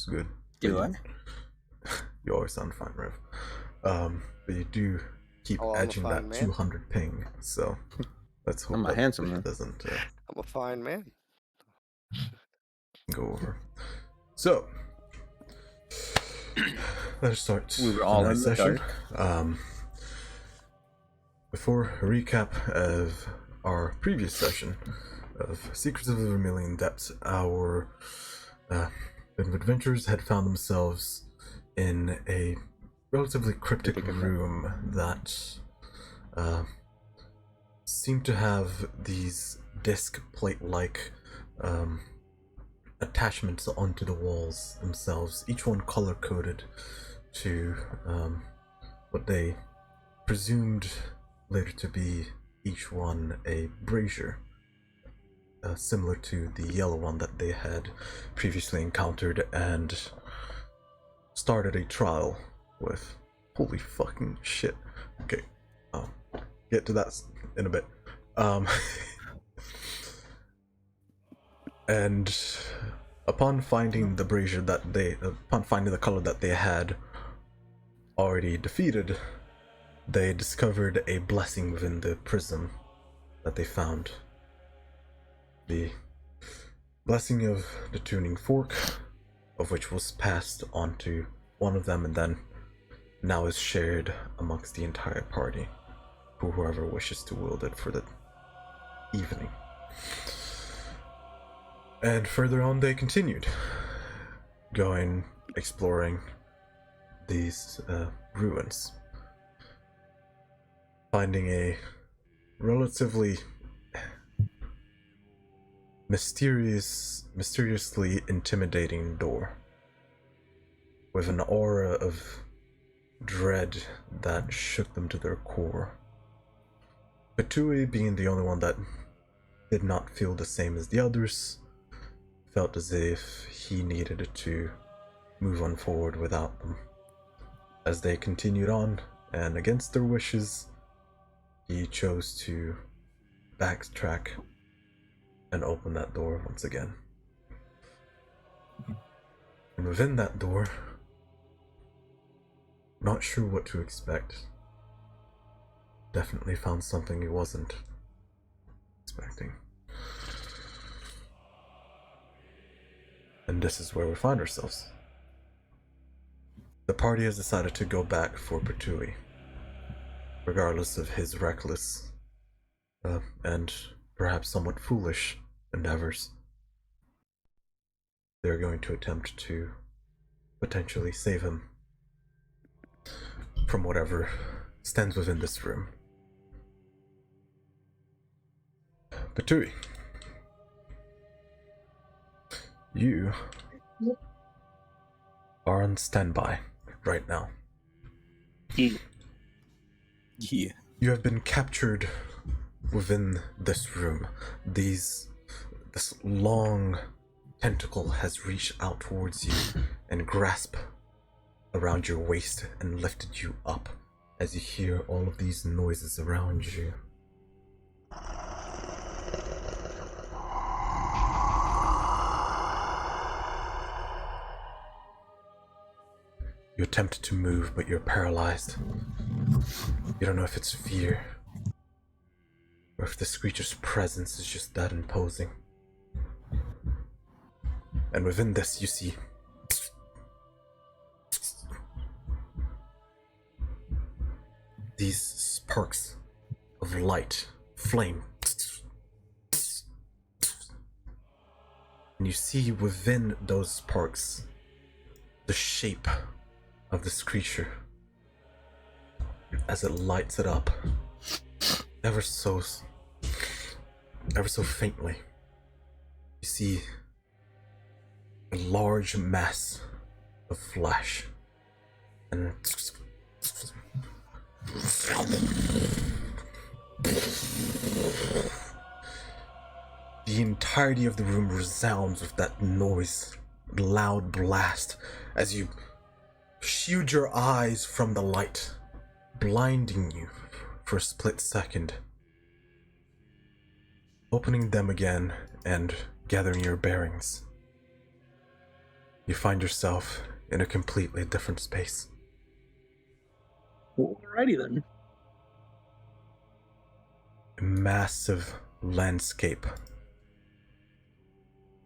good. Do I? You always sound fine, Rev. But you do keep Oh, I'm a edging fine that man. 200 ping, so let's hope I'm a that handsome it man. doesn't I'm a fine man. go over. So, let's start We were all tonight's in the session. dark. Before a recap of our previous session of Secrets of the Vermilion Depths, our adventurers had found themselves in a relatively cryptic room that seemed to have these disc plate-like attachments onto the walls themselves, each one color-coded to what they presumed later to be each one a brazier, similar to the yellow one that they had previously encountered and started a trial with. Holy fucking shit. Okay, get to that in a bit. And upon finding the brazier that upon finding the color that they had already defeated, they discovered a blessing within the prism that they found. The blessing of the tuning fork, of which was passed on to one of them and then now is shared amongst the entire party, for whoever wishes to wield it for the evening. And further on they continued, going, exploring these ruins, finding a relatively mysteriously intimidating door with an aura of dread that shook them to their core. Petui, being the only one that did not feel the same as the others, felt as if he needed to move on forward without them. As they continued on, and against their wishes, he chose to backtrack and open that door once again. And within that door, not sure what to expect, definitely found something he wasn't expecting. And this is where we find ourselves. The party has decided to go back for Petui, regardless of his reckless and perhaps somewhat foolish endeavors. They're going to attempt to potentially save him from whatever stands within this room. Petui, you are on standby right now. Yeah. You have been captured within this room. This long tentacle has reached out towards you and grasped around your waist and lifted you up as you hear all of these noises around you. You attempt to move, but you're paralyzed. You don't know if it's fear, or if this creature's presence is just that imposing. And within this, you see these sparks of light, flame. And you see within those sparks the shape of this creature as it lights it up ever so faintly. You see a large mass of flesh, and the entirety of the room resounds with that noise, loud blast, as you shield your eyes from the light, blinding you for a split second. Opening them again and gathering your bearings, you find yourself in a completely different space. Alrighty then. A massive landscape.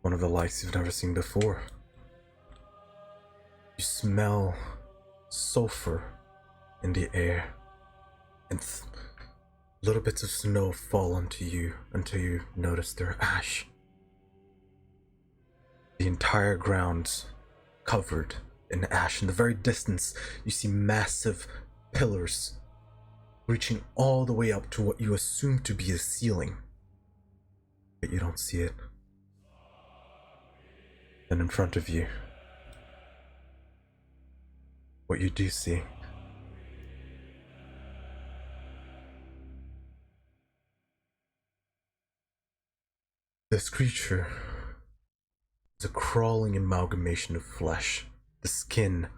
One of the likes you've never seen before. You smell sulfur in the air, and little bits of snow fall onto you until you notice they're ash. The entire ground's covered in ash. In the very distance, you see massive pillars reaching all the way up to what you assume to be a ceiling, but you don't see it. And in front of you, what you do see this creature is a crawling amalgamation of flesh, the skin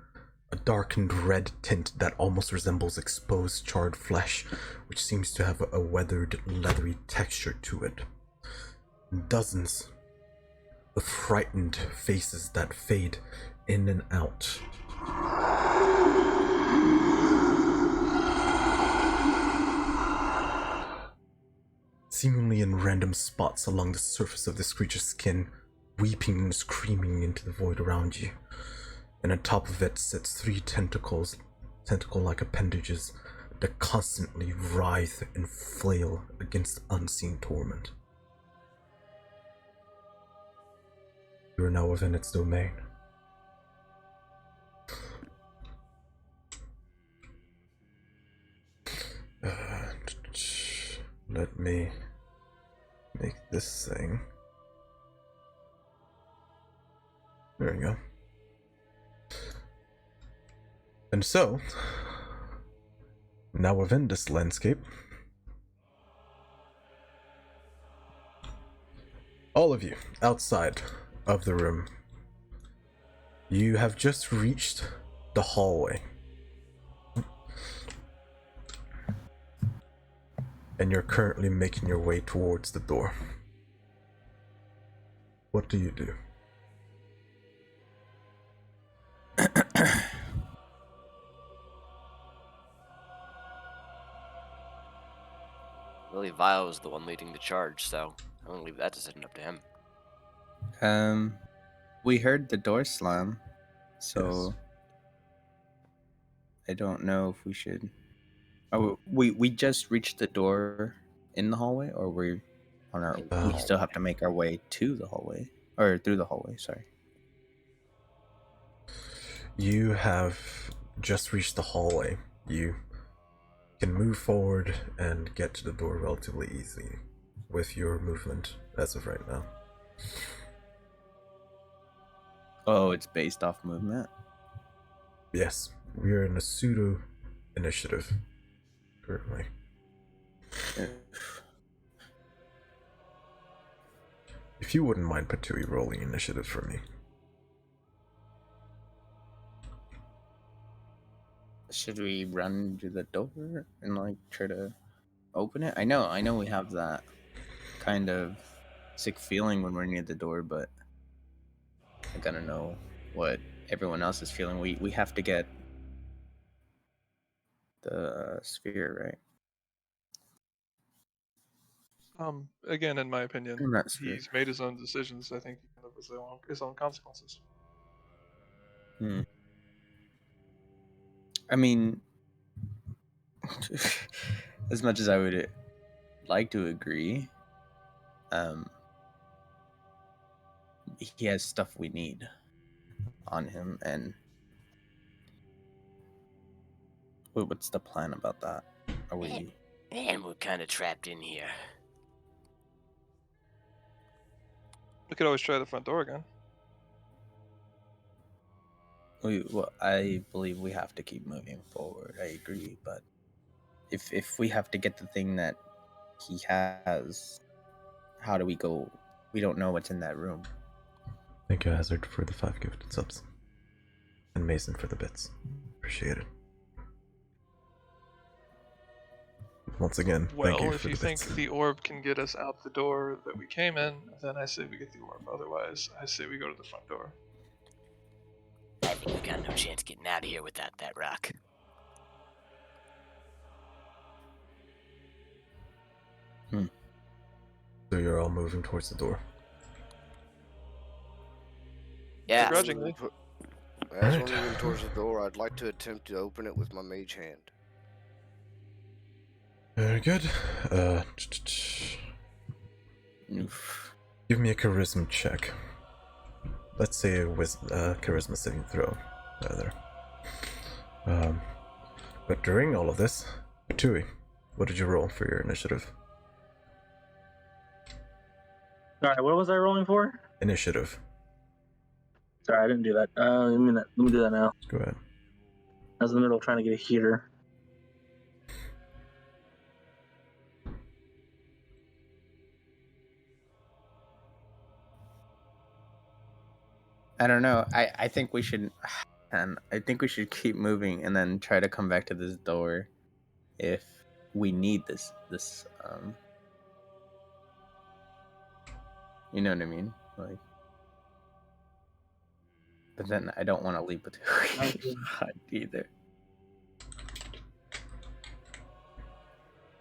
a darkened red tint that almost resembles exposed charred flesh, which seems to have a weathered, leathery texture to it. Dozens of frightened faces that fade in and out. Seemingly in random spots along the surface of this creature's skin, weeping and screaming into the void around you. And on top of it sits three tentacle-like appendages that constantly writhe and flail against unseen torment. You are now within its domain. Let me make this thing. There we go. And so, now within this landscape, all of you outside of the room, you have just reached the hallway. And you're currently making your way towards the door. What do you do? Lily Vile is the one leading the charge, so I'm gonna leave that decision up to him. We heard the door slam, so Yes. I don't know if we should. Oh, we just reached the door in the hallway, or we on our. We still have to make our way to the hallway, or through the hallway. Sorry. You have just reached the hallway. You can move forward and get to the door relatively easily with your movement as of right now. Oh, it's based off movement. Yes, we are in a pseudo initiative currently. If you wouldn't mind Patui rolling initiative for me. Should we run to the door and like try to open it? I know we have that kind of sick feeling when we're near the door, but I gotta know what everyone else is feeling. We have to get the sphere, right? Again, in my opinion, Not sphere. he's made his own decisions. I think he can live with his own consequences. I mean, as much as I would like to agree, he has stuff we need on him, and what's the plan about that? Are we? And we're kind of trapped in here. We could always try the front door again. Well, I believe we have to keep moving forward. I agree, but if we have to get the thing that he has, how do we go? We don't know what's in that room. Thank you, Hazard, for the 5 gifted subs. And Mason for the bits. Appreciate it. Once again, Well, thank you if for you the think bits. the orb can get us out the door that we came in, then I say we get the orb. Otherwise, I say we go to the front door. chance getting out of here with that rock. So you're all moving towards the door. Yeah. Begrudgingly. As Alright. we're moving towards the door, I'd like to attempt to open it with my mage hand. Very good. Oof. Give me a charisma check. Let's say a charisma saving throw, rather. But during all of this, Tui, what did you roll for your initiative? Alright, what was I rolling for? Initiative. Sorry, I didn't do that. Let me do that now. Go ahead. I was in the middle of trying to get a heater. I don't know. I think we should, and I think we should keep moving and then try to come back to this door if we need this. You know what I mean? Like, but then I don't want to leave with either.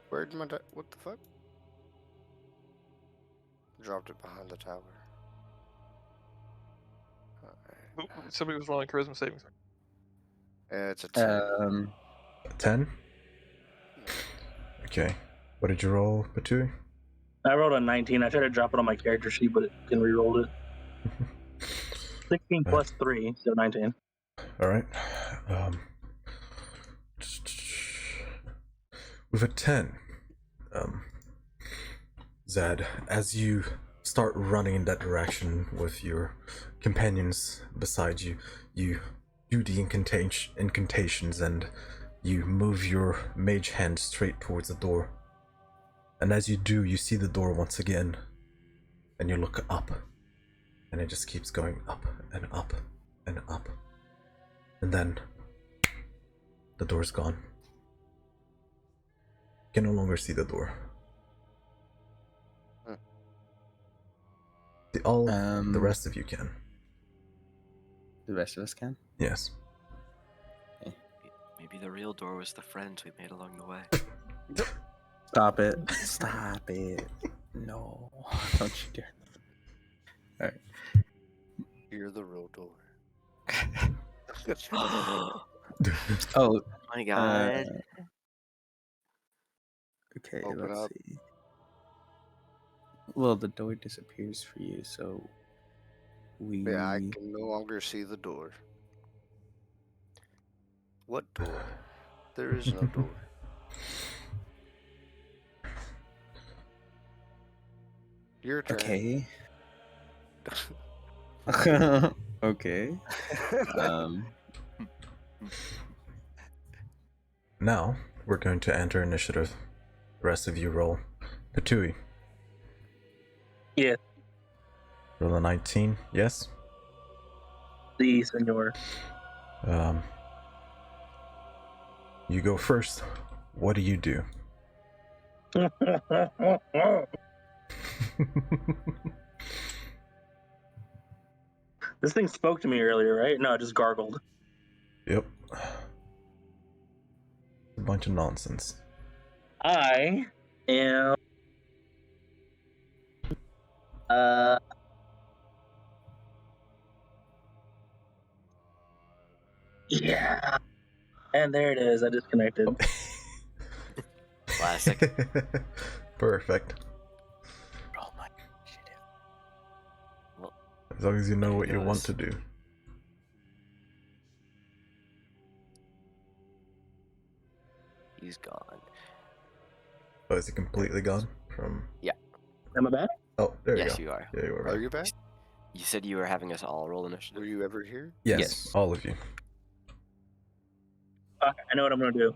Where'd my what the fuck? Dropped it behind the tower. Somebody was rolling charisma savings. It's a 10. 10? Okay. What did you roll, Batui? I rolled a 19. I tried to drop it on my character sheet, but it didn't re-roll it. 16 plus 3, so 19. Alright. With a 10, Zad, as you start running in that direction with your companions beside you, you do the incantations and you move your mage hand straight towards the door. And as you do, you see the door once again, and you look up, and it just keeps going up and up and up. And then the door's gone. You can no longer see the door. The rest of you can. The rest of us can. Yes. Maybe the real door was the friends we made along the way. Stop it! Stop it! No, don't you dare! All right. You're the real door. Oh My God. Okay, Open let's up. see. Well, the door disappears for you, so we. Yeah, I can no longer see the door. What door? There is no door. Your turn. Okay. Okay. Now, we're going to enter initiative. The rest of you roll. Patui. Yes. Roll a 19, yes? Si, senor. You go first. What do you do? This thing spoke to me earlier, right? No, it just gargled. Yep. A bunch of nonsense. I am. Yeah. And there it is. I disconnected. Classic. Perfect. Roll my initiative. As long as you know There what it you want goes. to do. He's gone. Oh, is it completely gone? From... Am I back? Oh, there Yes, you you are. go. Yeah, you were Are right. you back? You said you were having us all roll initiative. Were you ever here? Yes, Yes. all of you. Okay, I know what I'm gonna do.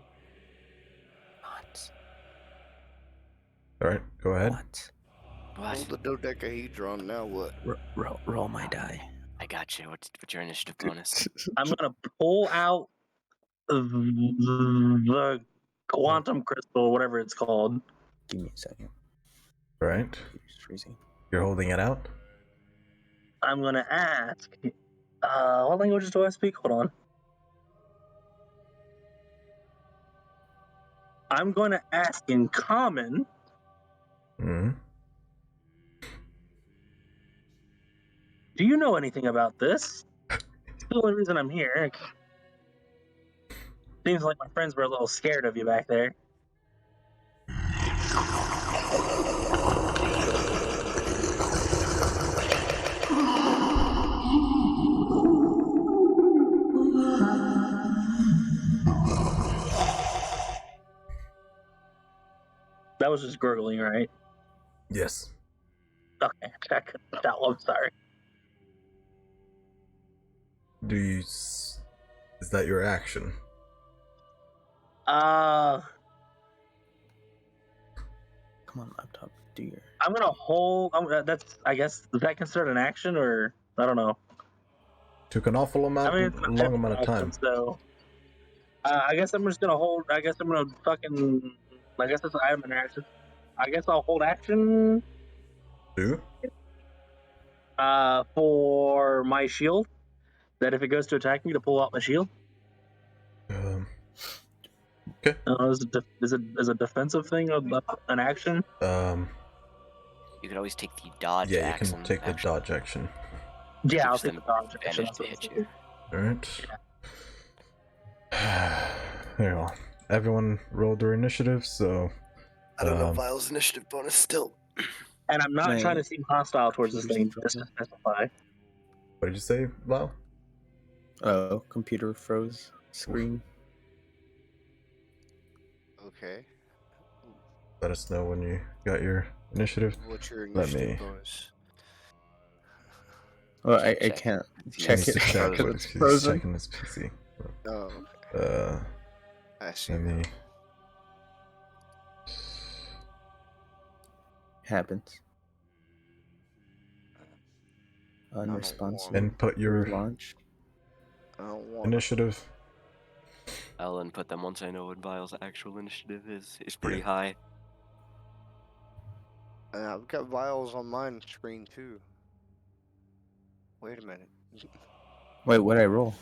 What? Alright, go ahead. What? Roll What? the dodecahedron, now what? Roll my die. I got you. What's your initiative bonus? I'm gonna pull out the quantum crystal, whatever it's called. Give me a second. Alright, Computer's freezing. you're holding it out. I'm gonna ask. What languages do I speak? Hold on. I'm going to ask in common. Hmm. Do you know anything about this? It's the only reason I'm here. Seems like my friends were a little scared of you back there. That was just gurgling, right? Yes. Okay, I couldn't tell. I'm sorry. Is that your action? Uh, Come on, laptop. Do your. I'm gonna hold. That's. I guess. Is that considered an action, or I don't know? Took an awful I mean, it's long amount of action, time. so I guess I'm just gonna hold. I guess I'm gonna fucking. I guess it's an item interaction. I guess I'll hold action. Do? For my shield. That if it goes to attack me, to pull out my shield. Okay. Is a defensive thing an action? You could always take the dodge Yeah, you action. can take the dodge action. Yeah, I'll Gives take them the dodge action. advantage to hit you. Alright. There you go. Everyone rolled their initiative, so. I don't know Vile's initiative bonus still. And I'm not trying to seem hostile towards this thing, just to specify. What did you say, Val? Oh, computer froze screen. Okay. Let us know when you got your initiative. What's your Let initiative me- bonus? Well, I Check. can't If you check miss it the Check because what it's he's frozen. checking his PC. Oh, okay. I see. Let me. Happens. want- Unresponsive. Input your launch. I don't want. initiative. I'll input them once I know what Vile's actual initiative is. It's pretty Yeah. high. I've got Viles on mine screen too. Wait a minute. Wait, what did I roll?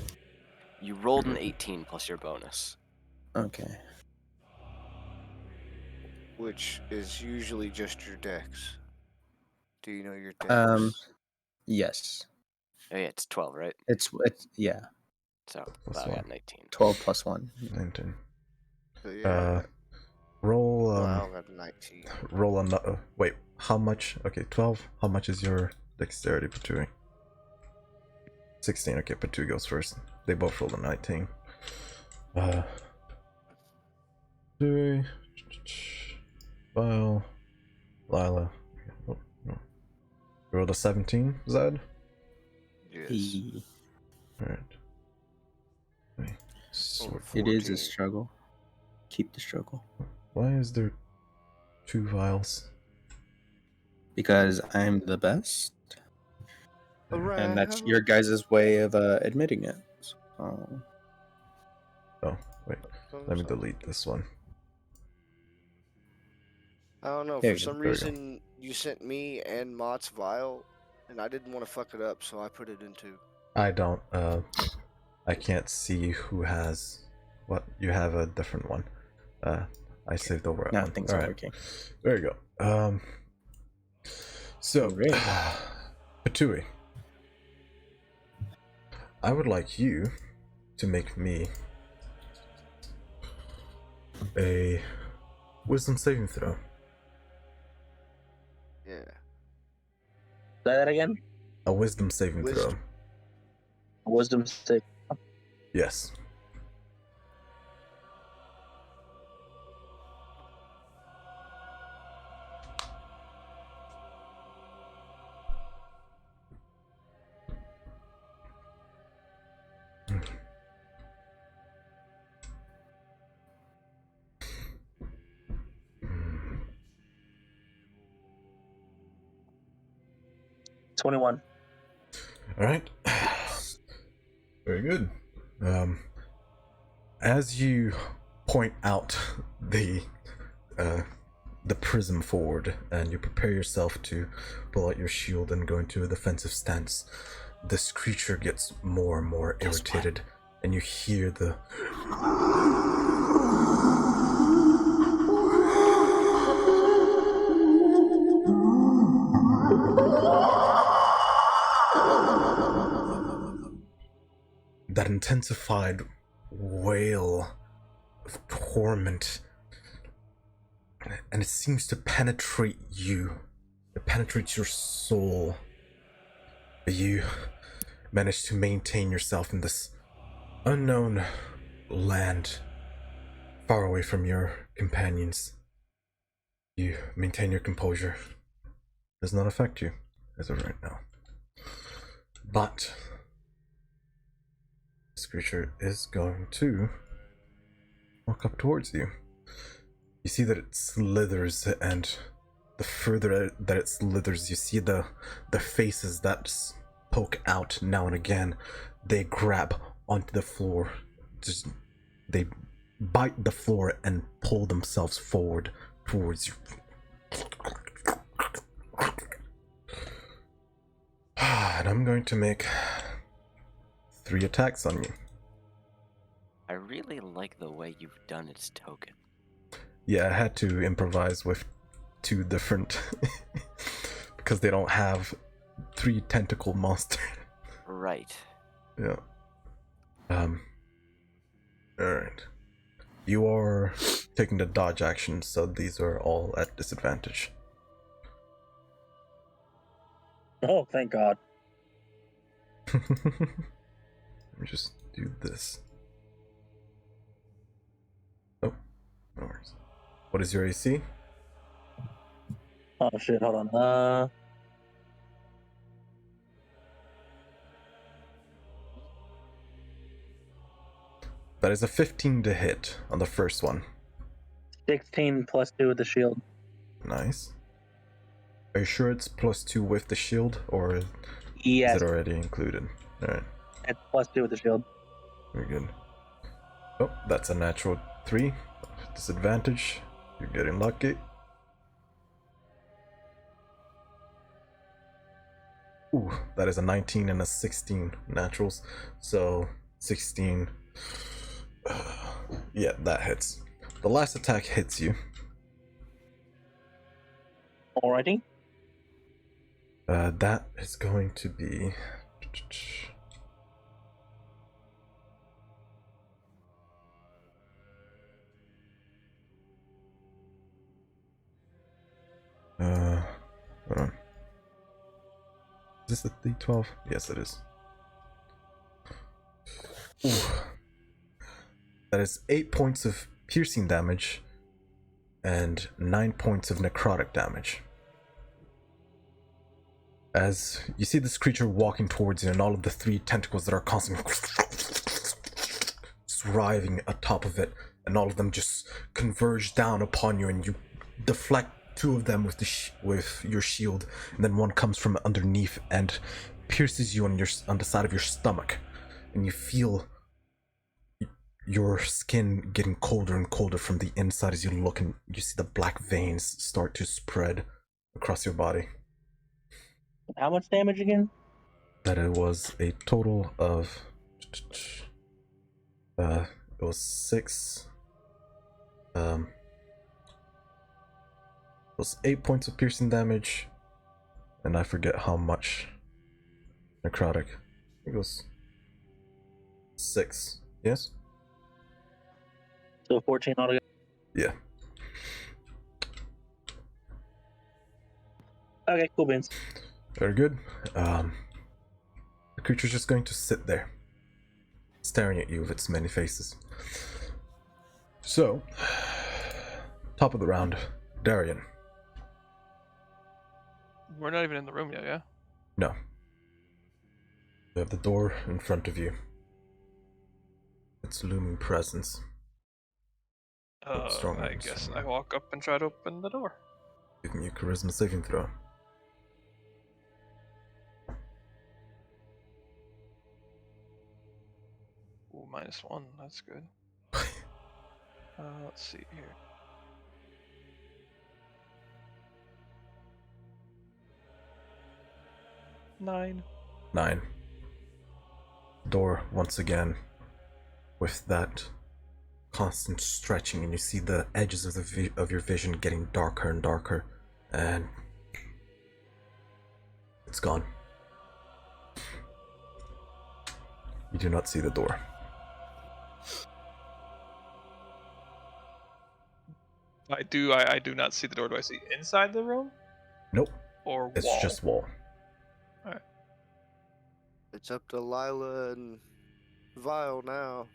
You rolled an 18 plus your bonus. Okay. Which is usually just your dex. Do you know your dex? Yes. Oh yeah, it's 12, right? It's yeah. So Plus I one. got 19. 12 plus 1. 19. So, yeah. Roll. Vile got 19. Roll a. Wait, how much? Okay, 12. How much is your dexterity, Patui? 16. Okay, Patui goes first. They both rolled a 19. Patui. Vile. Lila. Oh, no. You rolled a 17, Zed? Yes. Alright. It is 14. a struggle. Keep the struggle. Why is there 2 vials? Because I'm the best. And that's your guys' way of admitting it. So, Oh, wait. Let me delete this one. I don't know. There For you go. some There we go. reason, you sent me and Mott's Vile, and I didn't want to fuck it up, so I put it in two. I don't, I can't see who has what. You have a different one. I saved over at now one. things are Alright. working. There you go. So, Great. Patui, I would like you to make me a wisdom saving throw. Yeah. Say that again. A wisdom saving Wisdom. throw. Wisdom stick. Yes. Hmm. 21. All right. Very good. As you point out the prism forward, and you prepare yourself to pull out your shield and go into a defensive stance, this creature gets more and more irritated, and you hear the that intensified wail of torment, and it seems to penetrate you. It penetrates your soul. But you manage to maintain yourself in this unknown land, far away from your companions. You maintain your composure. It does not affect you as of right now. But this creature is going to walk up towards you. You see that it slithers, and the further that it slithers, you see the faces that poke out now and again. They grab onto the floor. They bite the floor and pull themselves forward towards you. And I'm going to make 3 attacks on you. I really like the way you've done its token. Yeah, I had to improvise with 2 different because they don't have 3 tentacle monsters. Right. Yeah. Alright. You are taking the dodge action, so these are all at disadvantage. Oh, thank God. Let me just do this. Oh, no worries. What is your AC? Oh shit, hold on. That is a 15 to hit on the first one. 16 plus 2 with the shield. Nice. Are you sure it's +2 with the shield, or Yes, is it already included? Alright, it's plus 2 with the shield. very good. Oh, that's a natural 3. Disadvantage. You're getting lucky. Ooh, that is a 19 and a 16 naturals. So 16. Yeah, that hits. The last attack hits you. Alrighty. That is going to be. Hold on. Is this the D12? Yes, it is. Ooh. That is 8 points of piercing damage and 9 points of necrotic damage. As you see this creature walking towards you, and all of the 3 tentacles that are constantly writhing atop of it, and all of them just converge down upon you, and you deflect 2 of them with your shield, and then one comes from underneath and pierces you on the side of your stomach, and you feel your skin getting colder and colder from the inside as you look, and you see the black veins start to spread across your body. How much damage again? That it was a total of it was 6 it was 8 points of piercing damage, and I forget how much necrotic. I think it was 6. Yes? So 14 altogether. Yeah. Okay, cool beans. Very good. The creature's just going to sit there, staring at you with its many faces. So, top of the round, Darian. We're not even in the room yet, yeah? No. You have the door in front of you. Its looming presence. Strong I arms. guess I walk up and try to open the door. Give me a charisma saving throw. Ooh, -1, that's good. Let's see here. Nine. 9. Door once again with that constant stretching, and you see the edges of your vision getting darker and darker, and it's gone. You do not see the door. I do not see the door. Do I see inside the room Nope. or It's wall? just wall. It's up to Lila and Vile now.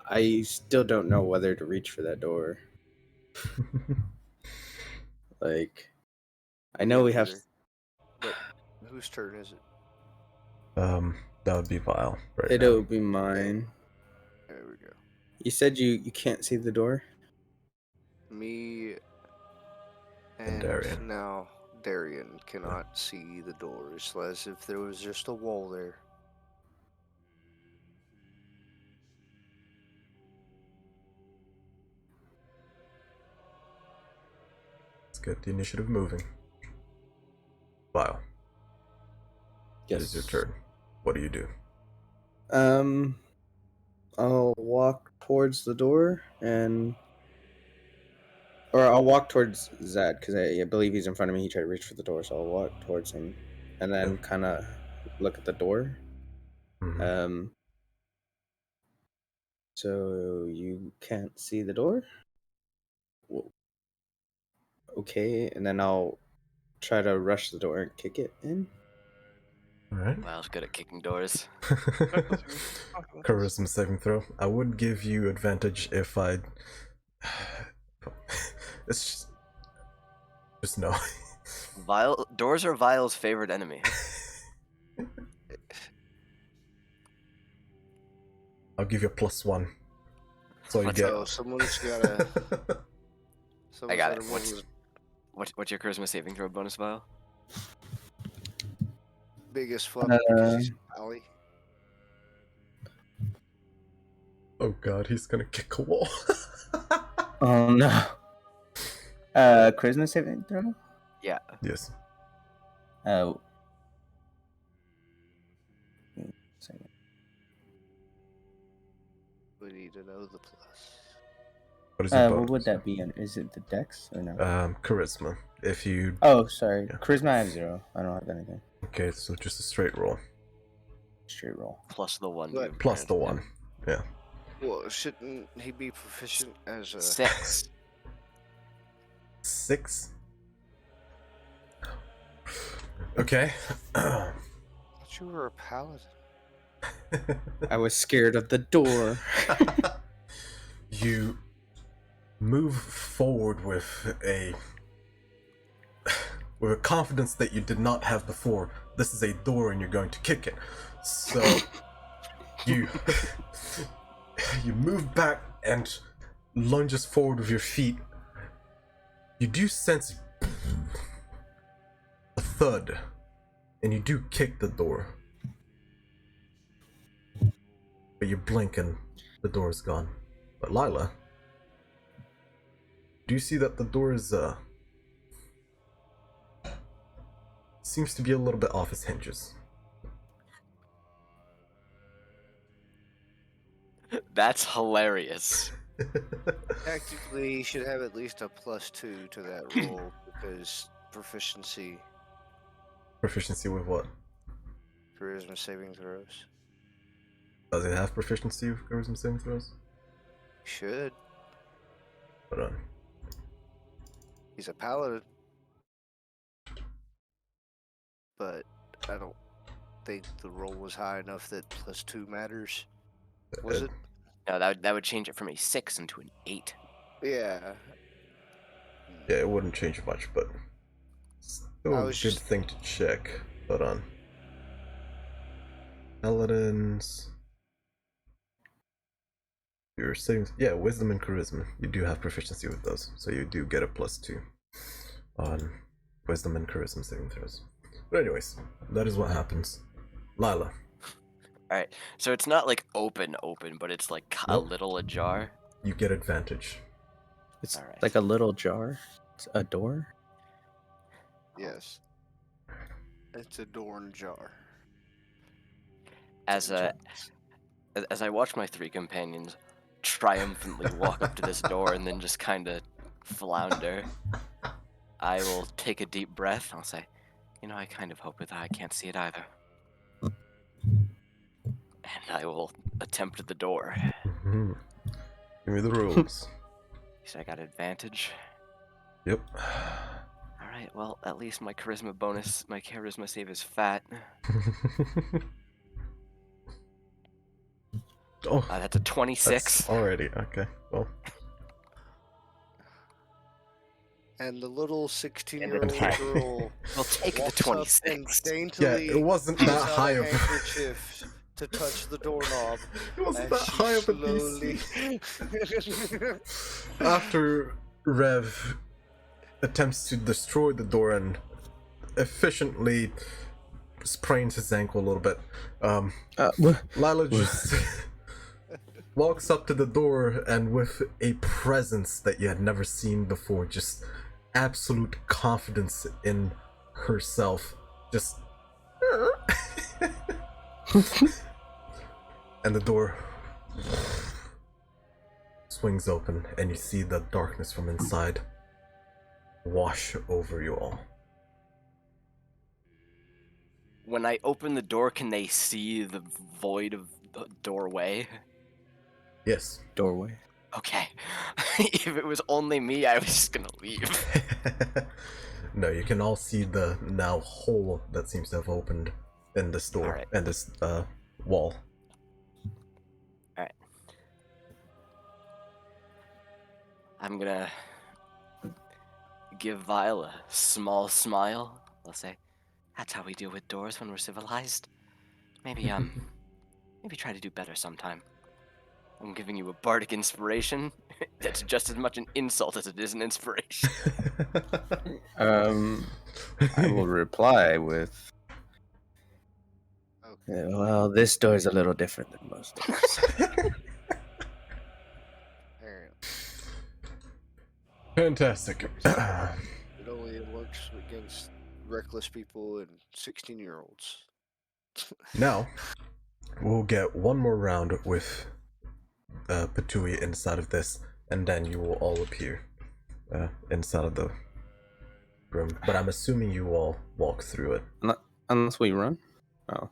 I still don't know whether to reach for that door. Like, I know we have. Neither. But whose turn is it? That would be Vile right It now. would be mine. There we go. You said you can't see the door. Me And and Darian. now Darian cannot see the doors, as if there was just a wall there. Let's get the initiative moving. Vile, it is your turn. What do you do? I'll walk towards the door or I'll walk towards Zad because I believe he's in front of me. He tried to reach for the door, so I'll walk towards him and then kind of look at the door. Mhm. So you can't see the door? Okay, and then I'll try to rush the door and kick it in. All right. Vile's good at kicking doors. Charisma saving throw. I would give you advantage if I. It's just no. Doors are Vile's favorite enemy. I'll give you a +1. That's all you Let's get. So someone's gotta. I got it. Someone's What's your charisma saving throw bonus, Vile? biggest fuck because he's Pally. Oh god, he's gonna kick a wall. Oh no. Charisma saving throw? Yeah. Yes. Oh. We need to know the plus. What is your bonus? What would that be? Is it the dex or no? Charisma. If you. Oh, sorry. Yeah. Charisma, I have 0. I don't have anything. Okay, so just a straight roll. Straight roll. Plus the one. What? you Plus the granted 1. Yeah. Well, shouldn't he be proficient as him. a 6. 6. Okay. I thought you were a paladin. I was scared of the door. You move forward with a confidence that you did not have before. This is a door and you're going to kick it. So you you move back and lunges forward with your feet. You do sense a thud and you do kick the door. But you blink and the door is gone. But Lila, do you see that the door is seems to be a little bit off its hinges? That's hilarious. Technically, he should have at least a +2 to that roll because proficiency, Proficiency with what? charisma saving throws. Does it have proficiency with charisma saving throws? Should. Hold on. He's a paladin. But I don't think the roll was high enough that +2 matters. Was it? No, that would change it from a 6 into an 8. Yeah. Yeah, it wouldn't change much, but still a good was just- thing to check. Hold on. Paladins. Your savings, yeah, wisdom and charisma. You do have proficiency with those, so you do get a +2 on wisdom and charisma saving throws. But anyways, that is what happens. Lila. Alright, so it's not like open, but it's like a Nope. little ajar. You get advantage. It's Alright. like a little jar. It's a door. Yes. It's a door and jar. As I watch my 3 companions triumphantly walk up to this door and then just kind of flounder, I will take a deep breath. I'll say, You know, I kind of hope that I can't see it either. And I will attempt the door. Mhm. Give me the rules. You said I got advantage. Yep. Alright, well, at least my charisma save is fat. Oh, That's a 26. that's already okay. Well, And the little 16-year-old fact- girl We'll take the walks up and 26. yeah, daintily it wasn't pulls that out high a of. handkerchief to touch the doorknob It wasn't as that she high of a slowly. DC. After Rev attempts to destroy the door and efficiently sprains his ankle a little bit, Lila just walks up to the door and with a presence that you had never seen before, just absolute confidence in herself, just and the door swings open and you see the darkness from inside wash over you all. When I open the door, can they see the void of the doorway? Yes. Doorway. Okay. If it was only me, I was just gonna leave. No, you can all see the now hole that seems to have opened in this door Alright. and this wall. Alright. I'm gonna give Vile a small smile. I'll say, that's how we deal with doors when we're civilized. Maybe try to do better sometime. I'm giving you a bardic inspiration. That's just as much an insult as it is an inspiration. I will reply with, Okay. well, this door is a little different than most doors. Apparently. Fantastic. It only works against reckless people and 16-year-olds. Now, we'll get one more round with Patui inside of this, and then you will all appear inside of the room. But I'm assuming you all walk through it. Unless we run. Oh.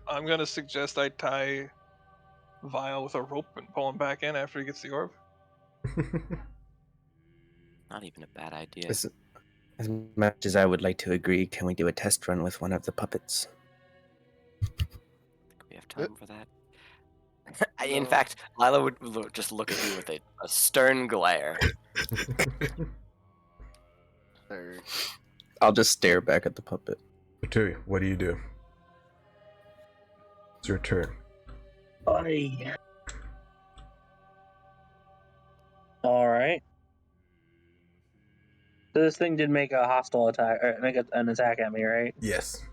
I'm gonna suggest I tie Vile with a rope and pull him back in after he gets the orb. Not even a bad idea. As much as I would like to agree, can we do a test run with one of the puppets? We have time for that. In No. fact, Lila would just look at you with a stern glare. There. I'll just stare back at the puppet. Patui, what do you do? It's your turn. Aye. Alright. So this thing did make a hostile attack, or make an attack at me, right? Yes.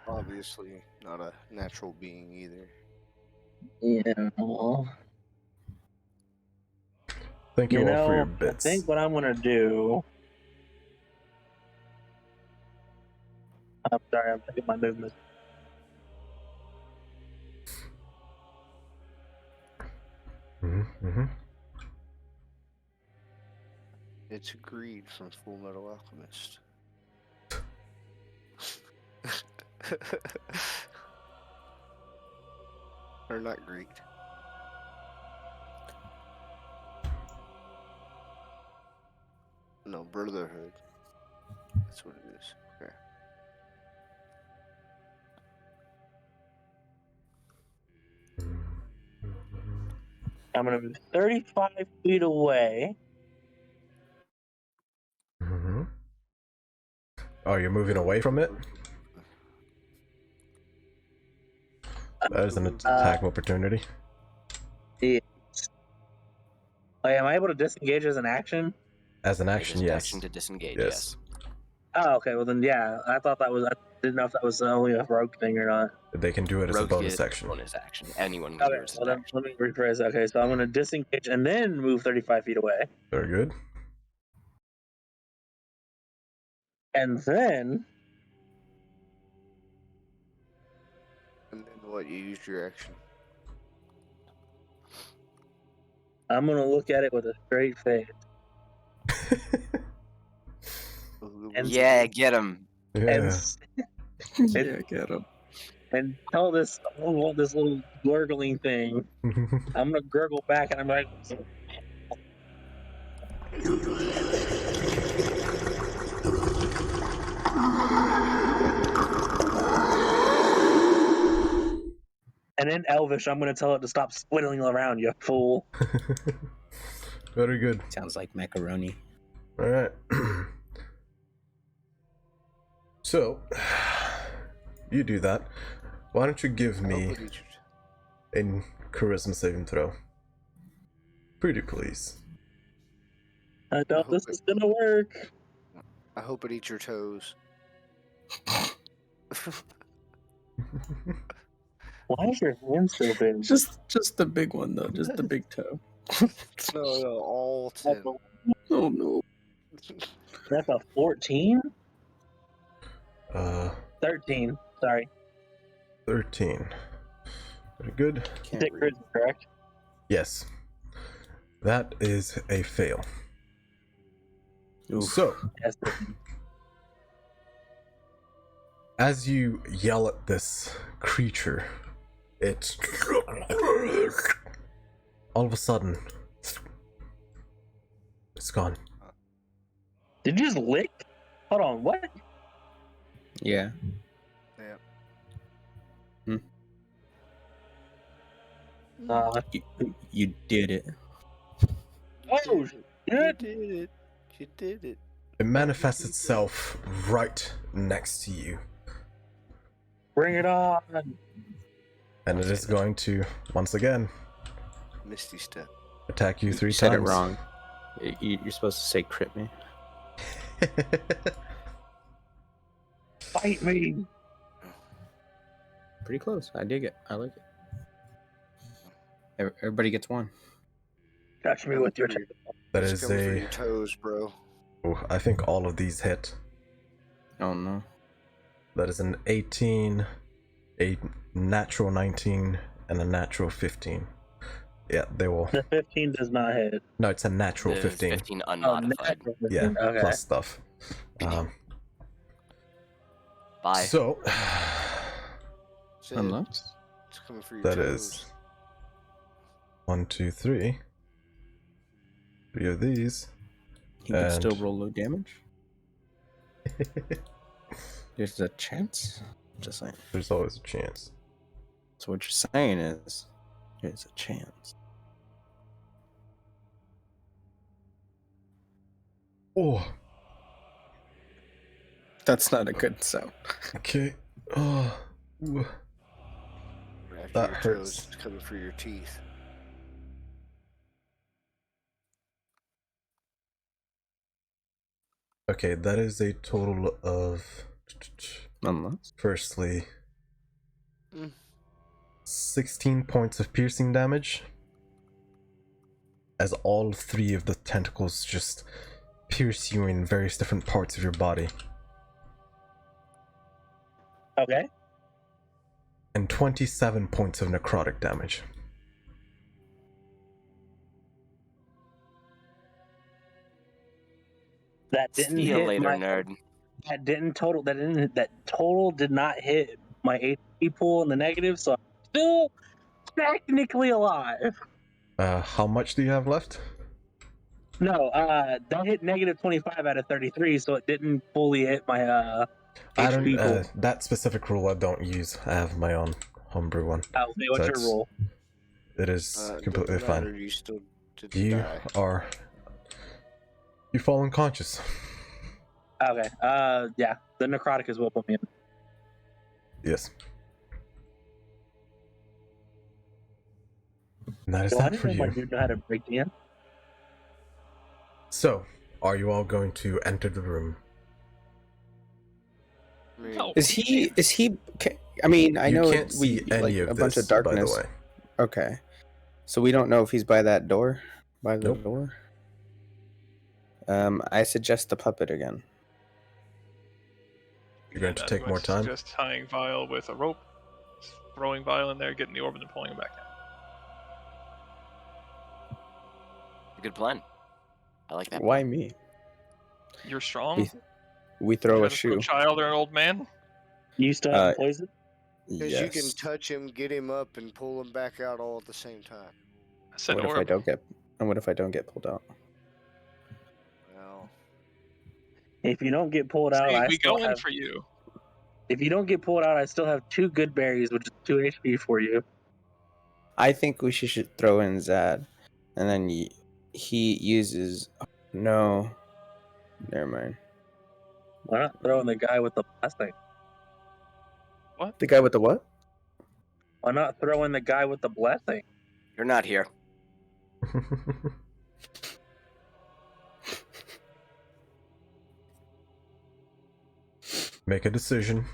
Obviously not a natural being either. Yeah. Thank you, all for your I bits. think what I'm gonna do. I'm sorry, I'm taking my movement. Mm-hmm. It's Greed from Full Metal Alchemist. Or not Greed. No, Brotherhood. That's what it is. Okay. I'm gonna move 35 feet away. Mm-hmm. Oh, you're moving away from it? That is an attack opportunity. Yeah. Oh, yeah, am I able to disengage as an action? As an It action, is an yes. action to disengage, Yes. yes. Oh, okay. Well then, yeah. I thought that was. I didn't know if that was only a rogue thing or not. They can do it as a Rogue bonus is action. Bonus action. Anyone can Okay. do it as Well an then, action. let me rephrase. Okay, so I'm gonna disengage and then move 35 feet away, Very good. and then And then what? You used your action. I'm gonna look at it with a straight face. And- Yeah, get him. And, Yeah. s- Yeah, get him. and tell this little gurgling thing. I'm gonna gurgle back, and I'm like, and in Elvish, I'm gonna tell it to stop squiddling around, you fool. Very good. Sounds like macaroni. All right. So, you do that. Why don't you give me a charisma saving throw? Pretty please. I doubt this is gonna work. I hope it eats your toes. Why is your hand so big? Just the big one though, just the big toe. No, all 10. Oh no. That's a 14? 13. 13. Sorry. Very good. Can't Dick read. charisma, correct? Yes. That is a fail. Oof. So, Yes. as you yell at this creature, it all of a sudden it's gone. Did you just lick? Hold on, what? Yeah. You did it. Oh, You shit! did it. You did it. It manifests itself right next to you, Bring it on! and it is going to once again Misty step. attack you 3 You said times. it wrong. You're supposed to say crit me. Fight me! Pretty close. I dig it. I like it. Everybody gets one. Touch me with your tail. That It's is coming for a. your toes, bro. Oh, I think all of these hit. Oh no. That is an 18, a natural 19, and a natural 15. Yeah, they will. The 15 does not hit. No, it's a natural The 15. 15 Oh, unmodified. natural Yeah, 15. Okay. plus stuff. Bye. So, Sid, Unless. it's coming for your that toes. is 1, 2, 3. 3 of these. He can still And- roll low damage. There's a chance. Just saying. There's always a chance. So what you're saying is, there's a chance. Oh, That's not a good sound. okay. Oh, ooh. After That your hurts. toes, it's coming for your teeth. Okay, that is a total of. Unless. Firstly, Mm. 16 points of piercing damage. As all 3 of the tentacles just pierce you in various different parts of your body. Okay. And 27 points of necrotic damage. That didn't See you hit later, my, nerd. That total did not hit my HP pool in the negative, so I'm still technically alive. How much do you have left? No, that hit negative 25 out of 33, so it didn't fully hit my I don't. HP pool. That specific rule I don't use. I have my own homebrew one. Oh, okay, what's your that's- rule? It is completely Doesn't matter, fine. You still didn't You die. are. You fall unconscious. Okay, yeah, the necrotic is what put me in. Yes. And that is Well, I that didn't for know you. I knew how to break the end. So, are you all going to enter the room? I mean, No. Is he? I mean, I you know can't see we any like of a this, bunch of darkness. by the way. Okay. So we don't know if he's by that door. By the Nope. door. I suggest the puppet again. You're going to I'm take going more to time? Just tying Vile with a rope, throwing Vile in there, getting the orb, and then pulling him back Good plan. I like that. Why plan. me? You're strong. We You'd throw a rather throw shoe. child or an old man. You still have Uh, poison? Because you can Yes. touch him, get him up, and pull him back out all at the same time. I said What if I orb. don't get? And what if I don't get pulled out? Well, If you don't get pulled out, See, I we still go in have. for you. If you don't get pulled out, I still have 2 good berries, which is 2 HP for you. I think we should throw in Zad, and then he uses. No, never mind. Why not throwing the guy with the blessing? The guy with the what? Why not throw in the guy with the blessing? You're not here. Make a decision.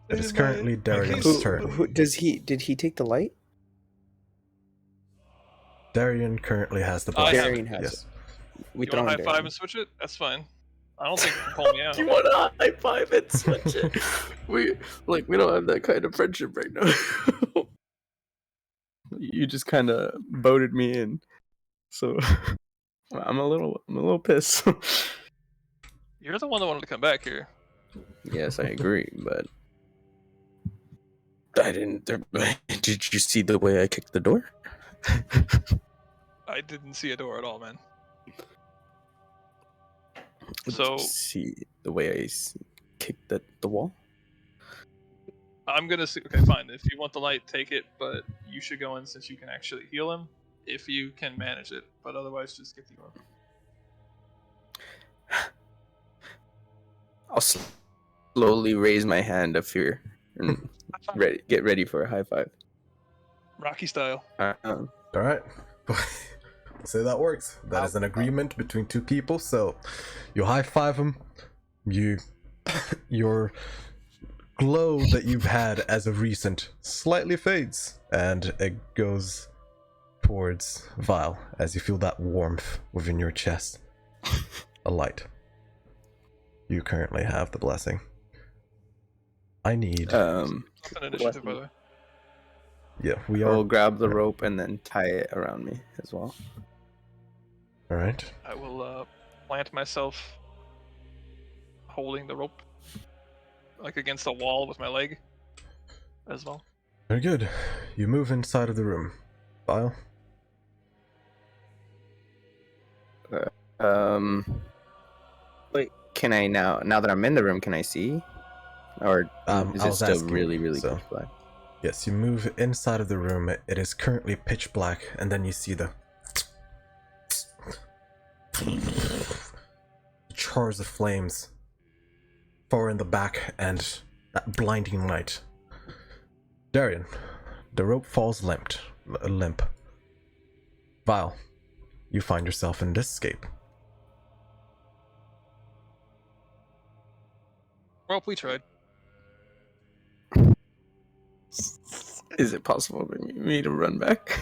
It is In currently my Darian's case- turn. Did he take the light? Darian currently has the I have blessing. Darian has Yes. it. We You throw want in to high five Darian. and switch it? That's fine. I don't think you can pull me out. You want to high five and switch it? we don't have that kind of friendship right now. You just kind of voted me in, so I'm a little pissed. You're the one that wanted to come back here. Yes, I agree, but I didn't. Did you see the way I kicked the door? I didn't see a door at all, man. Did So- you see the way I kicked the wall? I'm gonna see. Okay, fine. If you want the light, take it. But you should go in since you can actually heal him, if you can manage it. But otherwise, just get the orb. I'll slowly raise my hand of fear and get ready for a high five. Rocky style. All right. Say that works. That is an agreement between 2 people. So you high five him. Your glow that you've had as of recent slightly fades, and it goes towards Vile as you feel that warmth within your chest. A light. You currently have the blessing. I need. That's an initiative, by the way. Yeah, we I'll are. grab the rope and then tie it around me as well. All right. I will plant myself holding the rope, like against the wall with my leg, as well. Very good. You move inside of the room. Vile. Wait. Can I now that I'm in the room, can I see? Or is I it was still asking, really so- pitch black? Yes, you move inside of the room. It is currently pitch black, and then you see the chars of flames far in the back and that blinding light. Darian, the rope falls limp. Vile, you find yourself in this escape. Well, we tried. Is it possible for me to run back?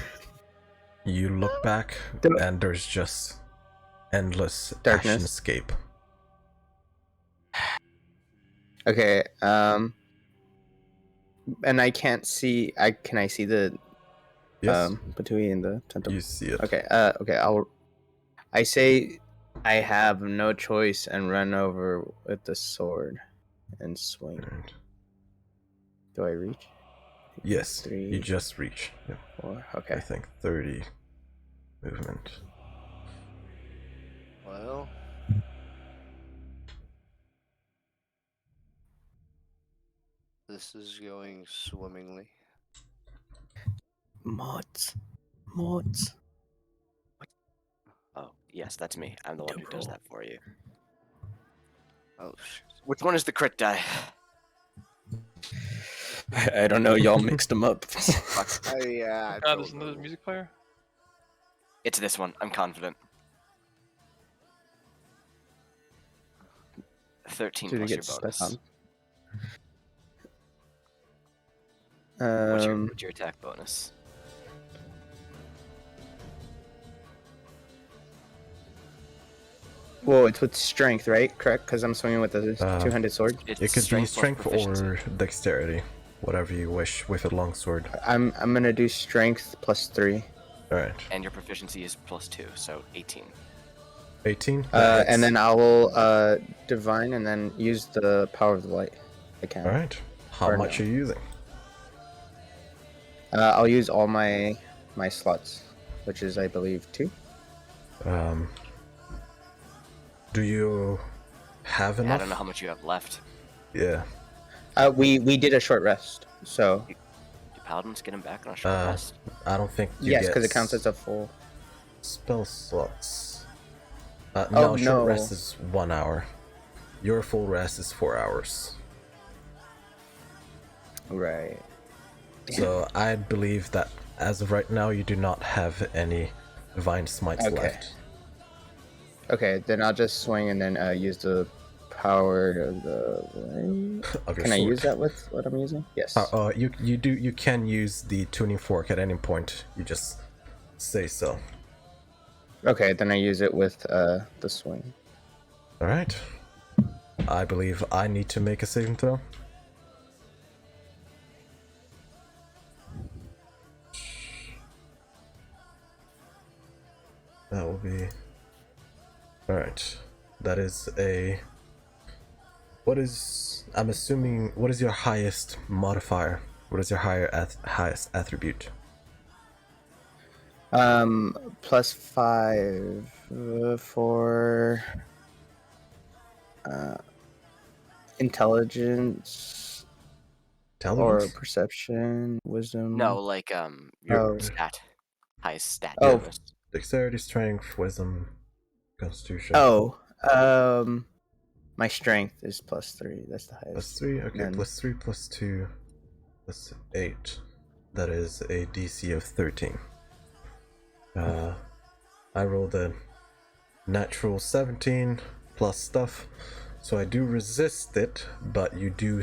You look back, Don't- and there's just endless Darkness. ashen escape. Okay, and I can't see. Can I see the Yes, between the tentacle? you see it. Okay, okay. I say I have no choice and run over with the sword and swing. Alright. Do I reach? Yes, 3, you just reach. Yep. 4. I Okay. think 30 movement. well, this is going swimmingly. Mods. Oh, yes, that's me. I'm the one who does that for you. Oh, shit. Which one is the crit die? I don't know. Y'all mixed them up. Yeah, I God, don't there's another know. music player. It's this one. I'm confident. 13 Did it plus your get stuck bonus. on? What's your attack bonus? Well, it's with strength, right? Correct? Because I'm swinging with a two-handed sword. It's It could be plus strength proficiency. or dexterity, whatever you wish with a longsword. I'm gonna do strength plus 3. All right. and your proficiency is +2, so 18. 18. And then I will divine and then use the power of the light. I can. All right. How Or much no. are you using? I'll use all my slots, which is I believe 2. Do you have I enough? don't know how much you have left. Yeah. We did a short rest, so Do paladins get him back on a short rest? I don't think you yes, get because it counts as a full. spell slots. Oh, No, short no. rest is 1 hour. Your full rest is 4 hours. Right. So I believe that as of right now, you do not have any divine smites Okay. left. Okay, then I'll just swing and then use the power of the light. Of your Can I sword. use that with what I'm using? Yes. You can use the tuning fork at any point. You just say so. Okay, then I use it with the swing. All right. I believe I need to make a saving throw. That will be. All right. That is a. What is? I'm assuming. What is your highest modifier? What is your highest attribute? +5 for intelligence or Intelligence? perception, wisdom. No, like your Oh. stat, highest stat Oh. bonus. Dexterity, strength, wisdom, constitution. Oh, my strength is +3. That's the highest. +3. Okay, Then- +3 +2 +8. That is a DC of 13. I rolled a natural 17 plus stuff, so I do resist it, but you do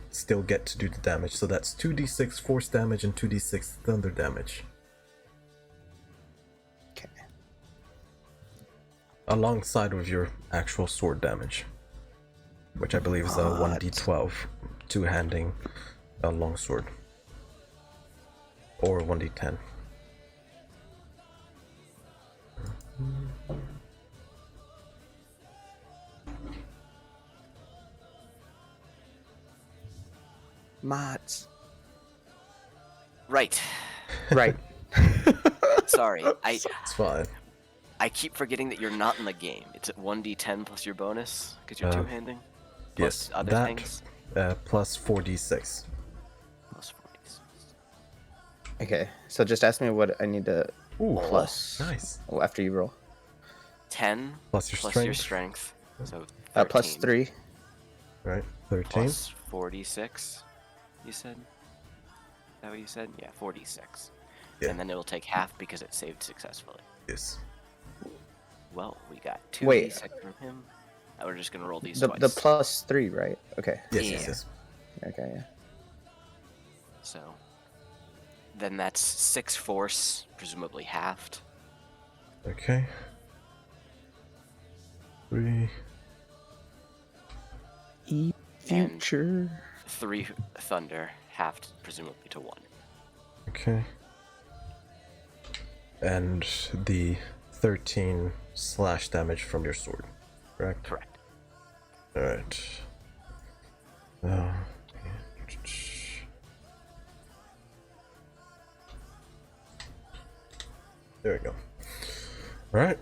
still get to do the damage. So that's 2d6 force damage and 2d6 thunder damage. Okay. Alongside with your actual sword damage, which I believe is a 1d12 two-handing a longsword, or 1d10. Mods. Right. Right. Sorry, It's fine. I keep forgetting that you're not in the game. It's at 1d10 plus your bonus because you're Uh, two-handing. Yes, Plus other that things. plus 4d6. Plus 46. Okay, so just ask me what I need to Ooh, plus nice. after you roll. 10 Plus your plus strength. your strength. So +3. 13. Right, 13. Plus 46. You said? Is that what you said? Yeah, 46. Yeah. And then it will take half because it saved successfully. Yes. Well, we got 2d6 Wait. from him. Now we're just gonna roll these The twice. +3, right? Okay. Yes, Yeah. yes, yes. Okay. Yeah. So then that's 6 force, presumably halved. Okay. 3. Future. 3 thunder, halved presumably to 1. Okay. And the 13 slash damage from your sword, correct? Correct. Alright. There we go. Alright.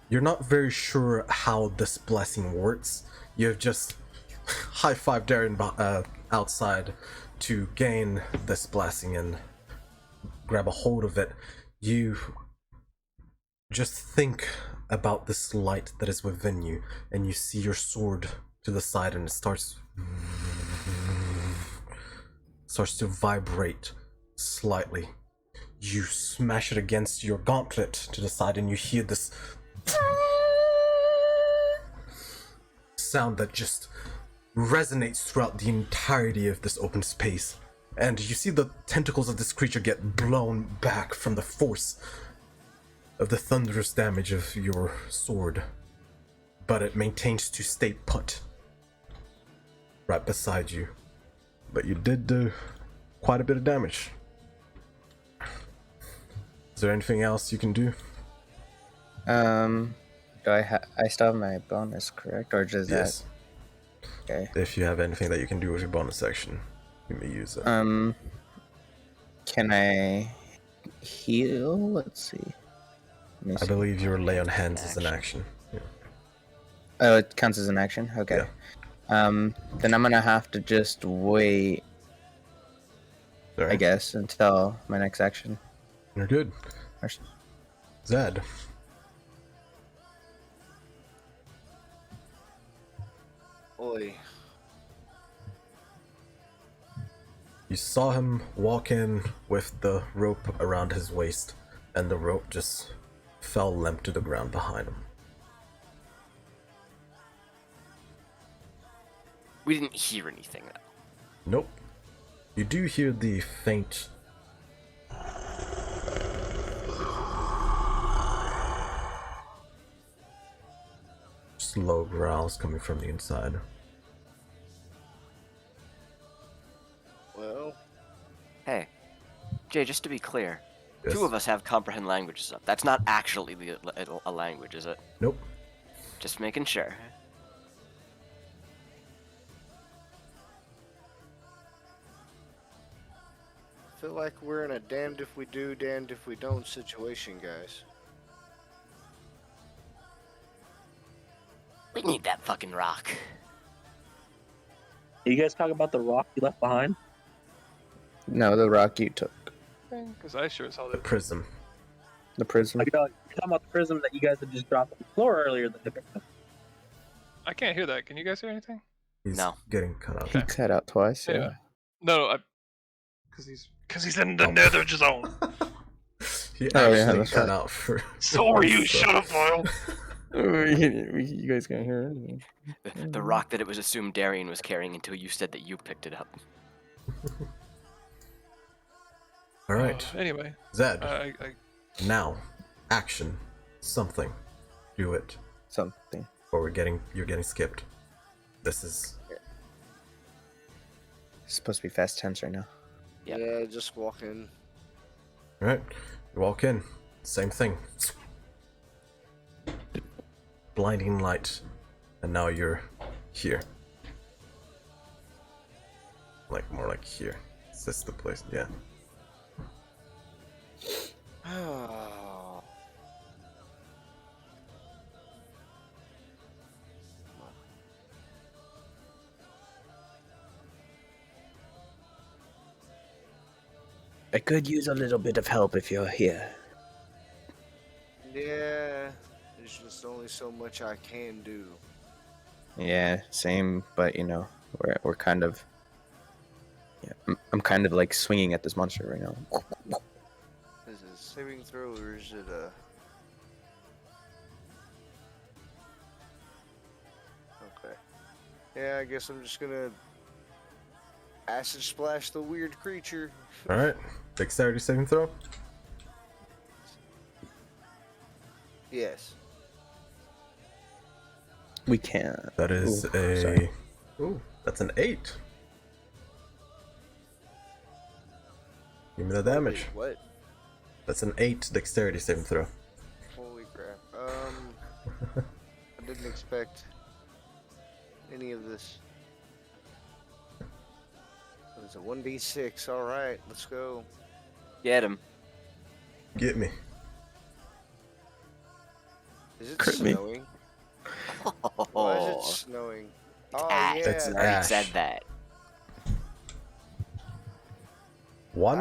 You're not very sure how this blessing works. You've just high-fived Darren outside to gain this blessing and grab a hold of it. You just think about this light that is within you, and you see your sword to the side, and it starts to vibrate slightly. You smash it against your gauntlet to the side, and you hear this sound that just resonates throughout the entirety of this open space. And you see the tentacles of this creature get blown back from the force of the thunderous damage of your sword, but it maintains to stay put right beside you. But you did do quite a bit of damage. Is there anything else you can do? Do I still have my bonus, correct? Or does Yes. that... Okay. If you have anything that you can do with your bonus action, you may use it. Can I heal? Let's see. Let me I see. believe your lay on hands is an action. Yeah. Oh, it counts as an action? Okay. Yeah. Then I'm gonna have to just wait, All right. I guess, until my next action. You're good. Or- Zed. Oi. You saw him walk in with the rope around his waist, and the rope just fell limp to the ground behind him. We didn't hear anything. Nope. You do hear the faint slow growls coming from the inside. Well, Hey, Jay, just to be clear, Yes. two of us have comprehend languages up. That's not actually a language, is it? Nope. Just making sure. I feel like we're in a damned if we do, damned if we don't situation, guys. We need that fucking rock. You guys talk about the rock you left behind? No, the rock you took. Because I sure as hell The did. prism. The prism. Like, you're talking about the prism that you guys had just dropped on the floor earlier. I can't hear that. Can you guys hear anything? He's No. getting cut out. He cut out twice. Yeah. Anyway. No, because he's in the nether zone. He Oh, yeah, actually that's cut right. out for. So are you. Shut up, Boyle. You guys can't hear anything. The rock that it was assumed Darian was carrying until you said that you picked it up. All right, Anyway, Zed. I Now, action, something, do it, Something. or you're getting skipped. This is It's supposed to be fast tense right now. Yep. Yeah, just walk in. all right. You walk in, same thing. Blinding light, and now you're here. Like more like here. Is this the place? Yeah. Oh. I could use a little bit of help if you're here. Yeah, there's just only so much I can do. Yeah, same. But we're kind of. Yeah, I'm kind of like swinging at this monster right now. Is it a saving throw or is it a... Okay. Yeah, I guess I'm just gonna acid splash the weird creature. All right. Dexterity saving throw. Yes. We can't. That is Ooh, a. sorry. Ooh, that's an 8. Give me the damage. Wait, what? That's an 8 dexterity saving throw. Holy crap. I didn't expect any of this. It's a 1d6. Alright, let's go. Get him. Get me. Is it Crit me. snowing? Why is it snowing? Oh, Ash. yeah. That's I already Ash. said that. 1.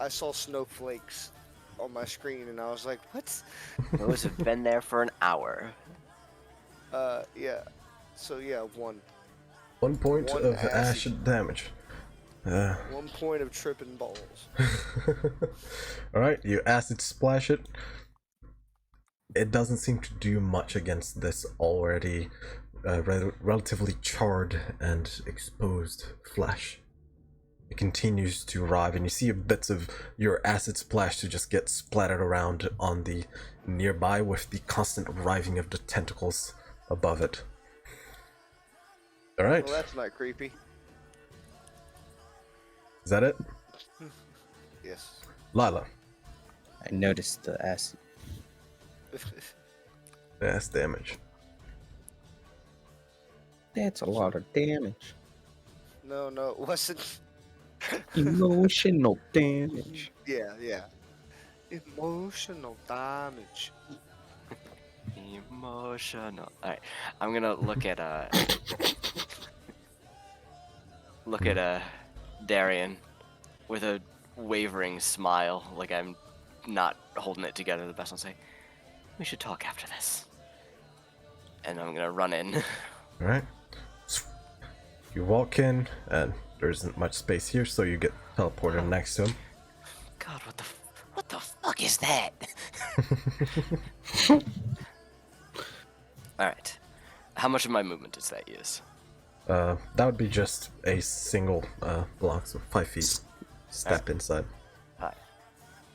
I saw snowflakes on my screen and I was like, what? Those have been there for an hour. Yeah. So yeah, 1. 1 point One of acid. acid damage. 1 point of tripping balls. Alright, you acid splash it. It doesn't seem to do much against this already relatively charred and exposed flesh. It continues to arrive, and you see bits of your acid splash to just get splattered around on the nearby with the constant arriving of the tentacles above it. Alright, Well, that's not creepy. Is that it? Yes. Lila. I noticed the acid. That's damage. That's a lot of damage. No, it wasn't. Emotional damage. Yeah. Emotional damage. Emotional. All right, I'm gonna look at Darian with a wavering smile, like I'm not holding it together the best. I'll say, we should talk after this, and I'm gonna run in. Alright. You walk in, and there isn't much space here, so you get teleported next to him. God, what the fuck is that? All right, how much of my movement does that use? That would be just a single block, so 5 feet. Step inside. 5,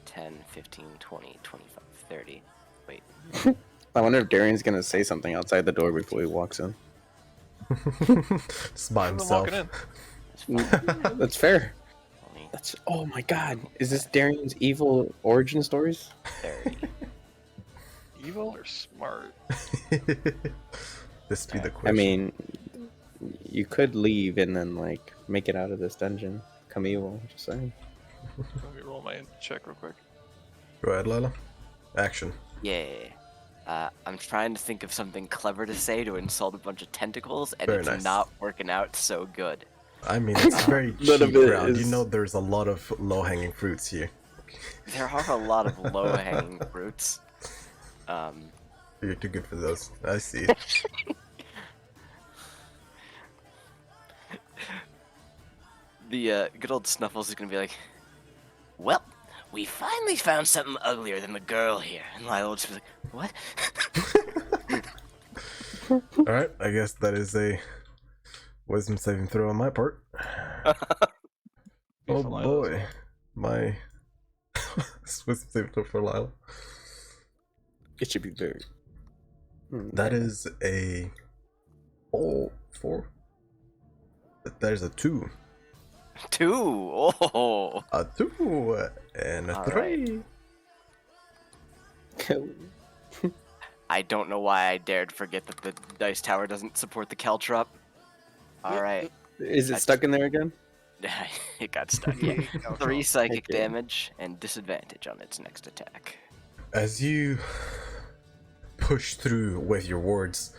10, 15, 20, 25, 30. Wait, I wonder if Darian's gonna say something outside the door before he walks in. Just by I'm himself. walking in. it's fine. That's fair. 20, That's oh my god. Is this Darian's evil origin stories? 30. Evil or smart? This be the I question. mean, you could leave and then like make it out of this dungeon. Come evil. Just saying. Let me roll my check real quick. Go ahead, Lila. Action. Yeah. I'm trying to think of something clever to say to insult a bunch of tentacles, and Very it's nice. not working out so good. I mean, it's very None of cheap it ground. You is- know there's a lot of low-hanging fruits here. There are a lot of low-hanging fruits. You're too good for those. I see. The good old Snuffles is gonna be like, well, we finally found something uglier than the girl here. And Lila will just be like, what? Alright, I guess that is a wisdom saving throw on my part. Oh For Lila as boy. well. My wisdom saving throw for Lila. It should be very. That is a 4. There's a 2. 2. Oh. A 2 and a All 3. I don't know why I dared forget that the dice tower doesn't support the caltrop. All right. Is it stuck in there again? It got stuck. Yeah. 3 psychic damage and disadvantage on its next attack. As you push through with your words,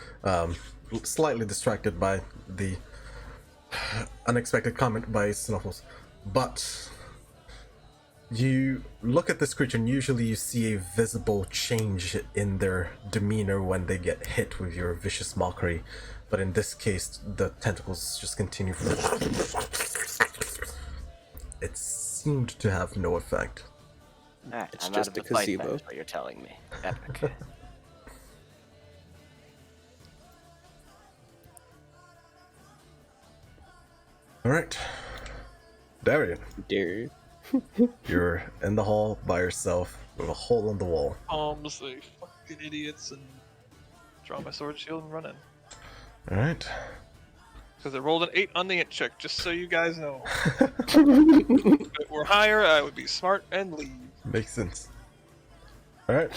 slightly distracted by the unexpected comment by Snuffles, but you look at this creature and usually you see a visible change in their demeanor when they get hit with your vicious mockery, but in this case the tentacles just continue. It seemed to have no effect. Alright, It's I'm just out of a the fight then, gazebo. is what you're telling me. Epic. Alright, Darian, Dare. you're in the hall by yourself with a hole in the wall. Palms, they fucking idiots, and draw my sword shield and run in. Alright. Because I rolled an 8 on the int check, just so you guys know. If it were higher, I would be smart and leave. Makes sense. Alright.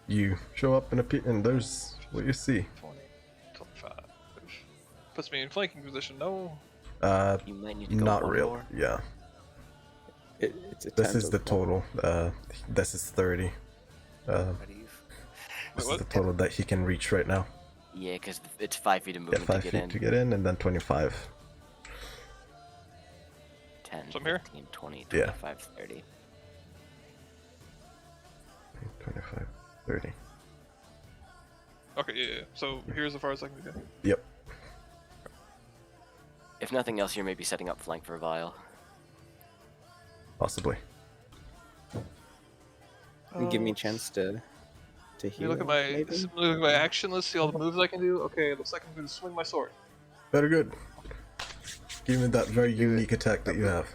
You show up and there's what you see. 20, 25. Puts me in flanking position, no. You might need to go Not one real. more. Yeah. It's a This is the tentacle. total. This is 30. This is what? the total that he can reach right now. Yeah, because it's 5 feet of Yeah, movement 5 to get feet in. to get in, and then 25. 10, So I'm here? 15, 20, Yeah. 25, 30. 25, 30. Okay, yeah. So here's as far as I can get. Yep. If nothing else, you're maybe setting up flank for a vial. Possibly. Give me a chance to You heal. look at my maybe? look at my action list, see all the moves I can do. Okay, it looks like I'm going to swing my sword. Very good. Give me that very unique attack that you have.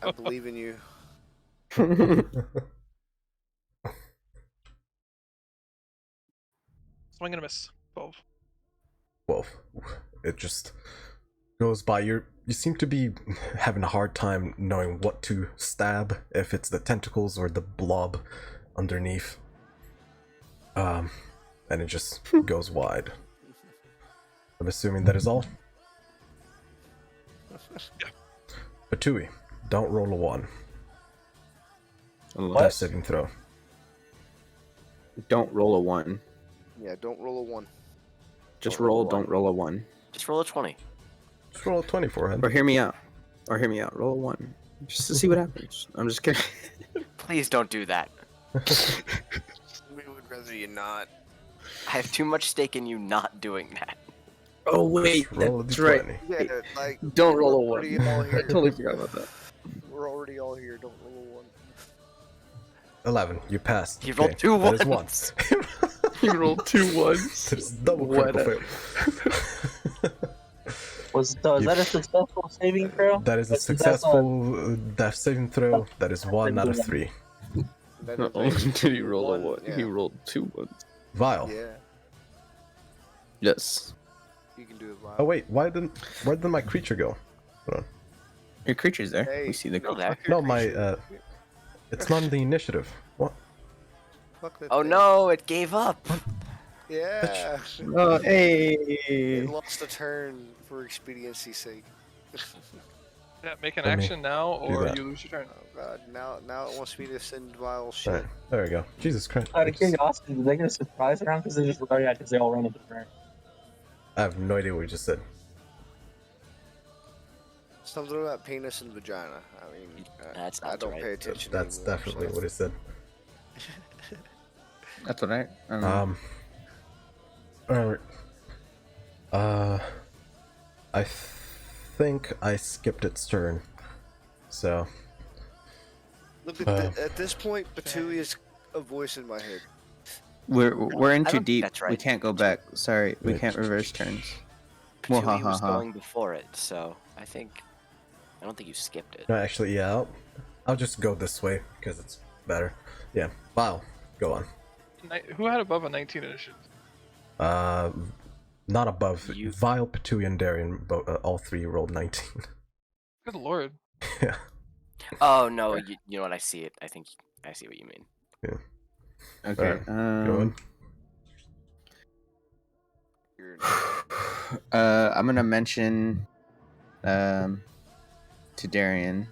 I believe in you. Swing and a miss. 12. 12. It just goes by. You seem to be having a hard time knowing what to stab, if it's the tentacles or the blob underneath. And it just goes wide. I'm assuming that is all. Yeah. Patui, don't roll a 1. Unless- Death saving throw. Don't roll a 1. Yeah, don't roll a 1. Just Don't roll roll. a one. Don't roll a 1. Just roll a 20. Just roll a 20 for him. Or hear me out. Roll a 1. Just to see what happens. I'm just kidding. Please don't do that. We would rather you not. I have too much stake in you not doing that. Oh wait, Just roll a that's d20. right. Yeah, like Don't roll a we're 1. already all I here. totally forgot about that. We're already all here. Don't roll a 1. 11. You passed. He rolled Okay, two that is ones. 1. You rolled 2 1s. It's double What critical a- fail. Is that a successful saving throw? That is a That's successful death saving throw. That is 1 out of 3. That Not is only a did he roll a 1, yeah. he rolled 2 1s. Vile. Yeah, Yes. you can do it. Wild. Oh wait, where did my creature go? Hold on. Your creature's there. Hey, we see the no, creature. that- No, my it's not in the initiative. What? Fuck that Oh thing. no, it gave up. Yeah. Oh, hey! It lost a turn for expediency's sake. Yeah, make an Let me action now, do or that. you lose your turn. Oh god, now it wants me to send vile shit. Alright, there we go. Jesus Christ. Out of curiosity, did they get a surprise round because they just because they all run into turn? I have no idea what you just said. Something about penis and vagina. I mean, That's I not don't right. pay attention. That's anymore, definitely so. what it said. That's what I. Alright. I think I skipped its turn. So, Look at this point, Batui is a voice in my head. We're in I too don't think deep. that's We right. can't go back. Sorry, we Wait. can't reverse turns. Patui was Mwahaha. going before it, so I don't think you skipped it. no, actually, yeah, I'll just go this way because it's better. Yeah, Vile, go on. Who had above a 19 initiative? Not above. You- Vile, Patui, and Darian, all 3 rolled 19. Good lord. Yeah. Oh no, you know what? I see it. I think I see what you mean. Okay. Go on. You're- I'm gonna mention to Darian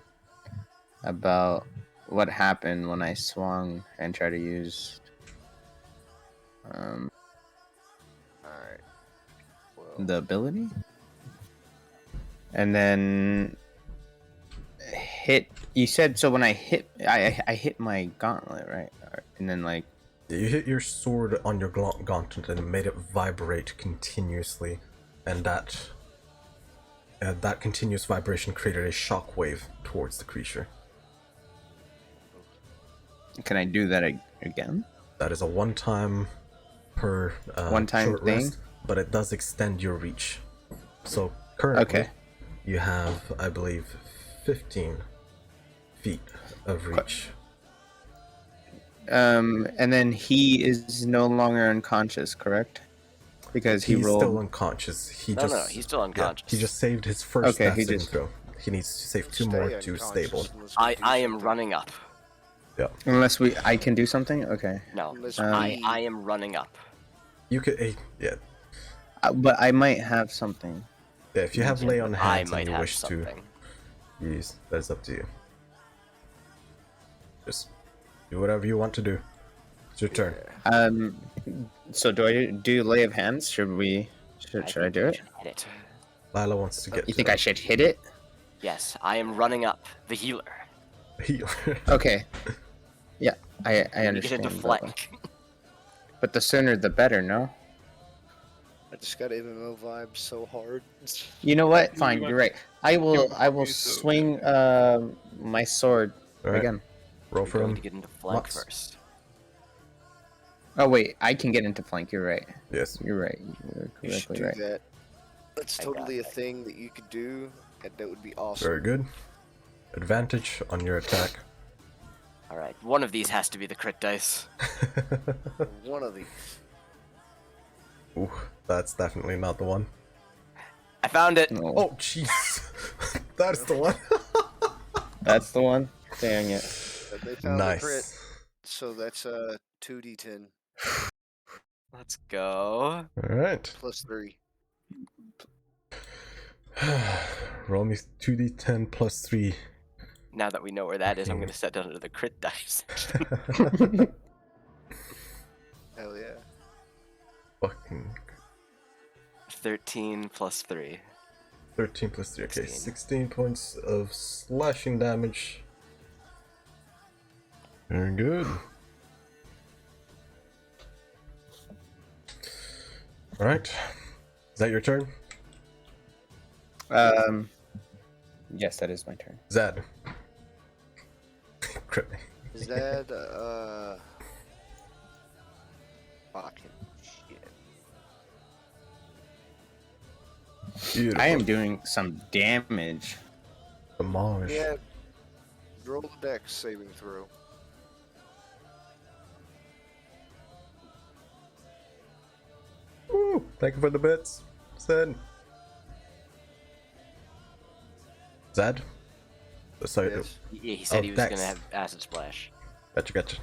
about what happened when I swung and tried to use Alright. Well, the ability, and then hit. You said so when I hit, I hit my gauntlet, right? And then like You hit your sword on your gauntlet and it made it vibrate continuously, and that continuous vibration created a shockwave towards the creature. can I do that again? That is a one-time per One-time short thing? rest, but it does extend your reach. So currently, Okay. you have, I believe, 15 feet of reach. And then he is no longer unconscious, correct? Because he He's rolled. still unconscious. No, he's still unconscious. he just saved his first Okay, death he saving just- throw. He needs to save 2 stay more to unconscious stable. unless we do I am something. running up. Unless I can do something. Okay. No, Unless I am running up. You could, yeah, But I might have something. yeah. If you have lay on I hands might and you have wish something. to use, that's up to you. Just do whatever you want to do. It's your turn. So do I do lay of hands? Should I think do you it? should hit it. Lila wants to get You to think I should hit it? Yes, I am running up. The healer. heal. Okay. Yeah, I You get understand. to But, flank. but the sooner the better, no? I just got MMO vibes so hard. You know what? You Fine, went- you're right. I you will went so swing my sword Alright, again. roll You're for going him. to get into flank Lux. first. Oh wait, I can get into flank. You're right. Yes. You're right. You're You should correctly do right. that. That's I got totally a it. thing that you could do, and that would be awesome. Very good. Advantage on your attack. All right, one of these has to be the crit dice. One of these. Ooh, that's definitely not the one. I found it. No, Oh, jeez. That's the one. that's the one. Dang it. They found a crit, Nice. so that's 2d10 Let's go. All right. plus 3. Roll me 2d10 plus 3. Now that we know where that is, I'm gonna set that under the crit dice. Hell yeah. Fucking 13 plus 3. 13 plus 3. Okay, 16. 16 points of slashing damage. Very good. Alright. Is that your turn? Yes, that is my turn. Zed. Crit me. Is that fucking shit? Beautiful. I am doing some damage. Damage. Yeah. Roll the dex saving throw. Woo! Thank you for the bits. Zed. Zed? Sorry. Yes. Yeah, he said Oh, he was dex. gonna have acid splash. Gotcha.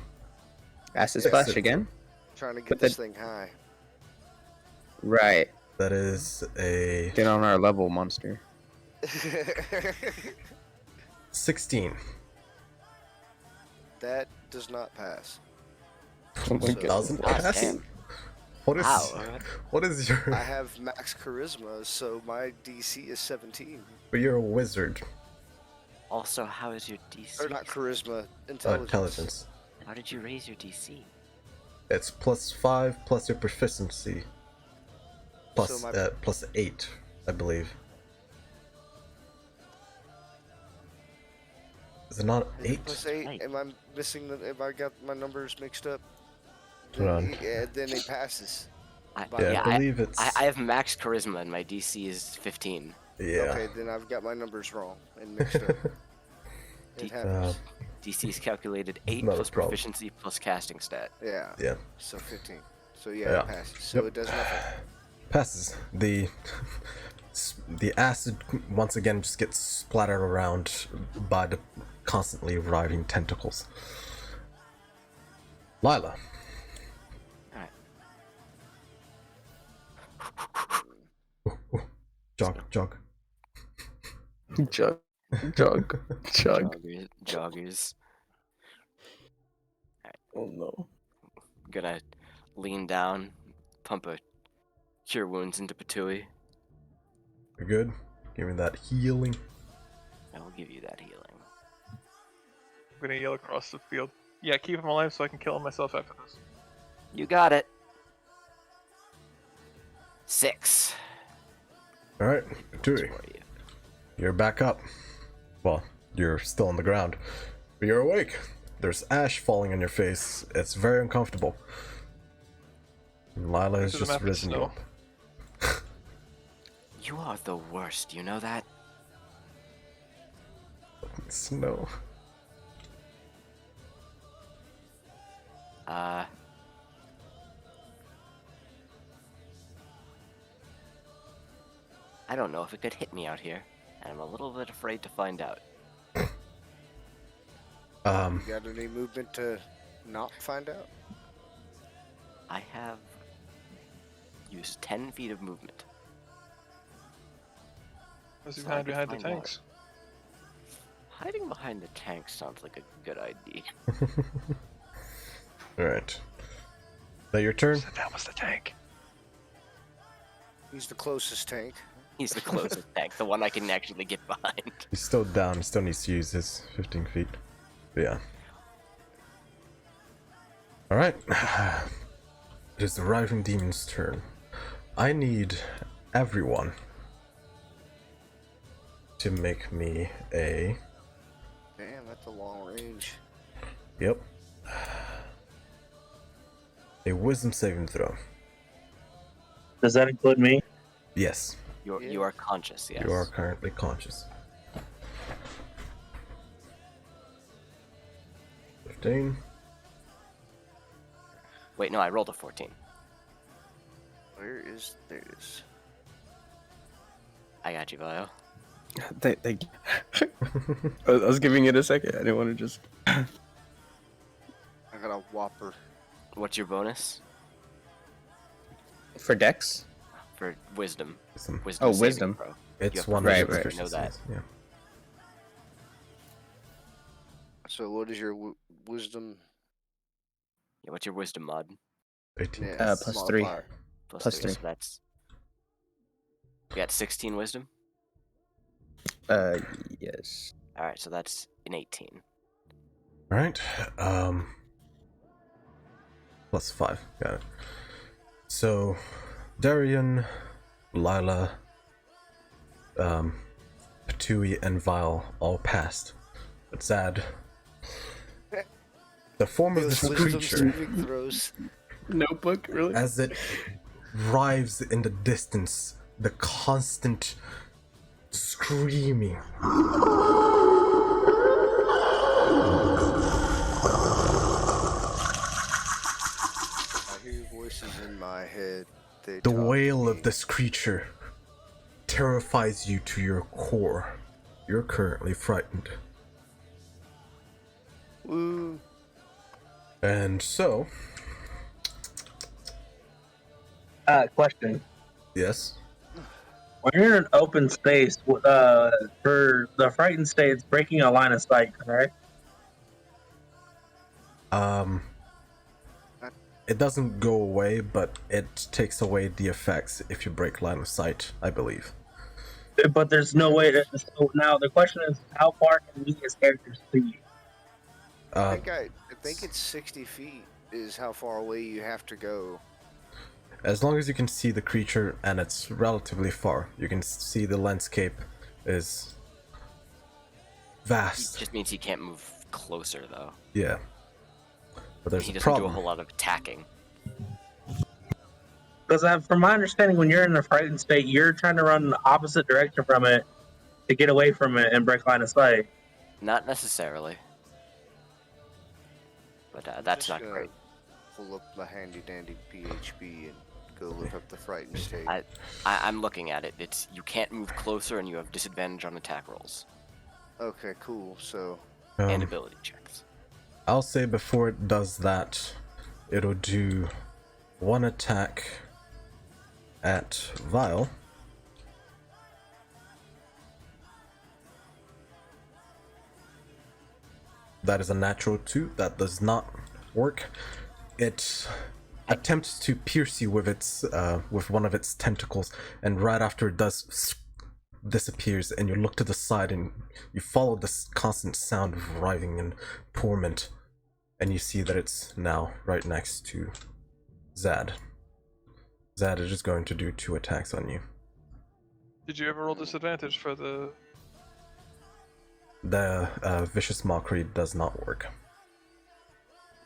Acid Yes, splash it- again? Trying to get But this the- thing high. Right. That is a Get on our level, monster. 16. That does not pass. Oh my So- god. Doesn't God pass? damn. What is Wow. what is your I have max charisma, so my DC is 17. but you're a wizard. Also, how is your DC? Or not charisma, Oh, intelligence. intelligence. How did you raise your DC? It's +5 plus your proficiency. Plus So plus 8, I believe. Is it not 8? Plus 8. Eight. Am I missing the? Have I got my numbers mixed up? Hold on. Then it passes. I, Yeah, Yeah, I believe it's I have max charisma and my DC is 15. yeah. Okay, then I've got my numbers wrong and mixed up. It happens. DC is calculated 8 Not a plus problem. proficiency plus casting stat. Yeah. Yeah. So 15. So yeah, Yeah. it passes. So Yep. it does nothing. Passes. The acid once again just gets splattered around by the constantly writhing tentacles. Lila. Alright. Jog. Jug. Joggers. Oh no. Gonna lean down, pump a cure wounds into Patui. You're good. Give me that healing. I will give you that healing. I'm gonna yell across the field. Yeah, keep him alive so I can kill him myself after this. You got it. 6 Alright, Tui. for you. You're back up. Well, you're still on the ground. But you're awake. There's ash falling on your face. It's very uncomfortable. And Lila has This is a just map of risen you snow. up. You are the worst, you know that? Snow. I don't know if it could hit me out here, and I'm a little bit afraid to find out. You got any movement to not find out? I have used 10 feet of movement. What's he So I behind could the find tanks? Hiding behind the tank sounds like a good idea. Alright. Is that your turn? That was the tank. He's the closest tank. He's the closest tank, the one I can actually get behind. He's still down. He still needs to use his 15 feet. But yeah. Alright. It is the Writhing Demon's turn. I need everyone to make me a... Damn, that's a long range. Yep. A wisdom saving throw. Does that include me? Yes, You are conscious, yes. you are currently conscious. 15. Wait, no, I rolled a 14. Where is this? I got you, Vio. Thank you. I was giving it a second. I didn't want to just. I got a whopper. What's your bonus For Dex? for wisdom? Wisdom. Wisdom. Oh, saving wisdom. throw. It's have to one Right, of the right. I know that. proficiencies, yeah. So what is your wisdom? Yeah, what's your wisdom mod? 18. Yeah, Plus 3. modifier. Plus 3. So that's. We got 16 wisdom. Yes. All right, so that's an 18. Alright, plus 5, got it. So, Darian, Lila, Patui, and Vile all passed. But Zad, the form of Those this wisdom creature, saving throws. Notebook, really? as it arrives in the distance, the constant screaming I hear voices in my head. They the talk to wail me. of this creature terrifies you to your core. You're currently frightened. Woo. And so, Question. yes, When you're in an open space, for the frightened state, it's breaking a line of sight, correct? it doesn't go away, but it takes away the effects if you break line of sight, I believe. But there's no way to. So now the question is, how far can we as characters see? I think it's 60 feet is how far away you have to go. As long as you can see the creature and it's relatively far, you can see the landscape is It vast. just means he can't move closer, though. Yeah. But there's He a doesn't do a problem. whole lot of attacking. Because from my understanding, when you're in a frightened state, you're trying to run the opposite direction from it to get away from it and break line of sight. Not necessarily. But that's Just not gonna great. Pull up the handy dandy PHP and go look up the frightened state. I'm looking at it. It's you can't move closer and you have disadvantage on attack rolls Okay, cool. So and ability checks. I'll say before it does that, it'll do one attack at Vile. That is a natural 2. That does not work. It attempts to pierce you with its with one of its tentacles, and right after it does, disappears, and you look to the side and you follow this constant sound of writhing and torment, and you see that it's now right next to Zad. Zad is just going to do 2 attacks on you. Did you ever roll disadvantage for the? The Vicious Mockery does not work.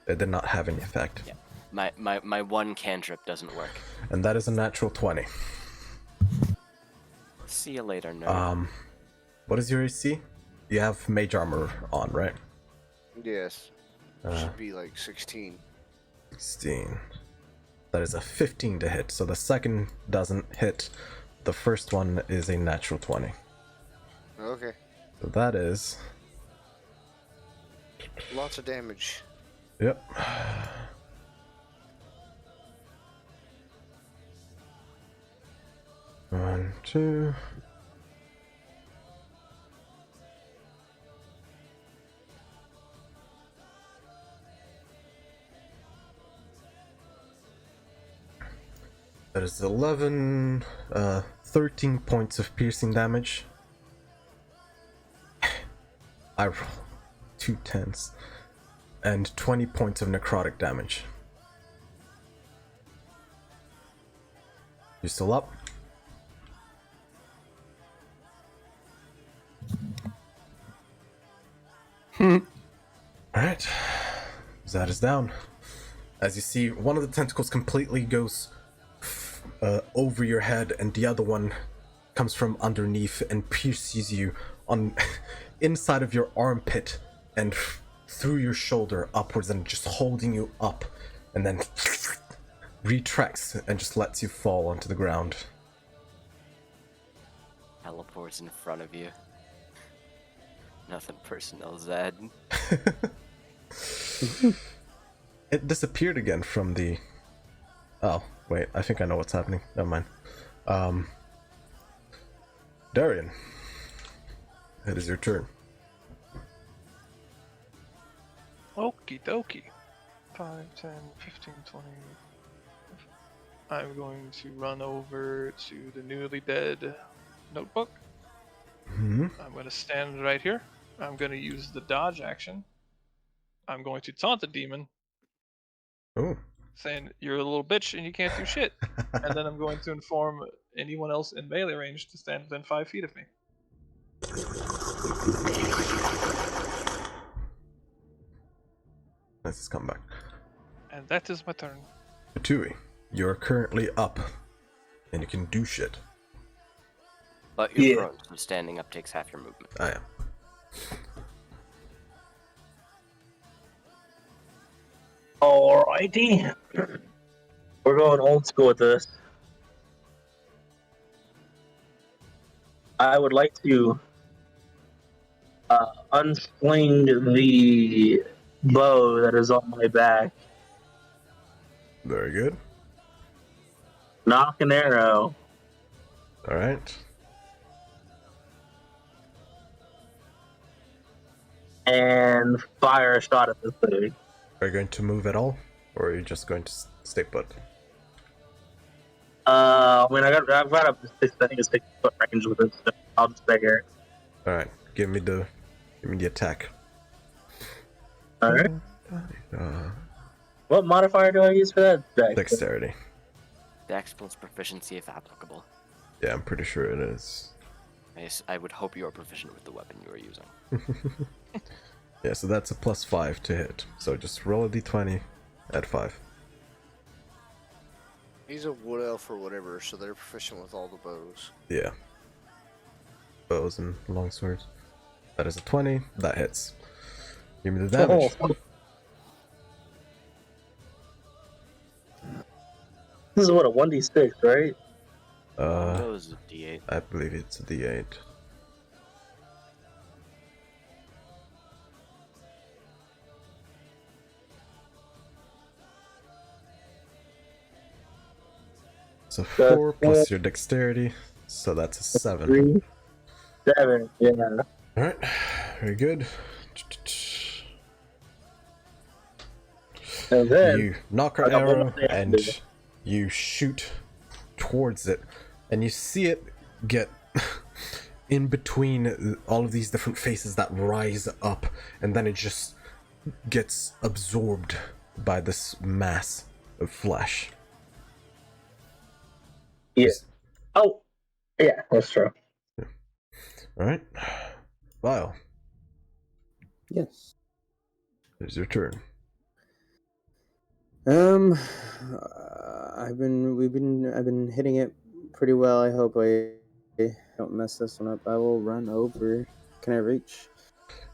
It did not have any effect. Yeah. My one cantrip doesn't work. And that is a natural 20. See you later, nerd. What is your AC? You have mage armor on, right? yes, should be like 16. 16. That is a 15 to hit. So the second doesn't hit. The first one is a natural 20. Okay, So that is... lots of damage. Yep. One, two. That is 11, 13 points of piercing damage. I roll 2 10s. And 20 points of necrotic damage. You still up? Alright. Zad is down. As you see, one of the tentacles completely goes over your head, and the other one comes from underneath and pierces you on inside of your armpit and through your shoulder upwards, and just holding you up, and then retracts and just lets you fall onto the ground. teleports in front of you. Nothing personal, Zed. It disappeared again from the... Oh, wait, I think I know what's happening. Never mind. Darian, it is your turn. Okie dokie. 5, 10, 15, 20. I'm going to run over to the newly dead notebook. Hmm. I'm going to stand right here. I'm going to use the dodge action. I'm going to taunt the demon, Oh. saying, "You're a little bitch and you can't do shit." And then I'm going to inform anyone else in melee range to stand within 5 feet of me. Let's come back. And that is my turn. Patui, you're currently up, and you can do shit. But you're Yeah. prone, so standing up takes half your movement. I am. Alrighty. We're going old school with this. I would like to unsling the bow that is on my back, Very good. knock an arrow, Alright. and fire a shot at this thing. Are you going to move at all? Or are you just going to stay put? I mean, I've got a I think it's 6-foot range with this, so I'll just stay here. Alright, give me the attack. Alright. Uh, What modifier do I use for that? dexterity. Dex plus proficiency if applicable. Yeah, I'm pretty sure it is. I would hope you are proficient with the weapon you are using. Yeah, so that's a +5 to hit. So just roll a d20, add 5. He's a wood elf or whatever, so they're proficient with all the bows. Yeah. Bows and longswords. That is a 20. That hits. Give me the damage. This is what, a 1d6, right? That was a D8. I believe it's a d8. So 4 plus your dexterity, so that's a 7. 3, 7, yeah. Alright, very good. And then, You knock an I got one arrow more thing I can and do. you shoot towards it, and you see it get in between all of these different faces that rise up, and then it just gets absorbed by this mass of flesh. yeah. Oh, yeah, that's true. Alright, Vile, Yes. it's your turn. I've been hitting it pretty well. I hope I don't mess this one up. I will run over. Can I reach?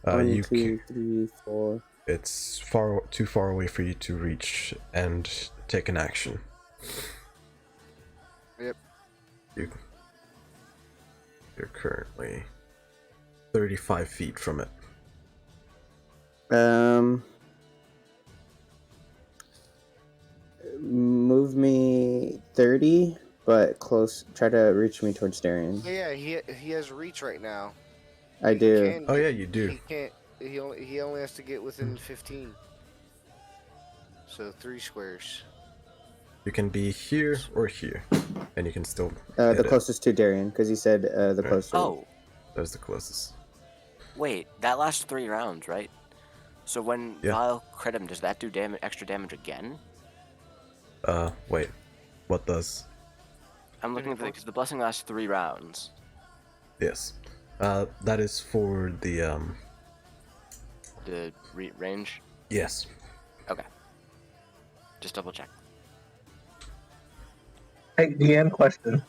One, You two, 3, 4. It's too far away for you to reach and take an action. Yep. You're currently 35 feet from it. Move me 30, but close. Try to reach me towards Darian. Yeah, he has reach right now. I He do. can Oh get- yeah, you do. He can't. He only has to get within 15. So 3 squares. You can be here or here, and you can still The hit it. closest to Darian, because he said the Right. closest. Oh, That's the closest. wait, that lasts 3 rounds, right? So when Yeah. Vile crit him, does that do extra damage again? Wait. What does? I'm looking at the, because the blessing lasts 3 rounds. Yes. That is for the, The range? yes. Okay. Just double check. Hey, DM question.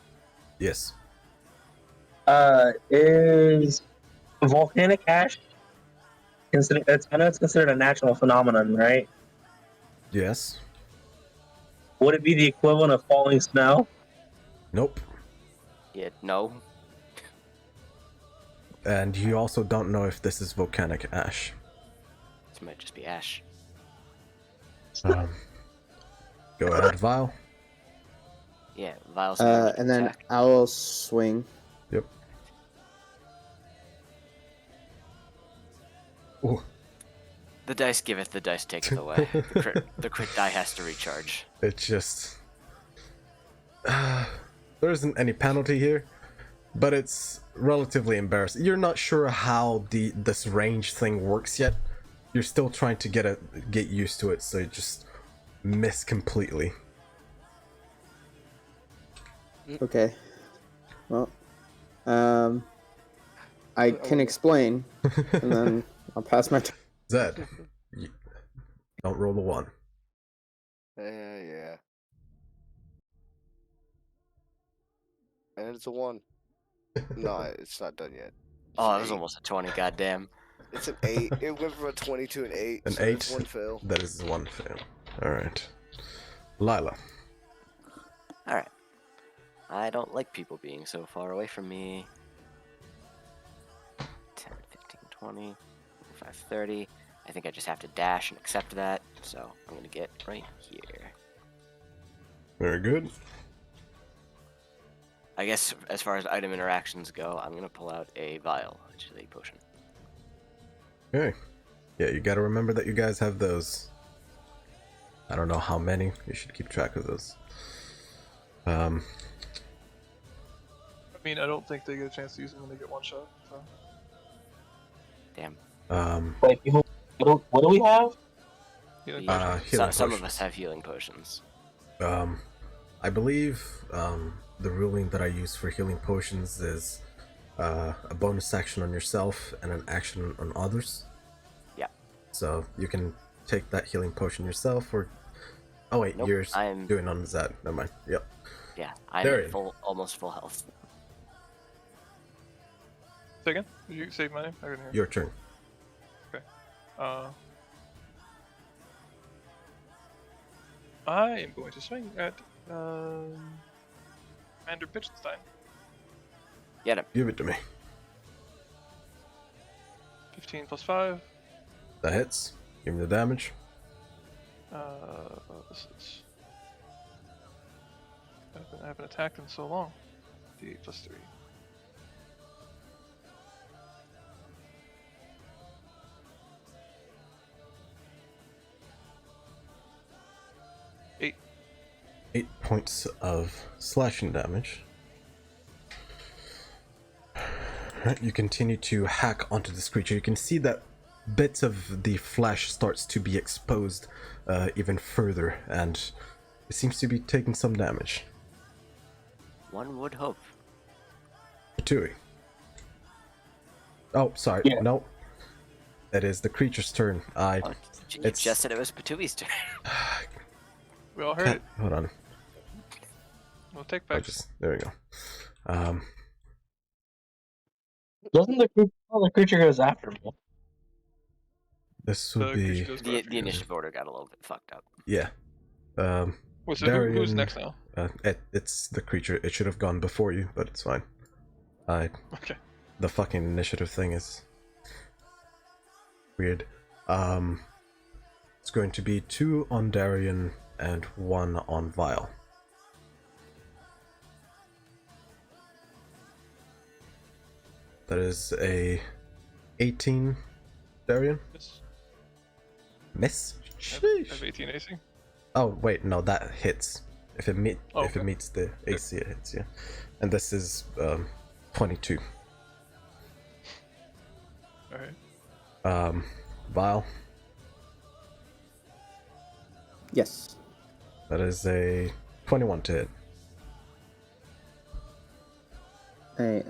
Yes. Is volcanic ash considered? I know it's considered a natural phenomenon, right? Yes. Would it be the equivalent of falling snow? Nope. Yeah, no. And you also don't know if this is volcanic ash. This might just be ash. Go ahead, Vile. Yeah, Vile's And then attack. I'll swing. Yep. Ooh. The dice giveth, the dice taketh away. The crit die has to recharge. It's just... there isn't any penalty here, but it's relatively embarrassing. You're not sure how this range thing works yet. You're still trying to get used to it, so you just miss completely. Okay. Well, I can explain, and then I'll pass my turn. Zed, don't roll the 1. Yeah. And it's a 1. No, it's not done yet. It's Oh, an that was 8. almost a 20, goddamn. It's an 8. It went from a 20 to an 8. An so 8? That's 1 fail. That is 1 fail. Alright. Lila. Alright. I don't like people being so far away from me. 10, 15, 20, 25, 30. I think I just have to dash and accept that, so I'm gonna get right here. Very good. I guess as far as item interactions go, I'm gonna pull out a vial, which is a potion. Okay. Yeah, you gotta remember that you guys have those. I don't know how many. You should keep track of those. I mean, I don't think they get a chance to use them when they get one shot. So. Damn. Wait, people, what do we have? Healing The- potions. Healing some of potions. us have healing potions. I believe the ruling that I use for healing potions is a bonus action on yourself and an action on others. Yeah. So you can take that healing potion yourself, or oh wait, Nope, you're I'm- doing on Zed. Never mind. Yep. Yeah, I'm Darian. at almost full health. Say again? Did you say my name? I didn't hear. Your turn. I am going to swing at Commander Bitchenstein. Get him. Give it to me. 15 plus 5. That hits. Give me the damage. This is... I haven't attacked in so long. D8 plus 3. Eight. 8 points of slashing damage. Right, you continue to hack onto this creature. You can see that bits of the flesh starts to be exposed even further, and it seems to be taking some damage. One would hope. Tui. Oh, sorry. Yeah. No. It is the creature's turn. Oh, you It's- just said it was Patui's turn. We all heard it. Hold on. We'll take I back. just there we go. Doesn't the creature goes after me? This would The be creature goes The after you. initiative order got a little bit fucked up. yeah. Wait, so who's Darian- next now? It's the creature. It should have gone before you, but it's fine. Okay. The fucking initiative thing is weird. It's going to be 2 on Darian and 1 on Vile. That is a 18, Darian. Yes. Miss. I have 18 AC. Oh wait, no, that hits. If it if Okay. it meets the AC, it hits. Yeah, and this is 22. Alright. Vile. Yes. That is a 21 to hit.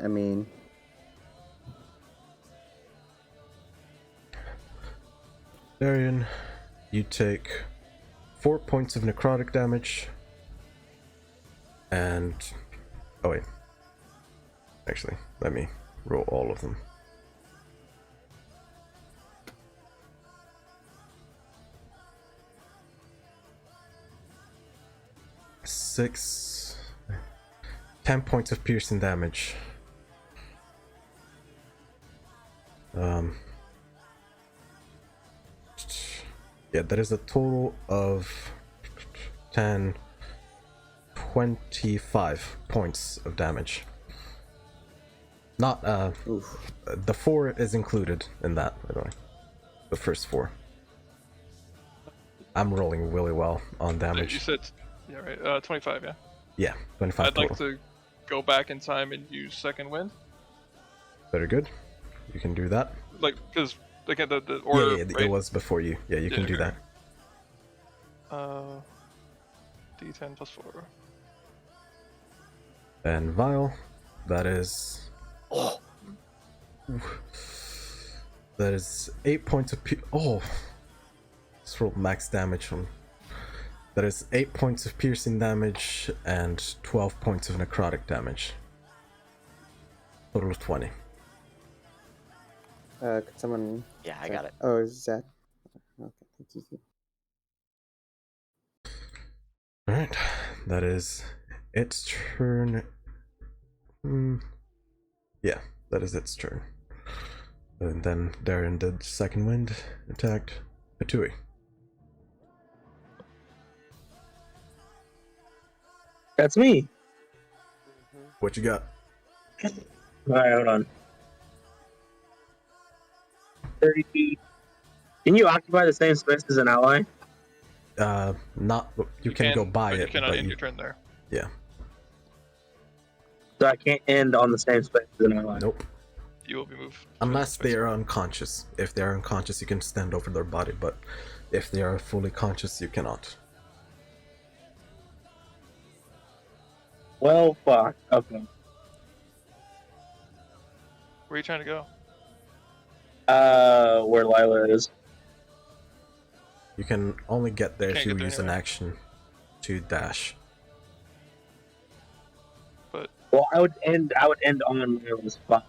I mean, Darian, you take 4 points of necrotic damage. And oh wait, actually, let me roll all of them. Six, 10 points of piercing damage. Um, yeah, that is a total of 10, 25 points of damage. Not, Oof. the 4 is included in that, by the way. The first 4. I'm rolling really well on You damage. said, yeah, right. 25, yeah. Yeah, 25 I'd total. like to go back in time and use second wind, Very good. You can do that. like because again the order. Yeah, right? it was before you. Yeah, you can Yeah, do okay. that. D10 plus 4. And Vial, that is... Oh, That is 8 points of oh! Let's roll max damage on... That is 8 points of piercing damage and 12 points of necrotic damage. Total of 20. Could someone? yeah, I got it. Oh, is that? Okay, thank you. Alright, that is its turn. Yeah, that is its turn. And then Darren did second wind, attacked Patui. That's me. What you got? Alright, hold on. 30 feet. Can you occupy the same space as an ally? Not you can go by but it, You cannot but end you, your turn there. yeah, So I can't end on the same space as an ally. nope. You will be moved. to Unless the space. they are unconscious. If they are unconscious, you can stand over their body, but if they are fully conscious, you cannot. Well, fuck. Okay. Where are you trying to go? Where Lila is. You can only get there if Can't you get there use an anyway. action to dash. But Well, I would end on Lila's spot.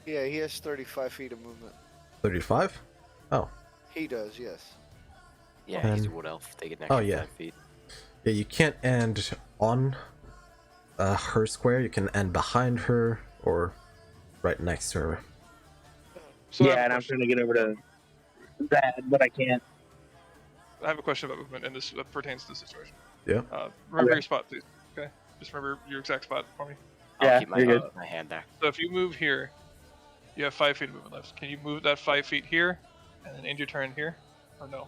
Yeah, he has 35 feet of movement. 35? Oh, He does, yes. Yeah, he's a And- wood elf. They get an oh, extra yeah. 5 feet. yeah, you can't end on her square. You can end behind her or right next to her. so I Yeah, have a and I'm question. trying to get over to that, but I can't. I have a question about movement, and this pertains to the situation. Yeah. Remember Okay. your spot, please. Okay, just remember your exact spot for me. I'll Yeah, keep my, you're good. my hand there. So if you move here, you have 5 feet of movement left. Can you move that 5 feet here, and then end your turn here, or no?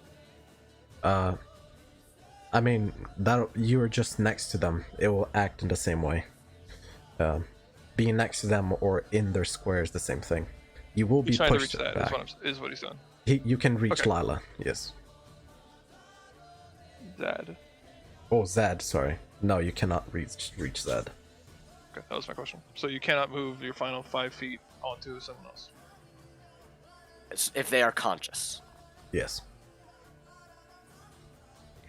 I mean, that you are just next to them. It will act in the same way. Being next to them or in their square is the same thing. You will be He's trying to pushed reach that. back. Is what he's done. You can reach Okay. Lila, yes. Zad. Oh, Zad, sorry. No, you cannot reach Zad. Okay, that was my question. So you cannot move your final 5 feet onto someone else. If they are conscious. Yes.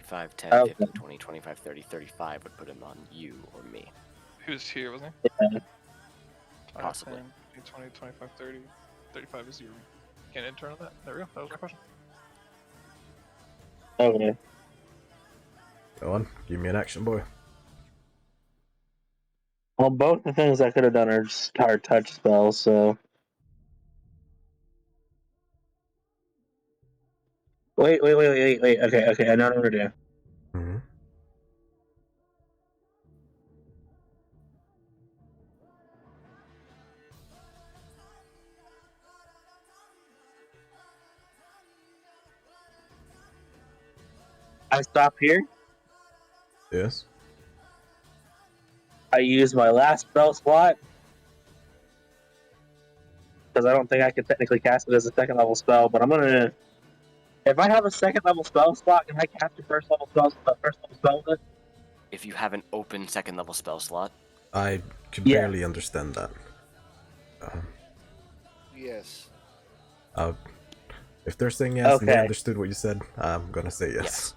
5, 10, Okay. 15, 20, 25, 30, 35 would put him on you or me. He was here, wasn't Yeah. he? Possibly. 10, 15, 20, 25, 30. 35 is your. Can't end turn on that. There we go. That was my question. Okay. Go on, give me an action, boy. Well, both the things I could have done are just hard touch spells, so. Wait. Okay, I know what to do. Mm-hmm. I stop here. Yes. I use my last spell slot. Because I don't think I can technically cast it as a second level spell, but I'm gonna. If I have a second level spell slot, can I cast a first level spell with it? If you have an open second level spell slot, I could Yeah. barely understand that. Yes. If they're saying yes and they Okay. understood what you said, I'm gonna say yes. Yes.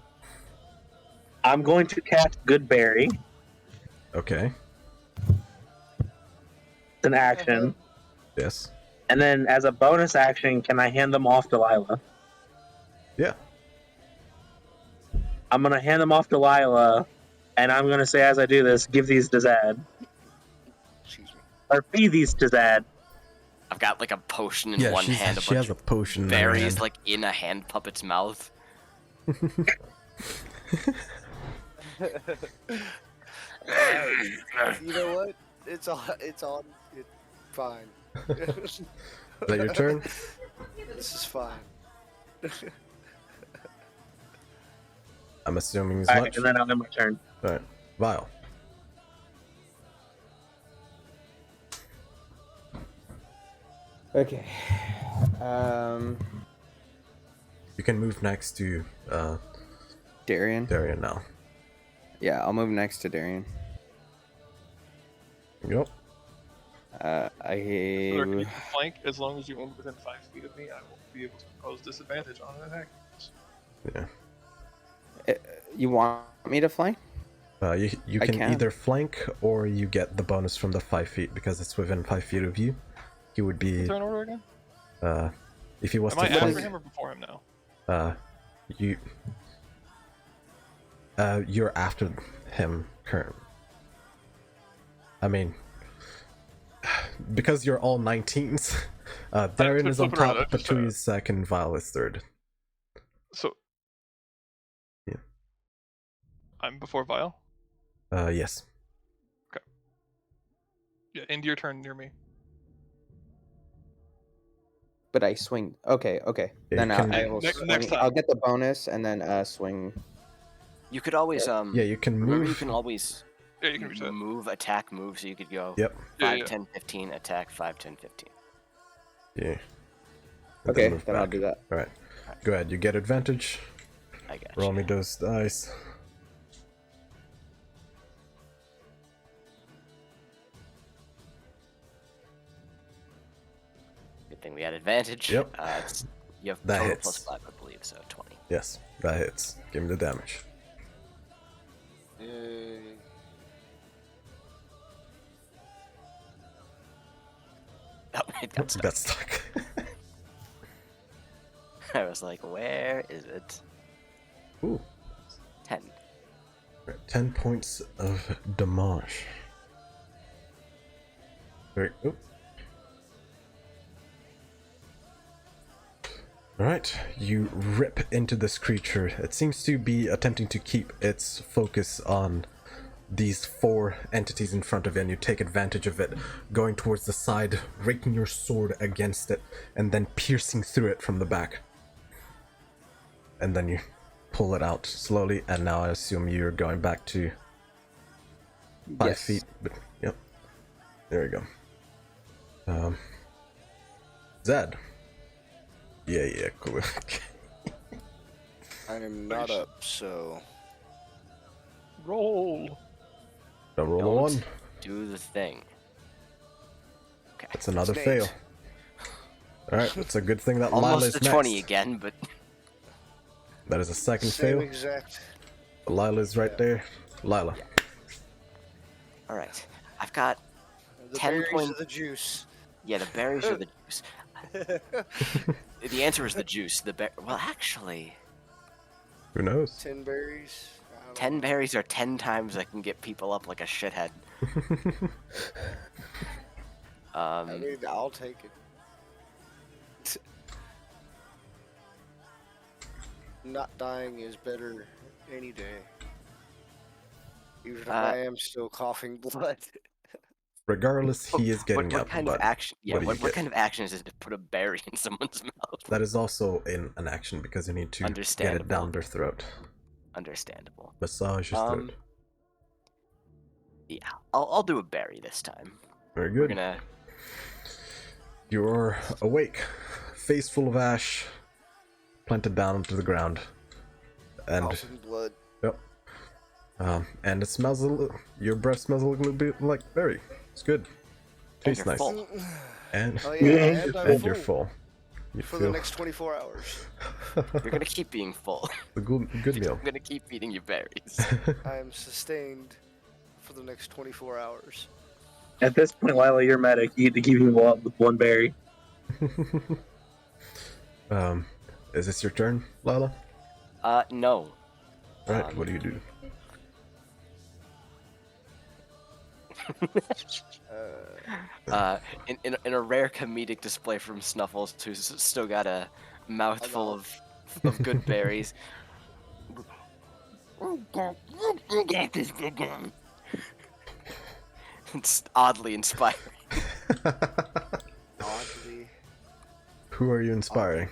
I'm going to cast Goodberry. Okay. It's an action. Yes. And then as a bonus action, can I hand them off to Lila? Yeah. I'm gonna hand them off to Lila, and I'm gonna say as I do this, give these to Zad. Excuse me. Or feed these to Zad. I've got like a potion in Yeah, one hand, she has a potion in her berries hand. like in a hand puppet's mouth. You know what? It's on. It's fine. Is that your turn? This is fine. I'm assuming as Alright, much. and then I'll end my turn. Alright. Vile. Okay. You can move next to Darian. Darian now. Yeah, I'll move next to Darian. Yep. Or can you I flank as long as you move within 5 feet of me? I will be able to impose disadvantage on an attack. Yeah. you want me to flank? You I can can. either flank or you get the bonus from the 5 feet because it's within 5 feet of you. He would be Turn order again? if he was Am to I after flank. him or before him now? You're after him current. I mean, because you're all 19s. Darian is on flip it around, top, just, Patui is second, Vile is third. So. Yeah. I'm before Vile? Yes. Yeah, end your turn near me. But I swing. Okay. Yeah, Then you can- I will Next- swing. next time. I'll get the bonus and then swing. You could always Yeah, you can remember move. you can always Yeah, you can reach that. move, attack, move, so you could go Yep. 5, Yeah. 10, 15, attack, 5, 10, 15. Yeah. And Okay, move then I'll back. do that. Alright. Go ahead, you get advantage. I got Roll me those dice. Good thing we had advantage. Yep. You have That total hits. plus 5, I believe, so 20. Yes, that hits. Give me the damage. Oh, it got stuck. Got stuck. I was like, where is it? Ooh. 10. Right, 10 points of damage. Very good. Alright, you rip into this creature. It seems to be attempting to keep its focus on these 4 entities in front of it, and you take advantage of it, going towards the side, raking your sword against it, and then piercing through it from the back. And then you pull it out slowly, and now I assume you're going back to 5 Yes. feet. But, yep. There we go. Zed. Yeah, cool. I am not up, so Roll! Now roll a Don't 1. do the thing. Okay. That's another Snakes. fail. Alright, it's a good thing that Lila Almost is a next. 20 again, but That is a second same fail. exact. Lila's right there. Lila. all right. I've got The 10 berries points. of the juice. Yeah, the berries or the juice. The answer is the juice. Well, actually, Who knows? 10 berries. I don't 10 know. berries are 10 times I can get people up like a shithead. I mean, I'll take it. Not dying is better any day. Even if I am still coughing blood. Regardless, he is getting what up. kind but of action? Yeah, what do you what get? kind of action is it to put a berry in someone's mouth? That is also an action because you need to get it Understandable. down their throat. Understandable. Massage his throat. Yeah, I'll do a berry this time. Very We're good. gonna. You're awake, face full of ash, planted down onto the ground, and Coughing blood. yep. And it smells a little. Your breath smells a little bit like berry. It's good. Tastes you're nice. full. And Oh yeah, and I'm and you're full full. You for feel the next 24 hours. You're gonna keep being full. the good meal. I'm gonna keep feeding you berries. I am sustained for the next 24 hours. At this point, Lila, you're medic. You need to keep people up with 1 berry. Is this your turn, Lila? No. Alright, what do you do? In a rare comedic display from Snuffles, who's still got a mouthful of good berries. It's oddly inspiring. Oddly. Who are you inspiring?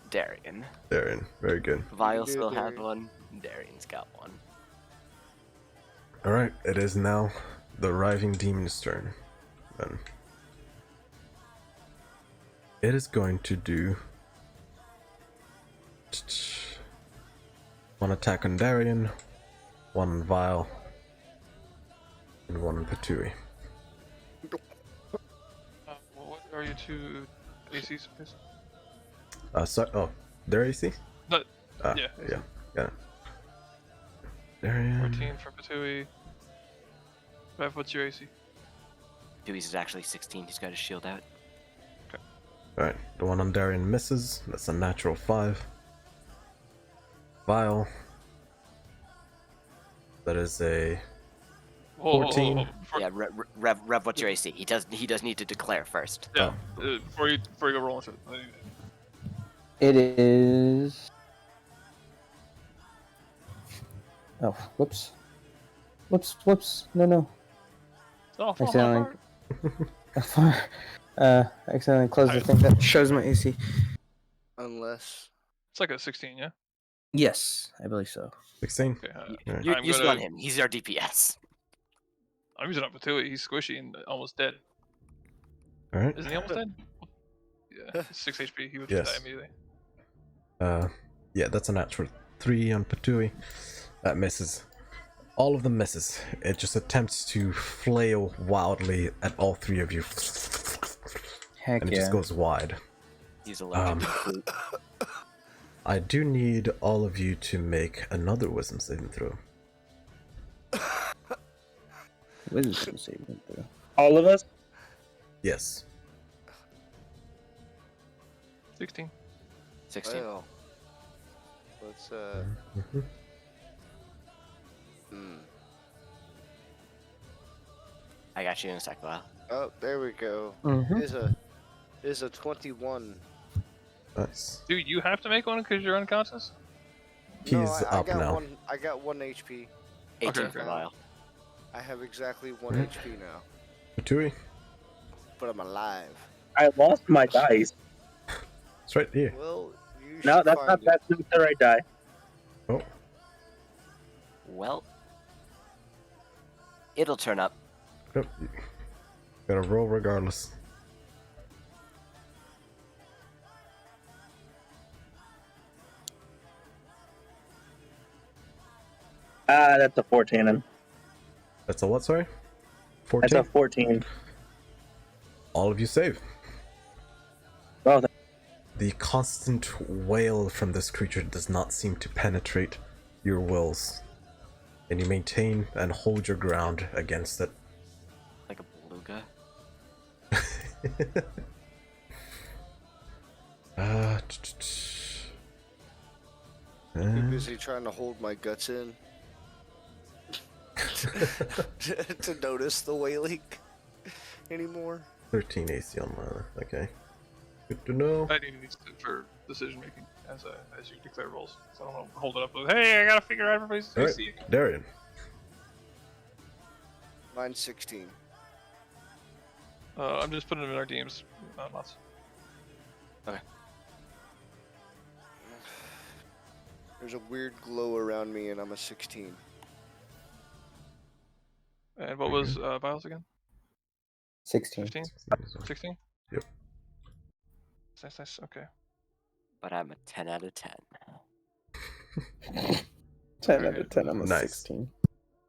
Darian. Darren. Very good. Vile do still it, has Darian. one. Darian's got one. Alright, it is now the arriving demon's turn. Then it is going to do one attack on Darian, one on Vile, and one on Patui. What are you two ACs, please? Their AC? No, Ah, yeah, AC. yeah. Darian. 14 for Patui. Rev, what's your AC? Dewey's is actually 16. He's got his shield out. Alright, the one on Darian misses. That's a natural 5. Vile. That is a 14. Yeah, Rev, what's your AC? He does need to declare first. Yeah, before you go rolling shit. It is. Oh, whoops. Whoops. No. Oh, Accidentally. Accidentally closed the thing that shows my AC. Unless. It's like a 16, yeah? Yes, I believe so. 16. Okay, Alright. You I'm use gonna- on him. He's our DPS. I'm using up Patui. He's squishy and almost dead. Alright. Isn't he almost dead? Yeah, 6 HP. He would Yes. just die immediately. Yeah, that's a natural 3 on Patui. That misses. All of them misses. It just attempts to flail wildly at all 3 of you. Heck And it just goes wide. He's allergic. I do need all of you to make another wisdom saving throw. Wisdom saving throw. All of us? Yes. 16. 16. Well, let's Mhm. I got you in a sec, Lyle. Oh, there we go. Mm-hmm. Is a 21. Nice. Dude, you have to make one because you're unconscious? He's No, I up got now. I got 1 HP. 18 Okay. for Lyle. I have exactly 1 Mhm. HP now, Patui, but I'm alive. I lost my dice. it's right here. Well, you No, should that's find not it. that's not the right die. Oh, Well, it'll turn up. yep. Gotta roll regardless. That's a 14. That's a what, sorry? That's 14? a 14. All of you save. Oh, The constant wail from this creature does not seem to penetrate your wills, and you maintain and hold your ground against it. Like a beluga. Too busy trying to hold my guts in to notice the wailing anymore. 13 AC on Lana. Okay. Good to know. I need these for decision making as you declare rolls. So I don't want to hold it up with, hey, I gotta figure out everybody's Alright, AC. Darian. Mine's 16. I'm just putting them in our DMs. Lots. There's a weird glow around me, and I'm a 16. And what was Viles again? 16. 15? 16? Yep. Nice. Okay. But I'm a 10 out of 10. 10 out of 10, I'm a Nice. 16.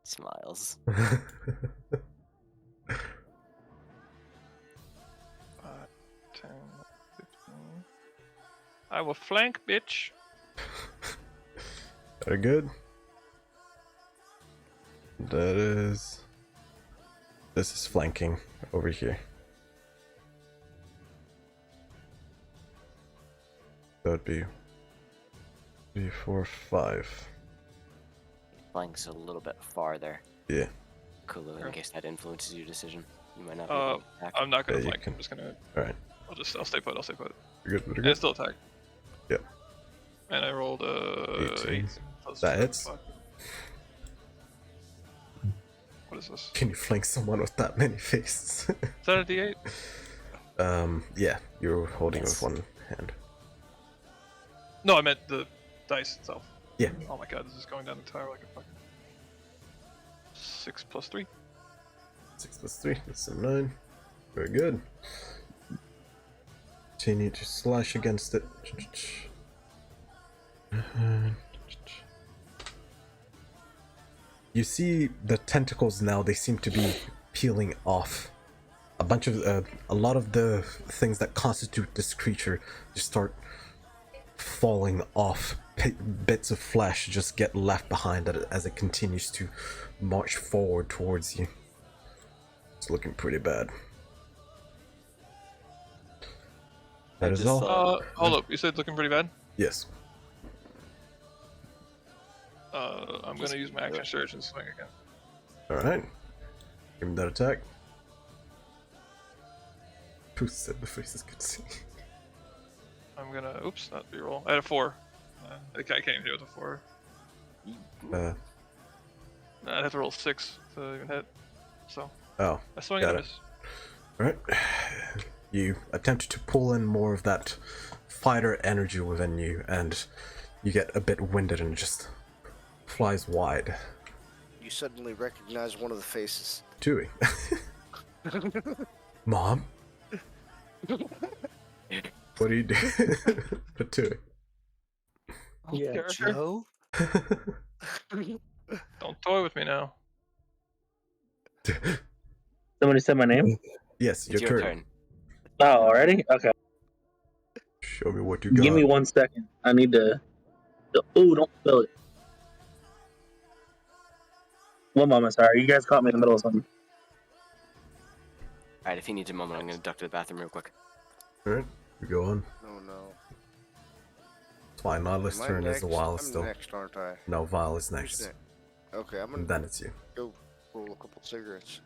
Smiles. 10, 15. I will flank, bitch. Very good. This is flanking over here. That would be 3, 4, 5. Flank's a little bit farther. Yeah. Kulu, in Okay. case that influences your decision. You might not be able to attack. I'm not gonna Yeah, you flank. can- I'm just gonna. Alright. I'll stay put. I'll stay put. You're good, And you're good. still attack. Yep. And I rolled 18. 8. Plus That 7, hits. 5. What is this? Can you flank someone with that many faces? Is that a D8? Yeah, you're holding Yes. with one hand. No, I meant the dice itself. Yeah. Oh my god, this is going down the tower like a fucking 6 plus 3. 6 plus 3, that's a 9. Very good. Continue to slash against it. You see the tentacles now, they seem to be peeling off. A lot of the things that constitute this creature just start falling off. Bits of flesh just get left behind as it continues to march forward towards you. It's looking pretty bad. That is just all? thought- Hold up. You said looking pretty bad? Yes. I'm gonna use my action surge and swing again. Alright. Give me that attack. Who said the face is good to see? I'm gonna. Oops, not reroll. I had a 4. I can't even hit with a 4. I'd have to roll 6 to even hit. So, Oh, I swing got and it. miss. alright. You attempt to pull in more of that fighter energy within you, and you get a bit winded and it just flies wide. You suddenly recognize one of the faces. Tui. Mom? What do you do? But Tui. Yeah. Joe? Don't toy with me now. Somebody said my name. Yes, It's your turn. Oh, already? Okay. Show me what you got. Give me 1 second. I need to. Oh, don't spill it. One moment, sorry. You guys caught me in the middle of something. Alright, if he needs a moment, I'm gonna duck to the bathroom real quick. Alright, you go on. Oh no. It's fine, Nautilus' Am I turn is next? a while I'm still. next, aren't I? No, Vile is Who's next. next? Okay, I'm And gonna then it's you. go roll a couple cigarettes.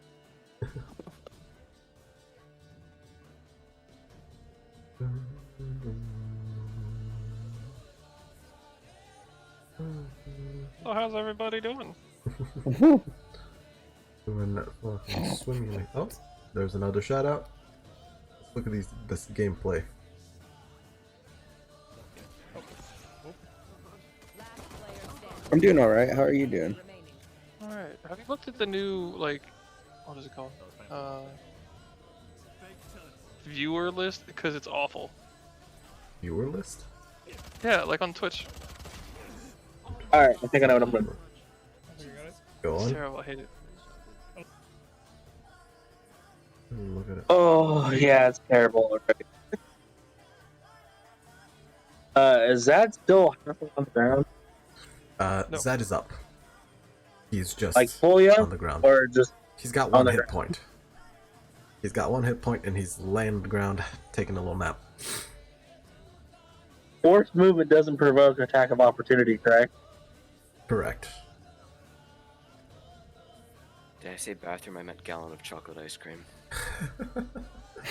So how's everybody doing? Doing that fucking swimming. Oh, there's another shout out. Let's look at this gameplay. I'm doing alright. How are you doing? Alright, have you looked at the new, like, what is it called? Viewer list? Because it's awful. Viewer list? Yeah, like on Twitch. Alright, I think I know what I'm doing. Go It's on. terrible, I hate it. Look at it. Oh, yeah, it's terrible already. Is that still halfway on the ground? No. Zed is up. He's just Like fully on up? the ground. Or just. He's got on one the hit ground? point. He's got one hit point and he's laying on the ground taking a little nap. Forced movement doesn't provoke attack of opportunity, correct? Correct. Did I say bathroom? I meant gallon of chocolate ice cream.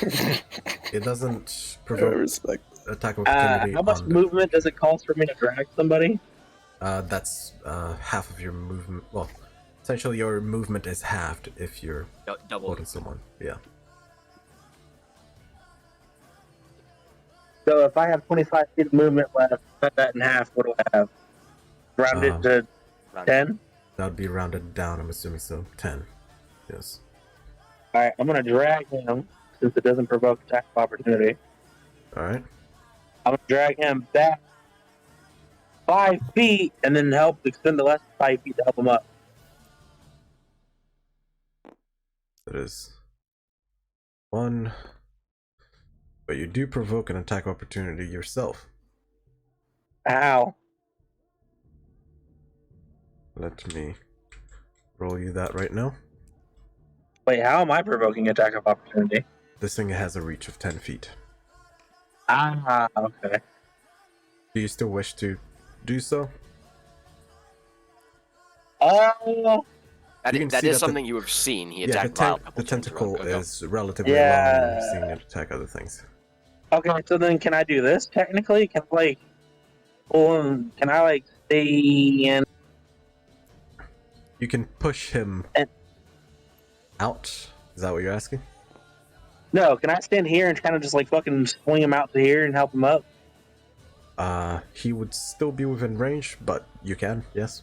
It doesn't I provoke respect. attack of opportunity. How much on the- movement does it cost for me to drag somebody? That's half of your movement. Well, essentially your movement is halved if you're Double. holding someone. Yeah. So if I have 25 feet of movement left, cut that in half, what do I have? Round it to Round 10? That would be rounded down, I'm assuming so. 10. Yes. Alright, I'm gonna drag him, since it doesn't provoke attack of opportunity. Alright. I'm gonna drag him back 5 feet, and then help extend the last 5 feet to help him up. That is 1. But you do provoke an attack opportunity yourself. Ow. Let me roll you that right now. Wait, how am I provoking attack of opportunity? This thing has a reach of 10 feet. Ah, okay. Do you still wish to do so? Oh, You can That see is that something you have seen. He Yeah, attacked Vile a the couple turns in a row. tentacle is relatively long, and you've seen it attack other things. Okay, so then can I do this technically? Can I like stay in? You can push him And- out. Is that what you're asking? No, can I stand here and kind of just like fucking swing him out to here and help him up? He would still be within range, but you can, yes.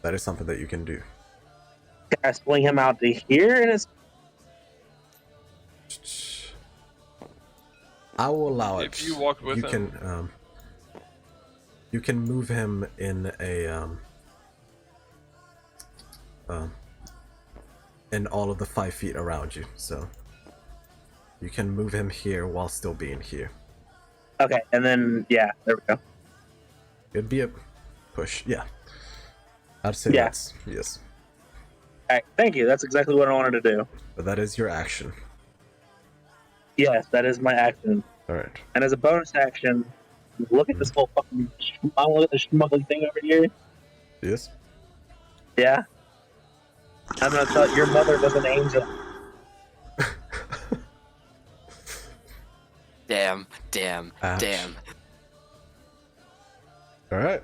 That is something that you can do. Can I swing him out to here and it's I will allow it. If you walk with him. You can move him in in all of the 5 feet around you, so you can move him here while still being here. okay? And then yeah, there we go. It'd be a push, yeah. I'd say Yeah. that's yes. All right, thank you. That's exactly what I wanted to do. But that is your action. Yes, that is my action. All right. And as a bonus action, look at this whole fucking look at the smuggling thing over here. Yes. Yeah. I'm gonna tell you, your mother was an angel. Damn. Ouch. All right.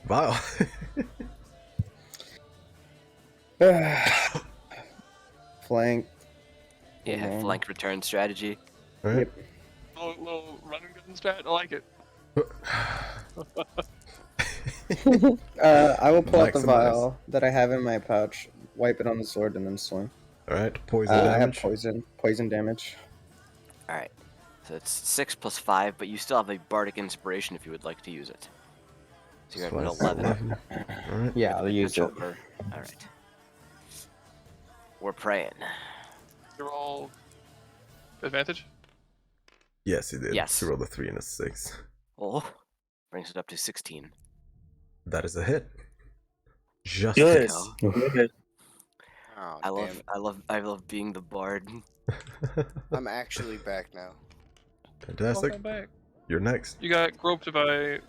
Vile. Flank. Yeah, flank return strategy. All right. Little run and gun strat. I like it. I will pull out the Maximize. vial that I have in my pouch, wipe it on the sword, and then swing. All right. Poison I have damage. poison damage. All right. So it's 6 plus 5, but you still have a bardic inspiration if you would like to use it. So you're at an Plus 11. All right. Yeah, I'll use it. All right. We're praying. They're all advantage. Yes, he did. Yes. He rolled a 3 and a 6. Oh, brings it up to 16. That is a hit. Just Good. hits. Good. Oh, I love being the bard. I'm actually back now. Fantastic. Welcome back. You're next. You got groped by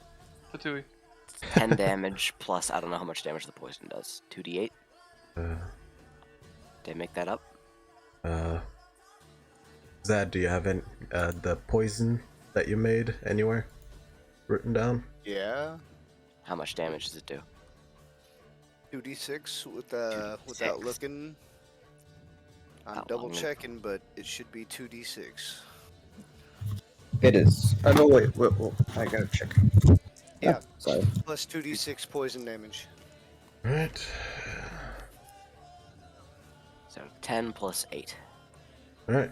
Tatui. 10 damage plus, I don't know how much damage the poison does. 2d8? Uh, Did I make that up? Zad, do you have any, the poison that you made anywhere written down? Yeah. How much damage does it do? 2d6 2d6. without looking. I'm How double long? checking, but it should be 2d6. It is. Oh no, wait, I gotta check. Yeah. Oh, sorry. Plus 2d6 poison damage. Alright. So 10 plus 8. Alright.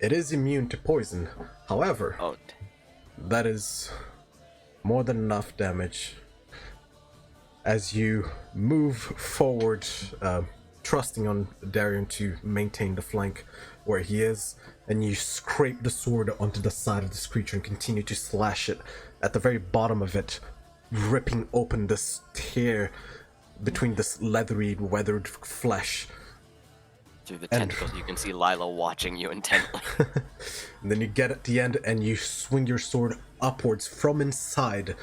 It is immune to poison. However, Oh, that is more than enough damage. As you move forward, trusting on Darian to maintain the flank where he is, and you scrape the sword onto the side of this creature and continue to slash it at the very bottom of it, ripping open this tear between this leathery, weathered flesh. through the tentacles, you can see Lila watching you intently. And then you get at the end and you swing your sword upwards from inside,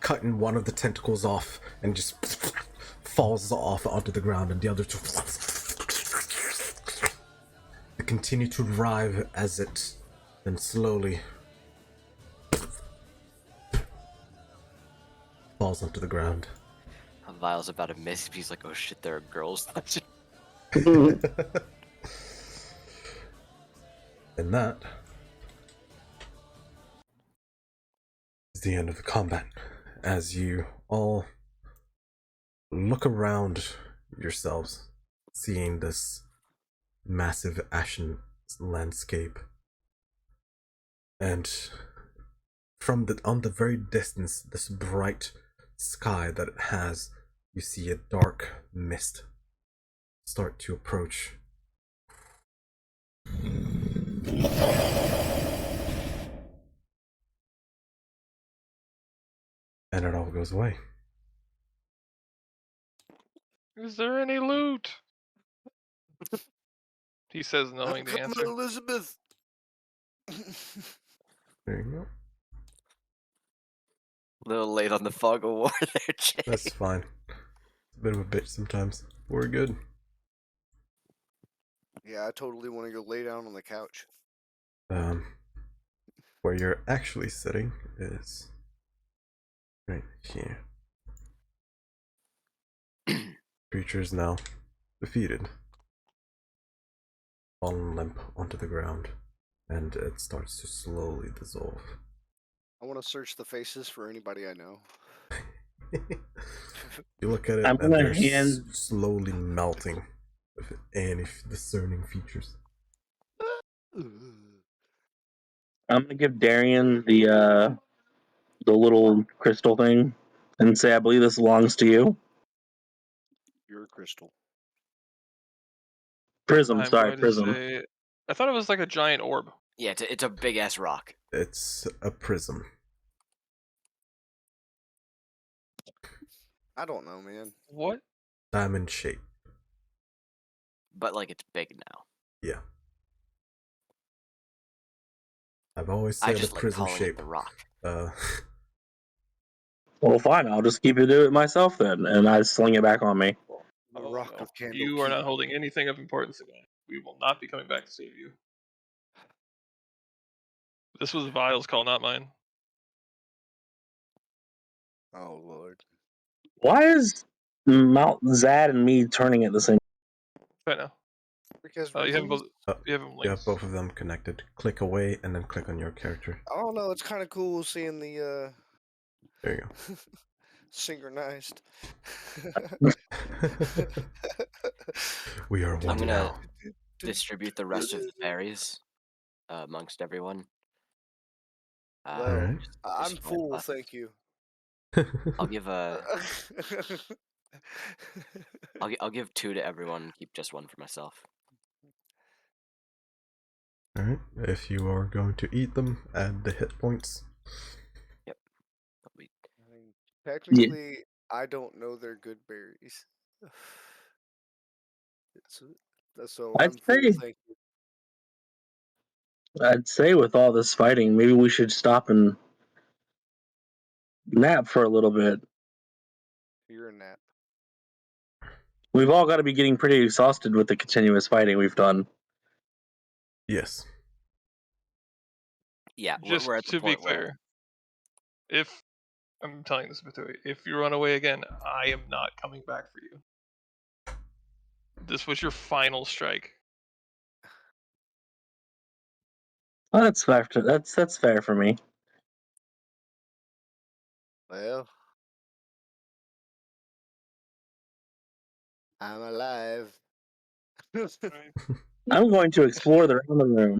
cutting one of the tentacles off, and just falls off onto the ground, and the other two continue to writhe as it then slowly falls onto the ground. Vile's about to miss. He's like, oh shit, there are girls. And that is the end of the combat. As you all look around yourselves, seeing this massive ashen landscape, and from on the very distance, this bright sky that it has, you see a dark mist start to approach. And it all goes away. Is there any loot? He says, knowing the I'm answer. coming, Elizabeth. There you go. A little late on the fog of war there, Jay. That's fine. It's a bit of a bitch sometimes. We're good. Yeah, I totally want to go lay down on the couch. Where you're actually sitting is right here. Creature is now defeated. Fallen limp onto the ground, and it starts to slowly dissolve. I want to search the faces for anybody I know. You look at it, I'm and gonna they're hand- slowly melting with any discerning features. I'm gonna give Darian the little crystal thing and say, I believe this belongs to you. You're a crystal. Prism, I'm sorry, going to prism. say. I thought it was like a giant orb. Yeah, it's a big ass rock. It's a prism. I don't know, man. What? Diamond shape. But like it's big now. Yeah. I've always I said a just like prism calling it shape. the rock. Well, fine, I'll just keep it do it myself then, and I sling it back on me. The Oh, rock no. of candle. You are not holding anything of importance again. We will not be coming back to save you. This was Vile's call, not mine. Oh lord. Why is Mount Zad and me turning at the same? Right now. Because You have them reasons? both. You have them You linked. have both of them connected. Click away and then click on your character. I don't know. It's kind of cool seeing the There you synchronized. go. We are I'm one gonna now. distribute the rest of the berries amongst everyone. Well, Alright. I'm just five full, left. thank you. I'll give I'll give 2 to everyone and keep just 1 for myself. Alright. If you are going to eat them, add the hit points. Yep. We- I mean, technically, I don't know they're good berries. So I'd I'm full, say- thank you. I'd say with all this fighting, maybe we should stop and nap for a little bit. You're a nap. We've all got to be getting pretty exhausted with the continuous fighting we've done. Yes. Yeah, Just we're at the to be point where clear, if I'm telling this, Batui, if you run away again, I am not coming back for you. This was your final strike. Oh, that's fair. That's fair for me. Well, I'm alive. I'm going to explore the rest of the room.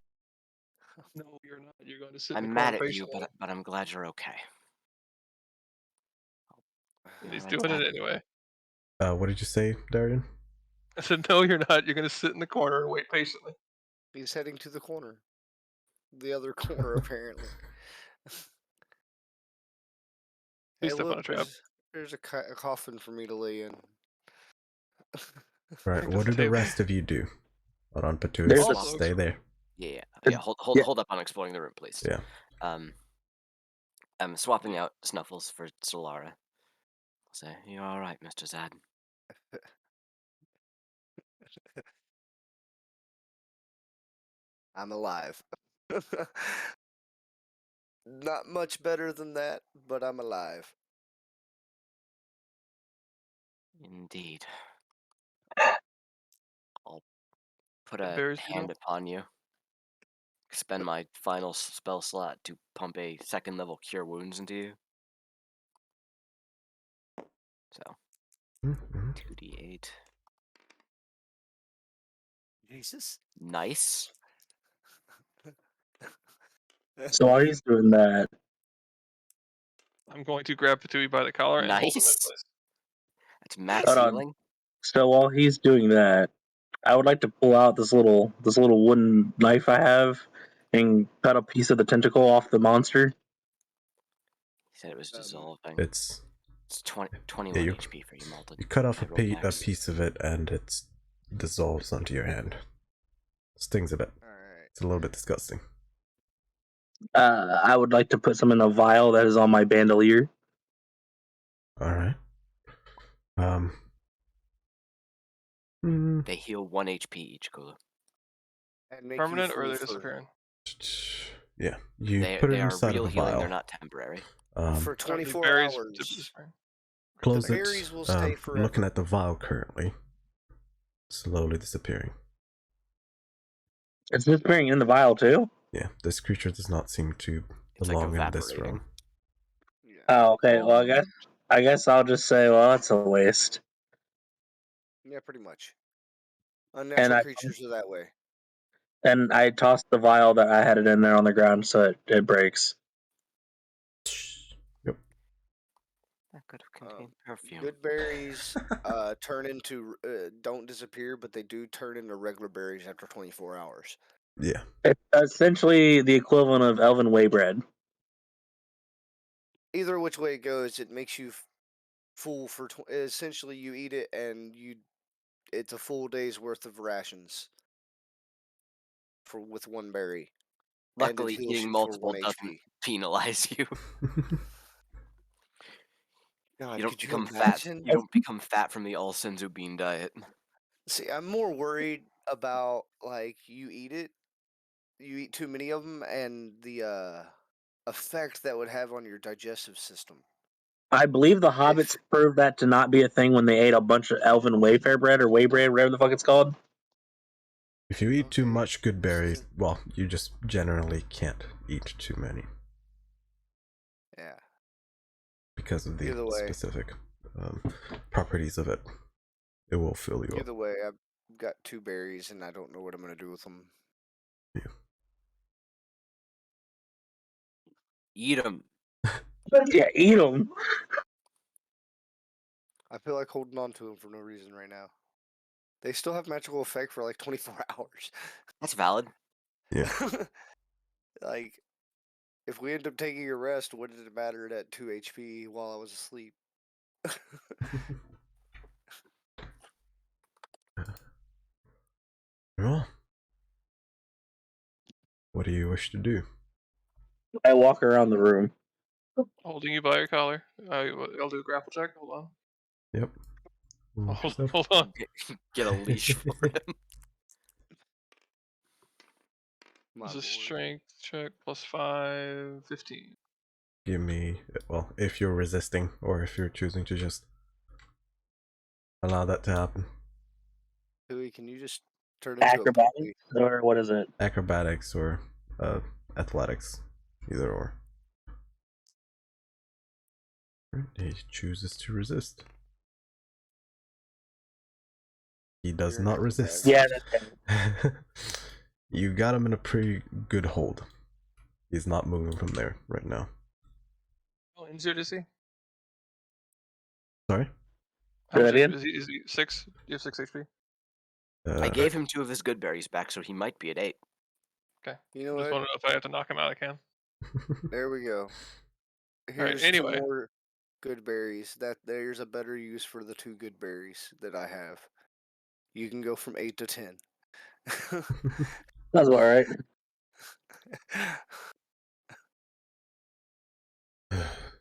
No, you're not. You're going to sit in I'm the mad corner at you, patiently. but I'm glad you're okay. He's Alright, doing it Zad. anyway. What did you say, Darian? I said, no, you're not. You're going to sit in the corner and wait patiently. He's heading to the corner. The other corner, apparently. Please Hey, step on a look, trap. there's a coffin for me to lay in. Right, There's what a do the table. rest of you do? Hold on, Patui, There's a- stay there. Yeah. Uh, Hold yeah. hold up on exploring the room, please. Yeah. I'm swapping out Snuffles for Solara. I'll say, you're all right, Mr. Zad. I'm alive. Not much better than that, but I'm alive. Indeed. I'll put What a berries do you hand know? upon you. Spend my final spell slot to pump a 2nd level Cure Wounds into you. So, Mm-hmm. 2d8. Jesus. Nice. So while he's doing that, I'm going to grab Patui by the collar and hold him in Nice. place. That's max Hold on. healing. so while he's doing that, I would like to pull out this little wooden knife I have and cut a piece of the tentacle off the monster. He said it was dissolving. It's 21 you- HP for you, Malton. you cut off I a rolled max. piece of it and it dissolves onto your hand. Stings a bit. Alright. It's a little bit disgusting. I would like to put some in a vial that is on my bandolier. Alright. They heal 1 HP each, Kulu. And make Permanent you or are they full for, disappearing? Yeah, you They put it are inside real of a healing, vial. they're not temporary. for Are the 24 berries hours. disappearing? Close The it. berries will stay I'm forever. looking at the vial currently. Slowly disappearing. It's disappearing in the vial too. Yeah, this creature does not seem to It's like belong in this evaporating. realm. Yeah. Oh, okay. Well, I guess I'll just say, well, that's a waste. Yeah, pretty much. Unnatural I- creatures are that way. And I tossed the vial that I had it in there on the ground, so it breaks. Yep. That could have contained perfume. Good berries turn into don't disappear, but they do turn into regular berries after 24 hours. Yeah. It's essentially the equivalent of elven whey bread. Either which way it goes, it makes you full for essentially you eat it and it's a full day's worth of rations with one berry. Luckily, and it heals eating you multiple for 1 doesn't HP. penalize you. God, You don't could you become fat. imagine? You don't become fat from the all senzu bean diet. See, I'm more worried about like you eat too many of them, and the effect that would have on your digestive system. I believe the hobbits proved that to not be a thing when they ate a bunch of elven wayfair bread or whey bread, whatever the fuck it's called. If you eat too Okay, much good this berries, isn't- well, you just generally can't eat too many Yeah. because of the Either way. specific properties of it. It will fill you up. Either way, I've got 2 berries, and I don't know what I'm gonna do with them. Eat them. Yeah, eat them. I feel like holding on to them for no reason right now. They still have magical effect for like 24 hours. That's valid. Yeah. Like, if we end up taking a rest, what did it matter at 2 HP while I was asleep? Well, what do you wish to do? I walk around the room. Holding you by your collar. I'll do a grapple check. Hold on. Yep. Hold on. Get a leash for him. My This is lord. strength check plus 5, 15. Give me, well, if you're resisting or if you're choosing to just allow that to happen. Huey, can you just turn into a Acrobatics, puppy? or what is it? Acrobatics or athletics, either or. He chooses to resist. He does You're an not acrobat. resist. Yeah, that's You got him in a pretty good hold. He's not moving from there right now. Oh, injured is he? Sorry? How Say much that again? is he 6? You have 6 HP? I gave him 2 of his good berries back, so he might be at 8. Okay. You know Just what? want to know if I have to knock him out, I can. There we go. Alright, Here's anyway. 2 more good berries. There's a better use for the 2 good berries that I have. You can go from 8 to 10. That's all right.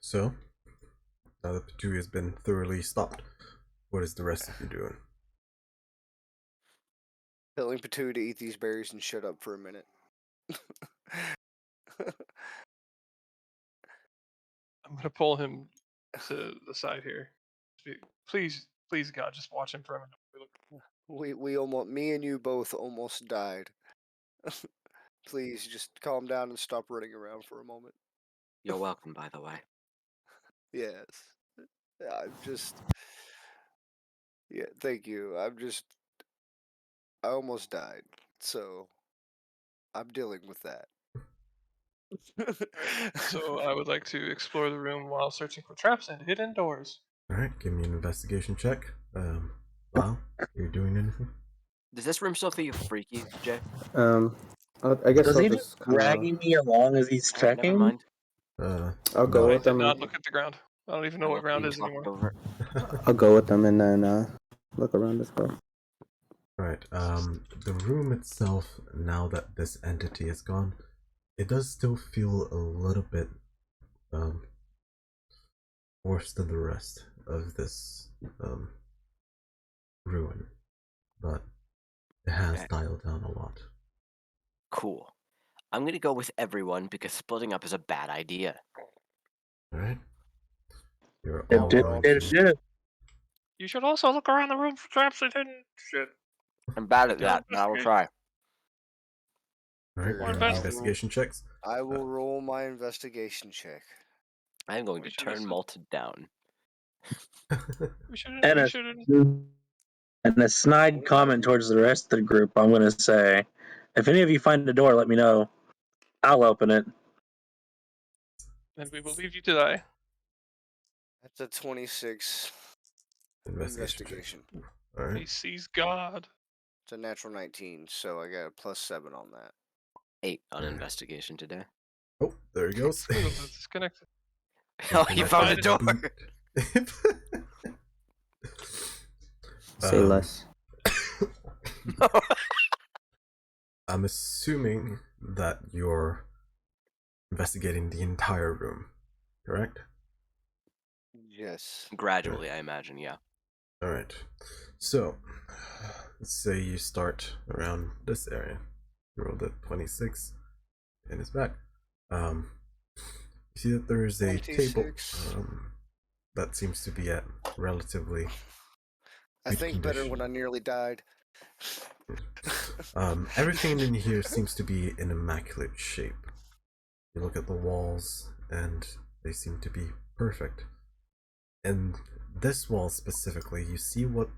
So, now that Patui has been thoroughly stopped, what is the rest of you doing? Telling Patu to eat these berries and shut up for a minute. I'm gonna pull him to the side here. Please, please, God, just watch him for a minute. Me and you both almost died. Please just calm down and stop running around for a moment. You're welcome, by the way. Yes. Yeah, thank you. I almost died. So, I'm dealing with that. So I would like to explore the room while searching for traps and hidden doors. Alright, give me an investigation check. Wow, you're doing anything? Does this room still feel freaky, Jay? I guess Does I'll he just just kind of. dragging me along as he's Alright, checking? never mind. I'll go No. I with did them. not look at the ground. I don't even know I what will ground be is talking anymore. over. I'll go with them and then look around as well. Right, the room itself, now that this entity is gone, it does still feel a little bit, worse than the rest of this ruin, but it has Okay. dialed down a lot. Cool. I'm gonna go with everyone because splitting up is a bad idea. Alright? You're Dip, all dip, going dip, to. dip. You should also look around the room for traps that didn't shit. I'm bad at Go that, but I will investigate. try. Alright, Fair roll invest- investigation checks. I will roll my investigation check. I'm going We to should turn listen. Malta down. We should. And We a, should. and a snide comment towards the rest of the group, I'm going to say, if any of you find the door, let me know. I'll open it. And we will leave you to die. That's a 26 investigation. Alright. He sees God. It's a natural 19, so I got a +7 on that. 8 on Alright. investigation today. Oh, there he goes. Squiggles is disconnected. Oh, you found the door. Say less. I'm assuming that you're investigating the entire room, correct? Yes. Gradually, I imagine, yeah. Alright. So, let's say you start around this area. You rolled a 26, and it's back. You see that there is a table 26. that seems to be at relatively I good think better condition. when I nearly died. Everything in here seems to be in immaculate shape. You look at the walls, and they seem to be perfect. And this wall specifically, you see what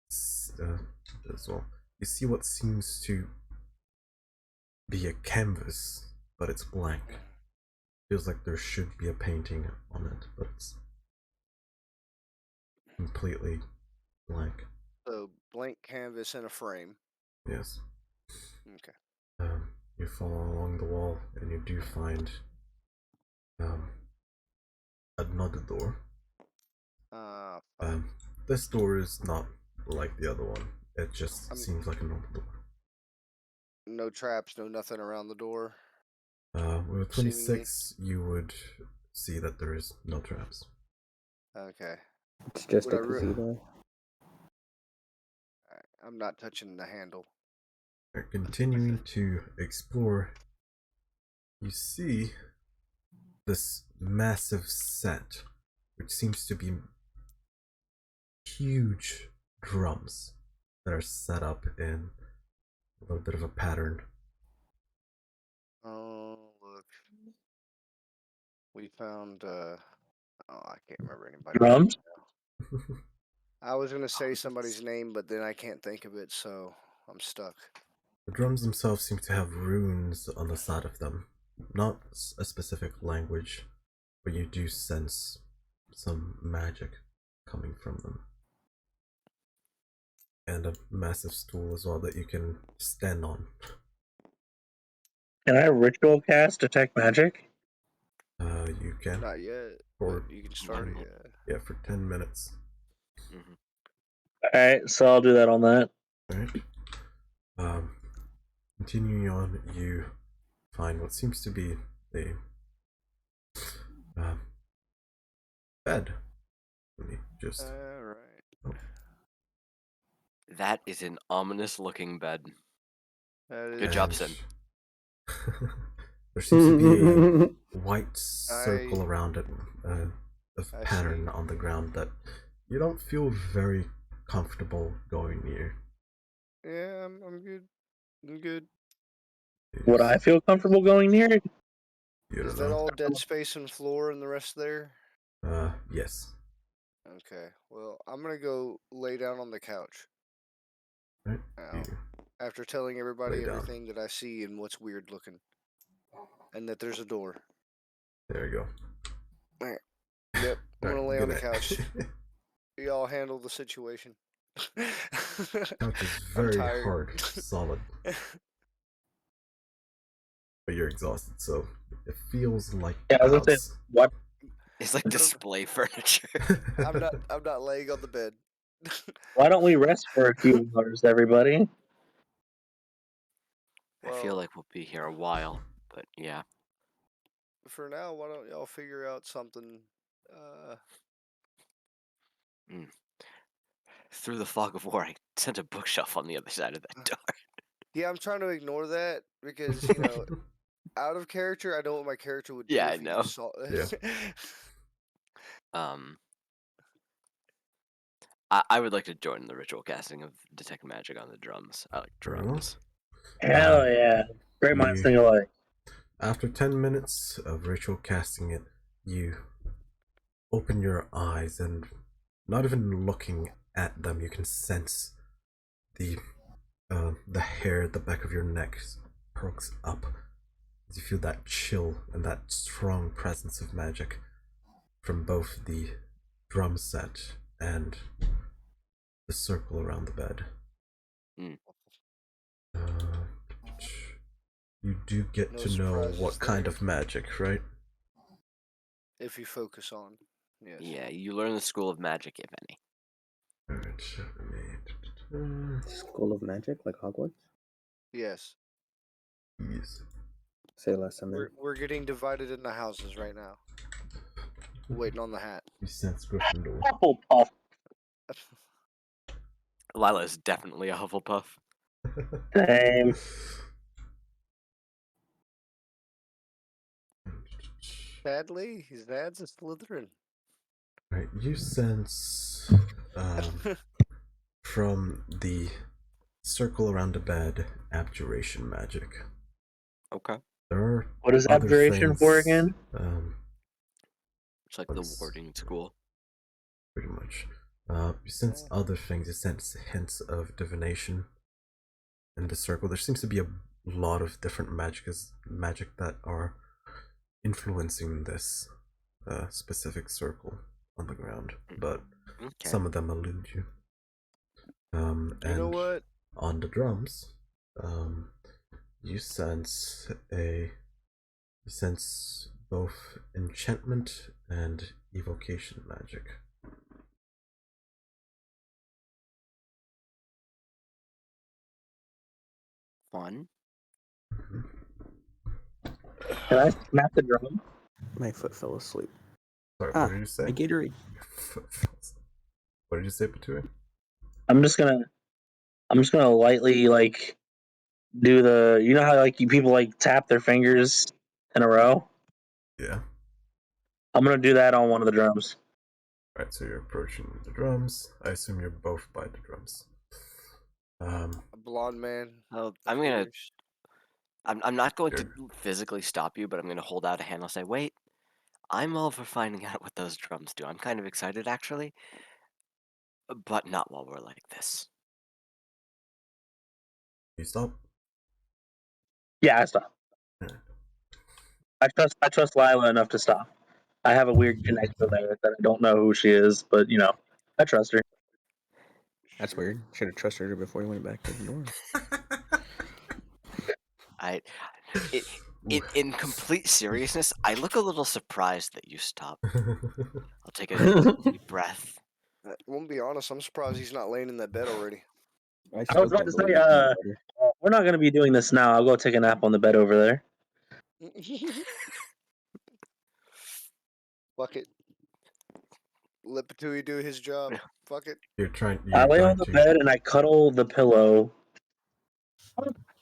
this wall. You see what seems to be a canvas, but it's blank. Feels like there should be a painting on it, but it's completely blank. So blank canvas in a frame. Yes. Okay. You follow along the wall, and you do find another door. Fine. This door is not like the other one. It just seems like a normal door. No traps, no nothing around the door. With 26, you would see that there is no traps. Okay. It's just Would a I ru- gazebo. I'm not touching the handle. Continuing to explore, you see this massive set, which seems to be huge drums that are set up in a little bit of a pattern. Oh, look. We found, I can't remember anybody's Drums? name now. I was going to say somebody's name, but then I can't think of it, so I'm stuck. The drums themselves seem to have runes on the side of them. Not a specific language, but you do sense some magic coming from them. And a massive stool as well that you can stand on. Can I ritual cast Detect Magic? You can. Not yet, For but you can start it, yeah. Yeah, for 10 minutes. Alright, so I'll do that on that. Alright. Continuing on, you find what seems to be a bed. Let me just. Alright. Oh, That is an ominous looking bed. That Good is- job, Sin. There seems to be a white circle I- around it, of I pattern see. on the ground that you don't feel very comfortable going near. Yeah, I'm good. I'm good. Would I feel comfortable going near it? You Is don't that know. all dead space and floor and the rest there? Yes. Okay. Well, I'm gonna go lay down on the couch. Right. Now, You after telling everybody lay down. everything that I see and what's weird looking, and that there's a door. There you go. Yep. I'm gonna Alright, lay on the good night. couch. Y'all handle the situation. Couch is I'm very tired. hard, solid, but you're exhausted, so it feels like Yeah, I was the gonna house. say, what? It's like display furniture. I'm not laying on the bed. Why don't we rest for a few hours, everybody? I feel Well, like we'll be here a while, but yeah. for now, why don't y'all figure out something Through the fog of war, I sent a bookshelf on the other side of that door. Yeah, I'm trying to ignore that because, you know, out of character, I know what my character would do Yeah, if I he know. saw Yeah. I would like to join the ritual casting of Detect Magic on the drums. I like drums. Hell yeah. Great minds think alike. After 10 minutes of ritual casting it, you open your eyes and not even looking at them, you can sense the hair at the back of your neck perks up as you feel that chill and that strong presence of magic from both the drum set and the circle around the bed. You do get No to know surprises what kind there. of magic, right? If you focus on. Yes. Yeah, you learn the school of magic, if any. Alright, School of Magic, like Hogwarts? Yes. yes. Say less on that. We're getting divided into houses right now. Waiting on the hat. You sense Gryffindor. Hufflepuff. Lila is definitely a Hufflepuff. Same. Sadly, his dad's a Slytherin. Right, you sense from the circle around the bed abjuration magic. Okay. There are What is other abjuration for things, again? It's like the warding school. Pretty much. You sense other things. You sense hints of divination in the circle. There seems to be a lot of different magic that are influencing this specific circle on the ground, but some of them elude you. You know what? On the drums, you sense both enchantment and evocation magic. Fun. Can I snap the drum? My foot fell asleep. Sorry, what did you say? My Gatorade. What did you say, Patui? I'm just gonna lightly like do the, you know how like people like tap their fingers in a row? Yeah. I'm gonna do that on one of the drums. Alright, so you're approaching the drums. I assume you're both by the drums. A blonde man. Oh, I'm not going to physically stop you, but I'm gonna hold out a hand. I'll say, wait, I'm all for finding out what those drums do. I'm kind of excited, actually. But not while we're like this. You stop? Yeah, I stop. I trust Lila enough to stop. I have a weird connection there that I don't know who she is, but you know, I trust her. That's weird. Should have trusted her before you went back to the door. In complete seriousness, I look a little surprised that you stopped. I'll take a deep breath. I won't be honest, I'm surprised he's not laying in that bed already. I was about to say, we're not gonna be doing this now. I'll go take a nap on the bed over there. Fuck it. Let Patui do his job. Fuck it. I lay on the bed and I cuddle the pillow.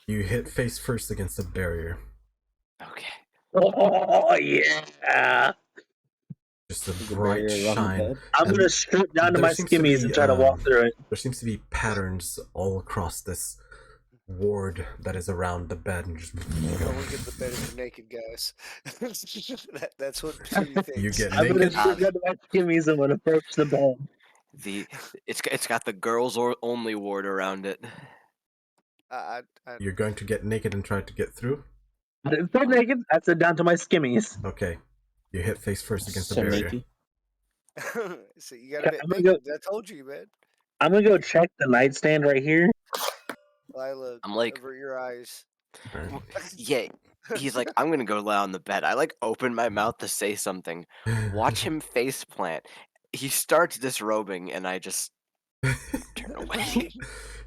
You hit face first against the barrier. Okay. Oh yeah. Just a bright shine. I'm gonna strip down to my skimmies and try to walk through it. There seems to be patterns all across this ward that is around the bed, and just No one get the bed if you're naked, guys. That's what Patui thinks. you get I'm naked. gonna strip down to my skimmies and I'm gonna approach the bed. It's got the girls only ward around it. You're going to get naked and try to get through? I didn't say naked. I said down to my skimmies. Okay. You hit face first against the barrier. So you gotta I'm be gonna naked. I told you, man. I'm gonna go check the nightstand right here. Lila, I'm like, over your eyes. Yeah. He's like, I'm gonna go lie on the bed. I like open my mouth to say something. Watch him face plant. He starts disrobing, and I just turn away.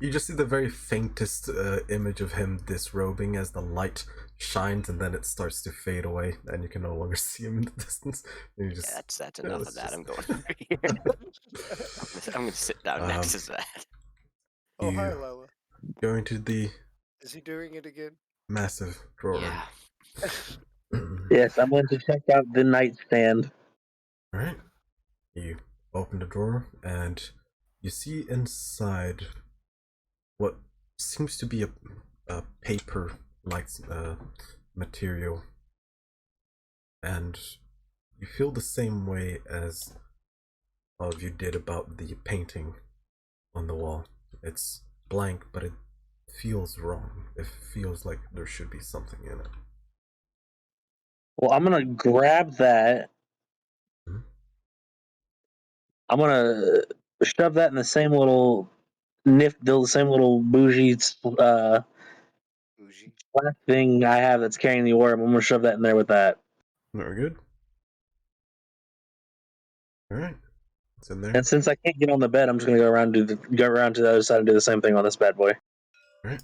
You just see the very faintest image of him disrobing as the light shines and then it starts to fade away, and you can no longer see him in the distance. And you just Yeah, that's yeah, enough let's of that. just- I'm going over here. I'm gonna sit down next to that. Oh, hi, You Lila. go into the Is he doing it again? massive drawer. Yeah. Yes, I'm going to check out the nightstand. All right. You open the drawer and you see inside what seems to be a paper-like material, and you feel the same way as all of you did about the painting on the wall. It's blank, but it feels wrong. It feels like there should be something in it. Well, I'm gonna grab that. Mhm. I'm gonna shove that in the same little the same little bougie Bougie. black thing I have that's carrying the orb. I'm gonna shove that in there with that. Very good. All right, it's in there. And since I can't get on the bed, I'm just gonna go around to the other side and do the same thing on this bad boy. All right,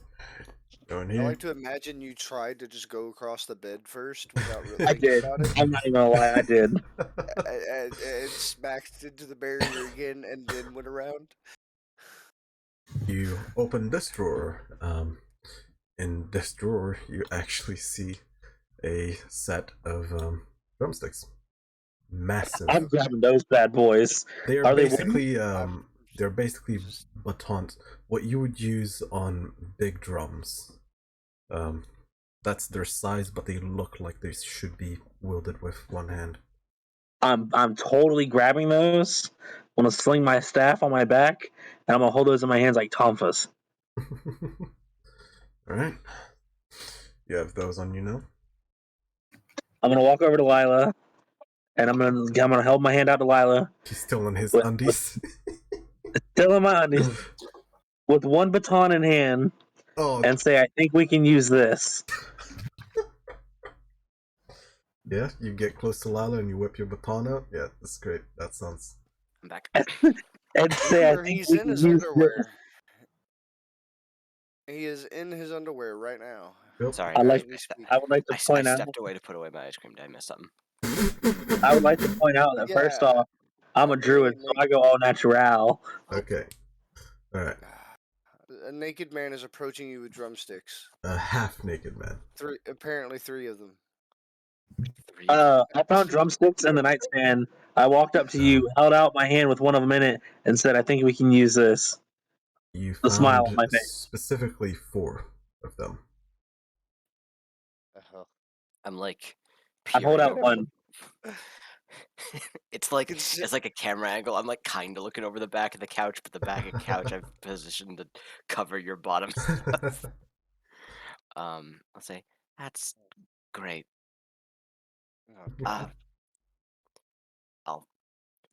go in I here. like to imagine you tried to just go across the bed first without really I thinking did. about it, I'm not even gonna lie, I did. and smacked into the barrier again, and then went around. You open this drawer. In this drawer, you actually see a set of drumsticks. Massive. I'm grabbing those bad boys. They are Are they basically I'm they're basically just- batons. What you would use on big drums. That's their size, but they look like they should be wielded with one hand. I'm totally grabbing those. I'm gonna sling my staff on my back, and I'm gonna hold those in my hands like Tomfas. All right, you have those on you now. I'm gonna walk over to Lila, and I'm gonna hold my hand out to Lila, He's still in his With- undies. still in my undies, with one baton in hand, Oh, and say, "I think we can use this." yeah. You get close to Lila and you whip your baton out. Yeah, that's great. That sounds. I'm back. And say, "I Remember, think he's we in can his use underwear. He is in his underwear right now. Yep. Sorry, I As like. we speak. I would like to I point out. stepped away to put away my ice cream. Did I miss something? I would like to point out that first Yeah, off, I'm a druid, so I go all natural. Okay. All right. A naked man is approaching you with drumsticks. A half-naked man. Apparently three of them. Three. I found drumsticks in the nightstand. I walked up to you, held out my hand with one of them in it, and said, "I think we can use this." You The smile found on my face. specifically 4 of them. Uh-huh. I'm like. I hold peering out over one. It's like It's- it's like a camera angle. I'm like kind of looking over the back of the couch, but the back of the couch I've positioned to cover your bottom. I'll say that's great. Oh, Uh, I'll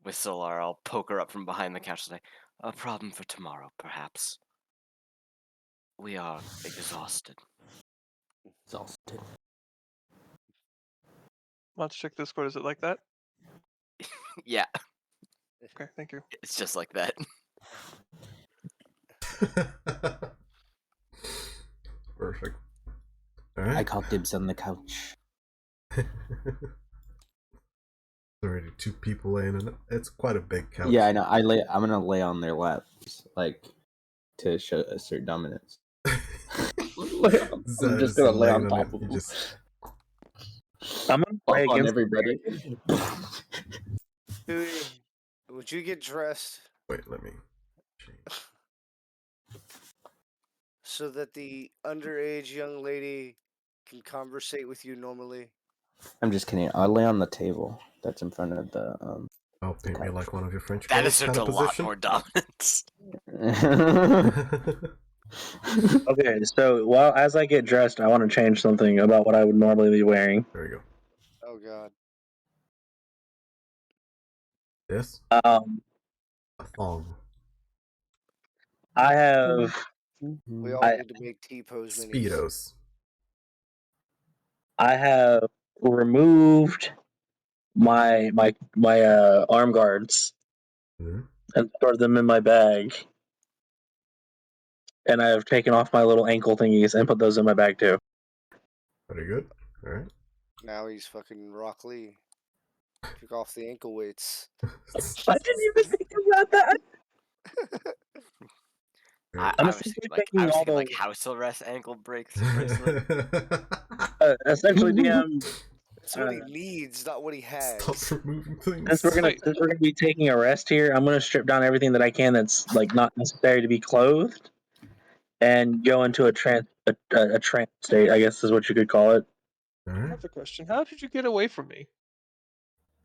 whistle or I'll poke her up from behind the couch and say, "A problem for tomorrow, perhaps. We are exhausted." Exhausted. Let's check Discord. Is it like that? Yeah, Okay, thank you. it's just like that. Perfect. All I right. call dibs on the couch. Already 2 people laying in it. It's quite a big couch. Yeah, I know. I'm gonna lay on their laps, like to assert dominance. I'm Zed just is gonna lay laying on top it. of You them. just I'm gonna play on against everybody. Huey, would you get dressed wait. Let me. so that the underage young lady can conversate with you normally? I'm just kidding. I'll lay on the table that's in front of the Oh, paint me couch. like one of your French That girls asserts kind a of lot position. more dominance. Okay, so as I get dressed, I want to change something about what I would normally be wearing. There we go. Oh God. Yes. Um, A thong. I have We all I- need to make T-pose minis. Speedos. I have removed my arm guards Mhm. and stored them in my bag, and I have taken off my little ankle thingies and put those in my bag too. Pretty good. All right. Now he's fucking Rock Lee. Took off the ankle weights. I didn't even think about that. I I'm was thinking essentially like taking all the house arrest ankle breaks bracelet. essentially DM. That's what he needs, not what he has. Stop removing things. Wait. Since we're gonna be taking a rest here, I'm gonna strip down everything that I can that's like not necessary to be clothed, and go into a trance state. I guess is what you could call it. All I right. have a question. How did you get away from me?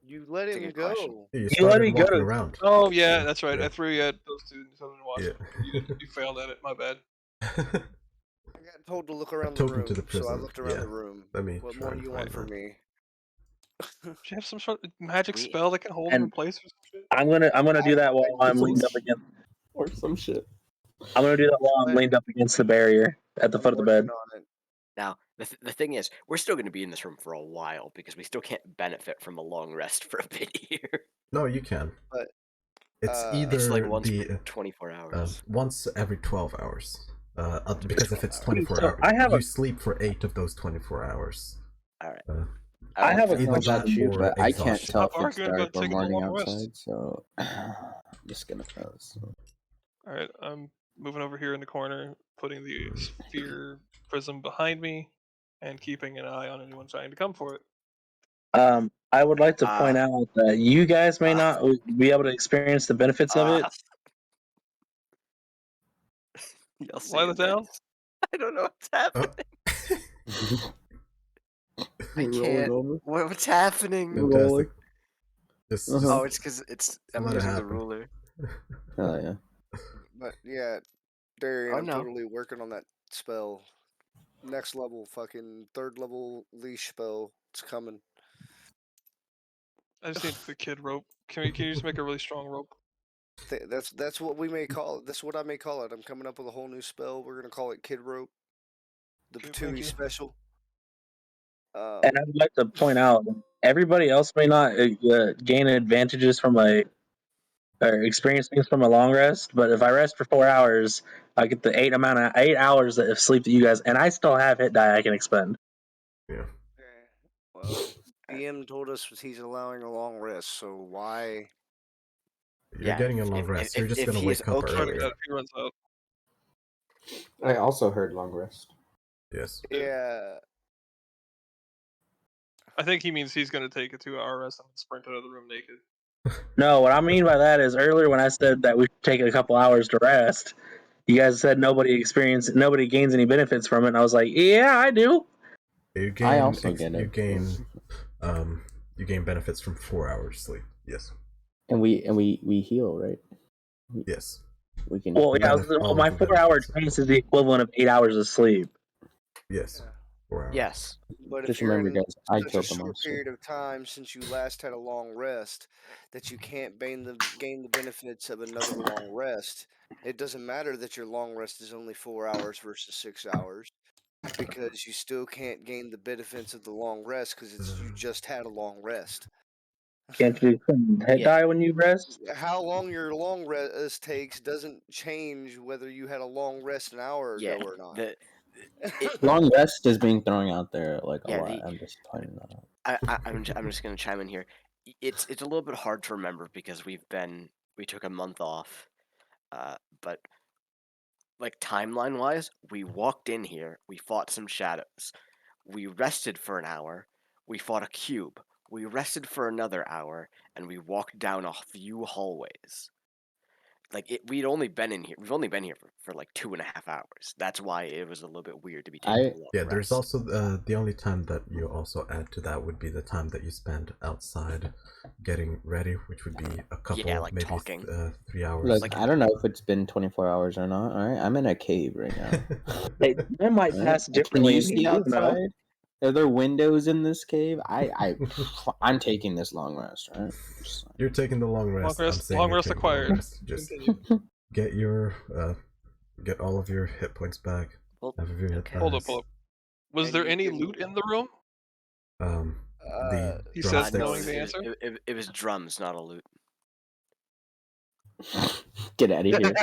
You let That's a him good question. go. You You started let me go walking to- around. Oh yeah, that's right. I threw you at those two Southern Watch. Yeah. You failed at it. My bad. I got told to look around the Token room, to the so I prison, looked around yeah. the room. Let me What try more do and you want find from that. me? Do you have some sort of magic We- spell that can hold him in And- place or some shit? I'm gonna do that while I'm leaned up against. Or some shit. I'm gonna do that while I'm What? leaned up against the barrier at the I'm foot of the bed. working on it. Now, the thing is, we're still going to be in this room for a while because we still can't benefit from a long rest for a bit here. No, you can. But It's either It's like once the per 24 hours. once every 12 hours. Because if it's 24 So hours, I have you a- sleep for 8 of those 24 hours. All right. Uh, I have a either know about that you, or but I can't exhaustion. tell if Stop it's arguing dark about or taking a morning long rest. outside, so I'm just gonna pass. All right, I'm moving over here in the corner, putting the sphere prism behind me, and keeping an eye on anyone trying to come for it. I would like to point out that you guys may not be able to experience the benefits of it. Y'all see Lie it, down. guys? I don't know what's happening. I Rolling can't. over. What's happening? Fantastic. Just, Oh, it's because I'm let it using the happen. ruler. Oh yeah. But yeah, Darian, Oh, I'm no. totally working on that spell. Next level, fucking third level leash spell. It's coming. I just need the kid rope. Can you just make a really strong rope? That's what we may call it. That's what I may call it. I'm coming up with a whole new spell. We're gonna call it Kid Rope. The Okay, thank Patooey you. special. And I would like to point out, everybody else may not gain advantages from or experience things from a long rest. But if I rest for 4 hours, I get the 8 hours of sleep that you guys, and I still have hit die I can expend. Yeah. Well, DM told us he's allowing a long rest, so why? You're getting a long rest. You're just gonna wake up Try to earlier. get he runs out. I also heard long rest. Yes. Yeah. I think he means he's going to take a 2-hour rest and sprint out of the room naked. No, what I mean by that is earlier when I said that we should take a couple hours to rest, you guys said nobody gains any benefits from it. And I was like, yeah, I do. You gain, I also get it. You gain benefits from 4 hours sleep. Yes. And we heal, right? Yes. We can. Well, yeah, all my of the 4 hour benefits. trance is the equivalent of 8 hours of sleep. Yes. 4 hours. Yes. But Just if you're remember, in guys, I such a killed the short monster. period of time since you last had a long rest that you can't gain the benefits of another long rest, it doesn't matter that your long rest is only 4 hours versus 6 hours, because you still can't gain the benefits of the long rest because you just had a long rest. Can't you hit die when you rest? How long your long rest takes doesn't change whether you had a long rest an hour ago or not. Long rest is being thrown out there like a Yeah, lot. I'm just pointing that out. I'm just gonna chime in here. It's a little bit hard to remember because we took a month off, but like timeline wise, we walked in here, we fought some shadows, we rested for an hour, we fought a cube, we rested for another hour, and we walked down a few hallways. Like we've only been here for like 2.5 hours. That's why it was a little bit weird to be taking a long Yeah, rest. there's also the only time that you also add to that would be the time that you spend outside getting ready, which would be a couple, like maybe talking. 3 hours. Like, I don't know if it's been 24 hours or not. All right, I'm in a cave right now. It might pass Can differently. you in see here, you know? outside? Are there windows in this cave? I'm taking this long rest. Right? You're taking the long rest. I'm saying Long you're rest taking the long acquired. rest. Just get get all of your hit points back. Have your hit Hold dice. up. Was there any loot in the room? The He says drumsticks. knowing the answer. It was drums, not a loot. Get out of here.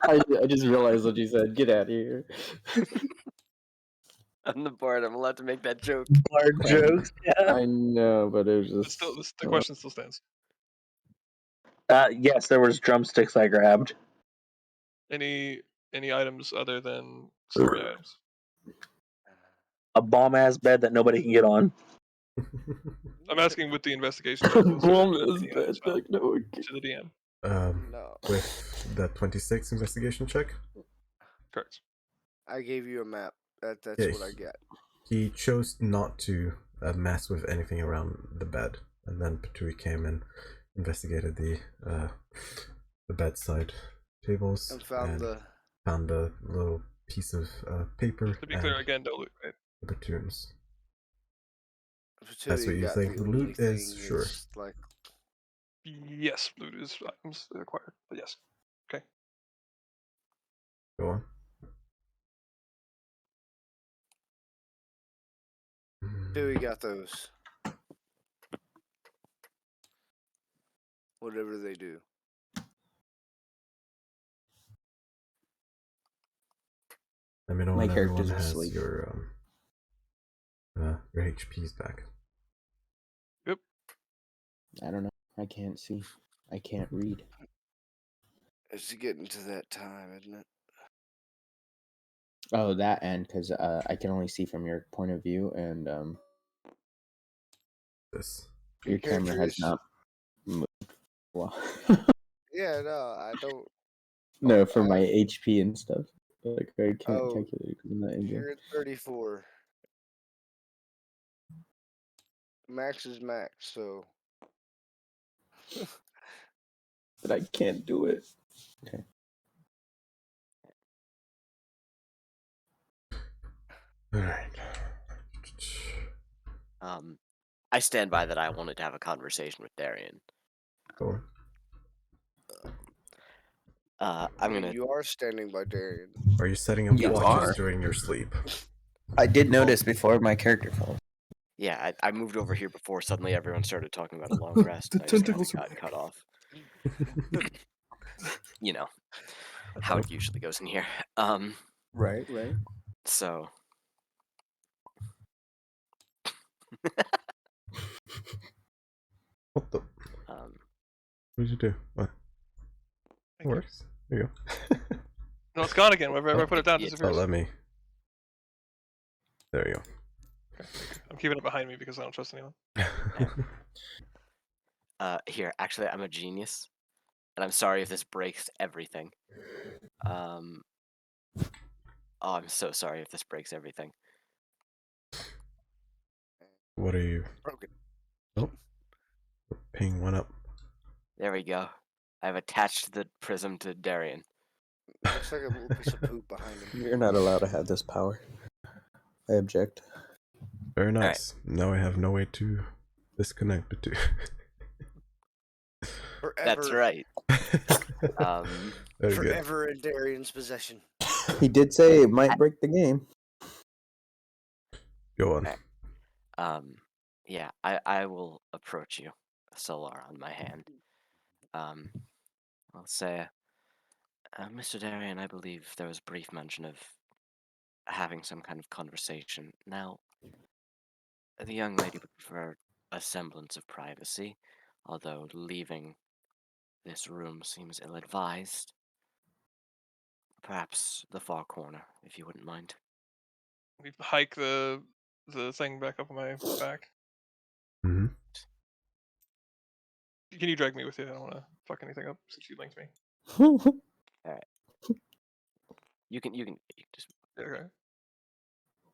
I just realized what you said. Get out of here. I'm the bard. I'm allowed to make that joke. Bard jokes. Yeah. I know, but it was But just still, the question still stands. Yes, there was drumsticks I grabbed. Any items other than story items? A bomb ass bed that nobody can get on. I'm asking with the investigation check. Was there Bomb any is items bad, found like, no, to the DM? No. With the 26 investigation check, Correct. I gave you a map. That's Yeah, what I get. he chose not to mess with anything around the bed, and then Patui came and investigated the bedside tables And found the found a little piece of paper To be and clear, again, don't loot, right? the platoons. Patui That's what you got think the loot only is? thing Sure. that's like Yes, loot is items acquired, but yes. Okay. Go on. Patui got those. Whatever they do. Let me know My when everyone character's has asleep. your HPs back. Yep. I don't know. I can't see. I can't read. It's getting to that time, isn't it? Oh, that and because I can only see from your point of view, and This. your camera character has is- not moved. Well, Yeah, no, I don't. no, for my HP and stuff. Like I can't Oh, calculate it 'cause I'm not in game. You're at 34. Max is max, so But I can't do it. Okay. All right. I stand by that. I wanted to have a conversation with Darian. Go on. I'm gonna. You are standing by Darian. Are you setting up You watches are. during your sleep? I did notice before my character fell. Yeah, I moved over here before suddenly everyone started talking about a long rest. The And I just tentacles kinda got cut off. You know how it usually goes in here. Right. So What the? um, What did you do? What? Thank you. Works. There you go. No, it's gone again. Whenever I put it down, it It's- Oh, disappears. let me. There you Okay, thank you. I'm keeping it behind me because I don't trust anyone. go. here, actually, I'm a genius, and I'm sorry if this breaks everything. Oh, I'm so sorry if this breaks everything. What are you? Broken. Oh, ping one up. There we go. I've attached the prism to Darian. Looks like a little piece of poop behind him. You're not allowed to have this power. I object. Very nice. Now I have no way to disconnect the two. Forever. That's right. Very good. Forever in Darian's possession. He did say it might break the game. Go on. Yeah, I will approach you, Solar on my hand. I'll say, Mr. Darian, I believe there was brief mention of having some kind of conversation. Now, the young lady would prefer a semblance of privacy, although leaving this room seems ill-advised. Perhaps the far corner, if you wouldn't mind. We hike the thing back up on my back. Mm-hmm. Can you drag me with you? I don't want to fuck anything up since you linked me. You can just. Yeah, okay.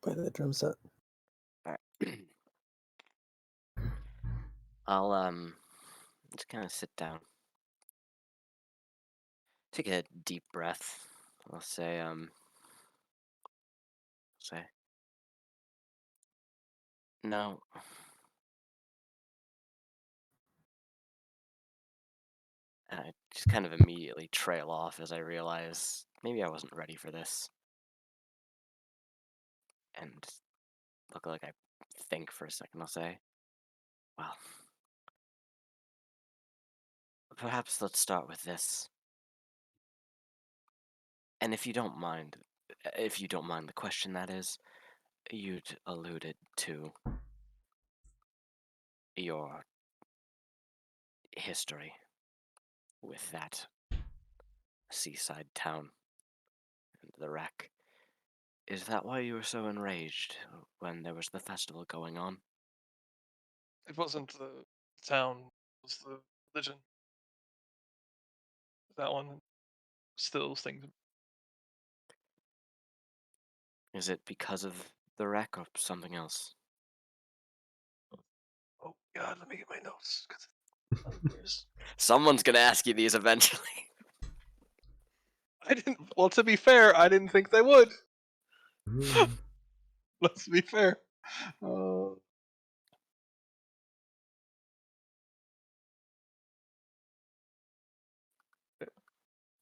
By the drum set. All right. I'll just kind of sit down. Take a deep breath. I'll say no. And I just kind of immediately trail off as I realize maybe I wasn't ready for this. And look like I think for a second. I'll say, well, perhaps let's start with this. And if you don't mind the question, that is, You'd alluded to your history with that seaside town and the wreck. Is that why you were so enraged when there was the festival going on? It wasn't the town, it was the religion. That one still things. Is it because of the wreck or something else? Oh God, let me get my notes. 'Cause Someone's gonna ask you these eventually. I didn't. Well, to be fair, I didn't think they would. Hmm. Let's be fair.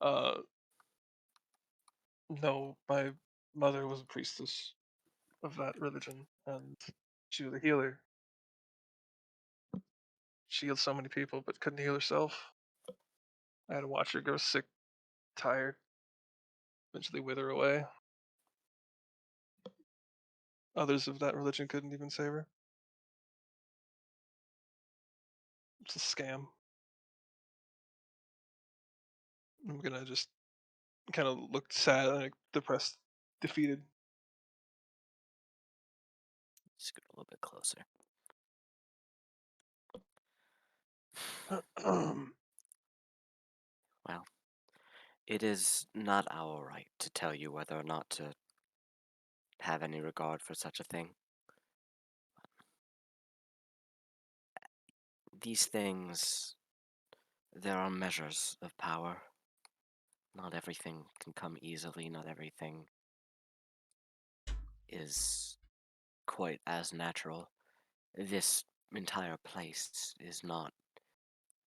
Uh, no, my mother was a priestess of that religion, and she was a healer. She healed so many people, but couldn't heal herself. I had to watch her grow sick, tired, eventually wither away. Others of that religion couldn't even save her. It's a scam. I'm gonna just kind of look sad and like, depressed, defeated. Scoot a little bit closer. Well, it is not our right to tell you whether or not to have any regard for such a thing. These things, there are measures of power. Not everything can come easily, not everything is quite as natural. This entire place is not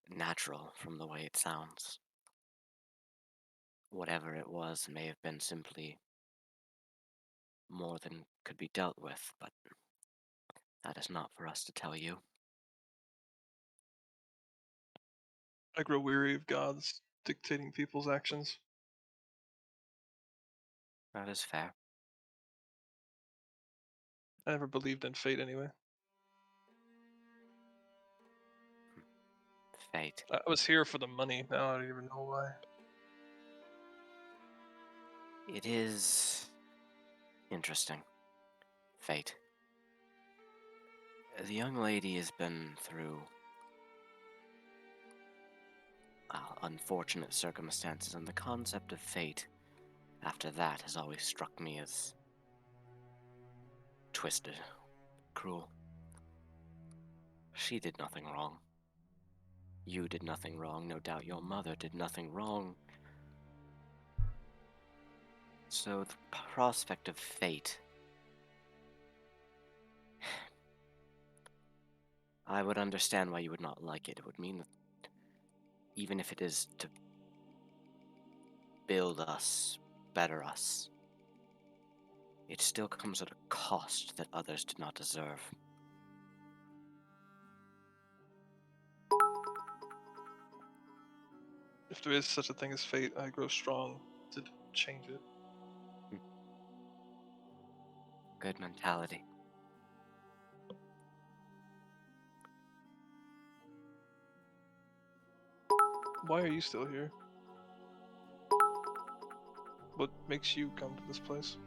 natural from the way it sounds. Whatever it was may have been simply more than could be dealt with, but that is not for us to tell you. I grow weary of gods dictating people's actions. That is fair. I never believed in fate anyway. Fate. I was here for the money. Now I don't even know why. It is interesting. Fate. The young lady has been through unfortunate circumstances, and the concept of fate after that has always struck me as twisted, cruel. She did nothing wrong. You did nothing wrong. No doubt your mother did nothing wrong. So the prospect of fate, I would understand why you would not like it. It would mean that even if it is to build us, better us, it still comes at a cost that others do not deserve. If there is such a thing as fate, I grow strong to change it. Good mentality. Why are you still here? What makes you come to this place?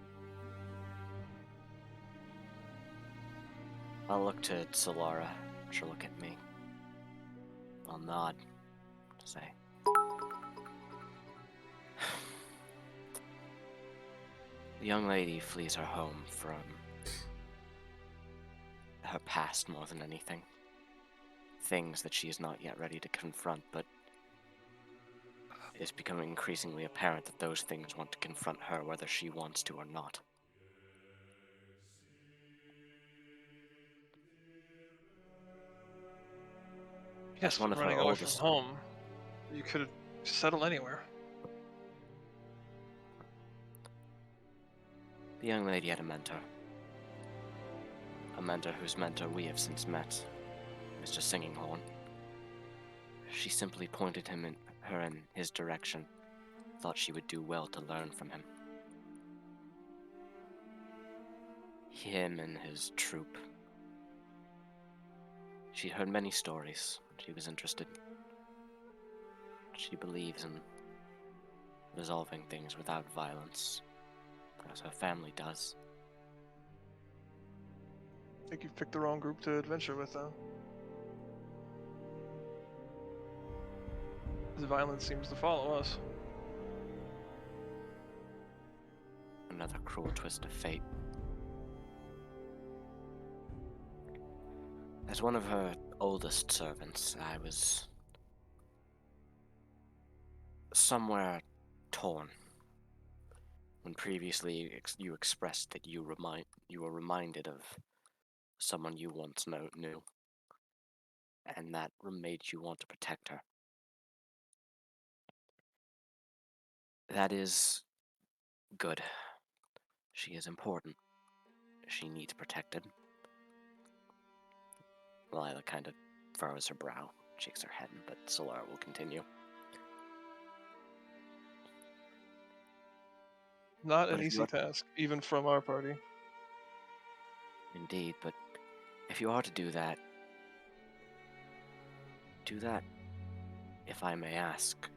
I'll look to Solara. She'll look at me. I'll nod. Say. The young lady flees her home from her past more than anything. Things that she is not yet ready to confront, but it is becoming increasingly apparent that those things want to confront her whether she wants to or not. Yes, As one but of her running away from oldest, home, you could settle anywhere. the young lady had a mentor. A mentor whose mentor we have since met, Mr. Singinghorn. She simply pointed her in his direction, thought she would do well to learn from him. him and his troop. She'd heard many stories. She was interested. She believes in resolving things without violence, as her family does. I think you've picked the wrong group to adventure with, though. The violence seems to follow us. Another cruel twist of fate. As one of her oldest servants, I was somewhere torn when previously you expressed that you were reminded of someone you once knew, and that made you want to protect her. That is good. She is important. She needs protected. Lila kind of furrows her brow, shakes her head, but Solar will continue. Not But an if easy you are- task, even from our party. Indeed, but if you are to do that, if I may ask,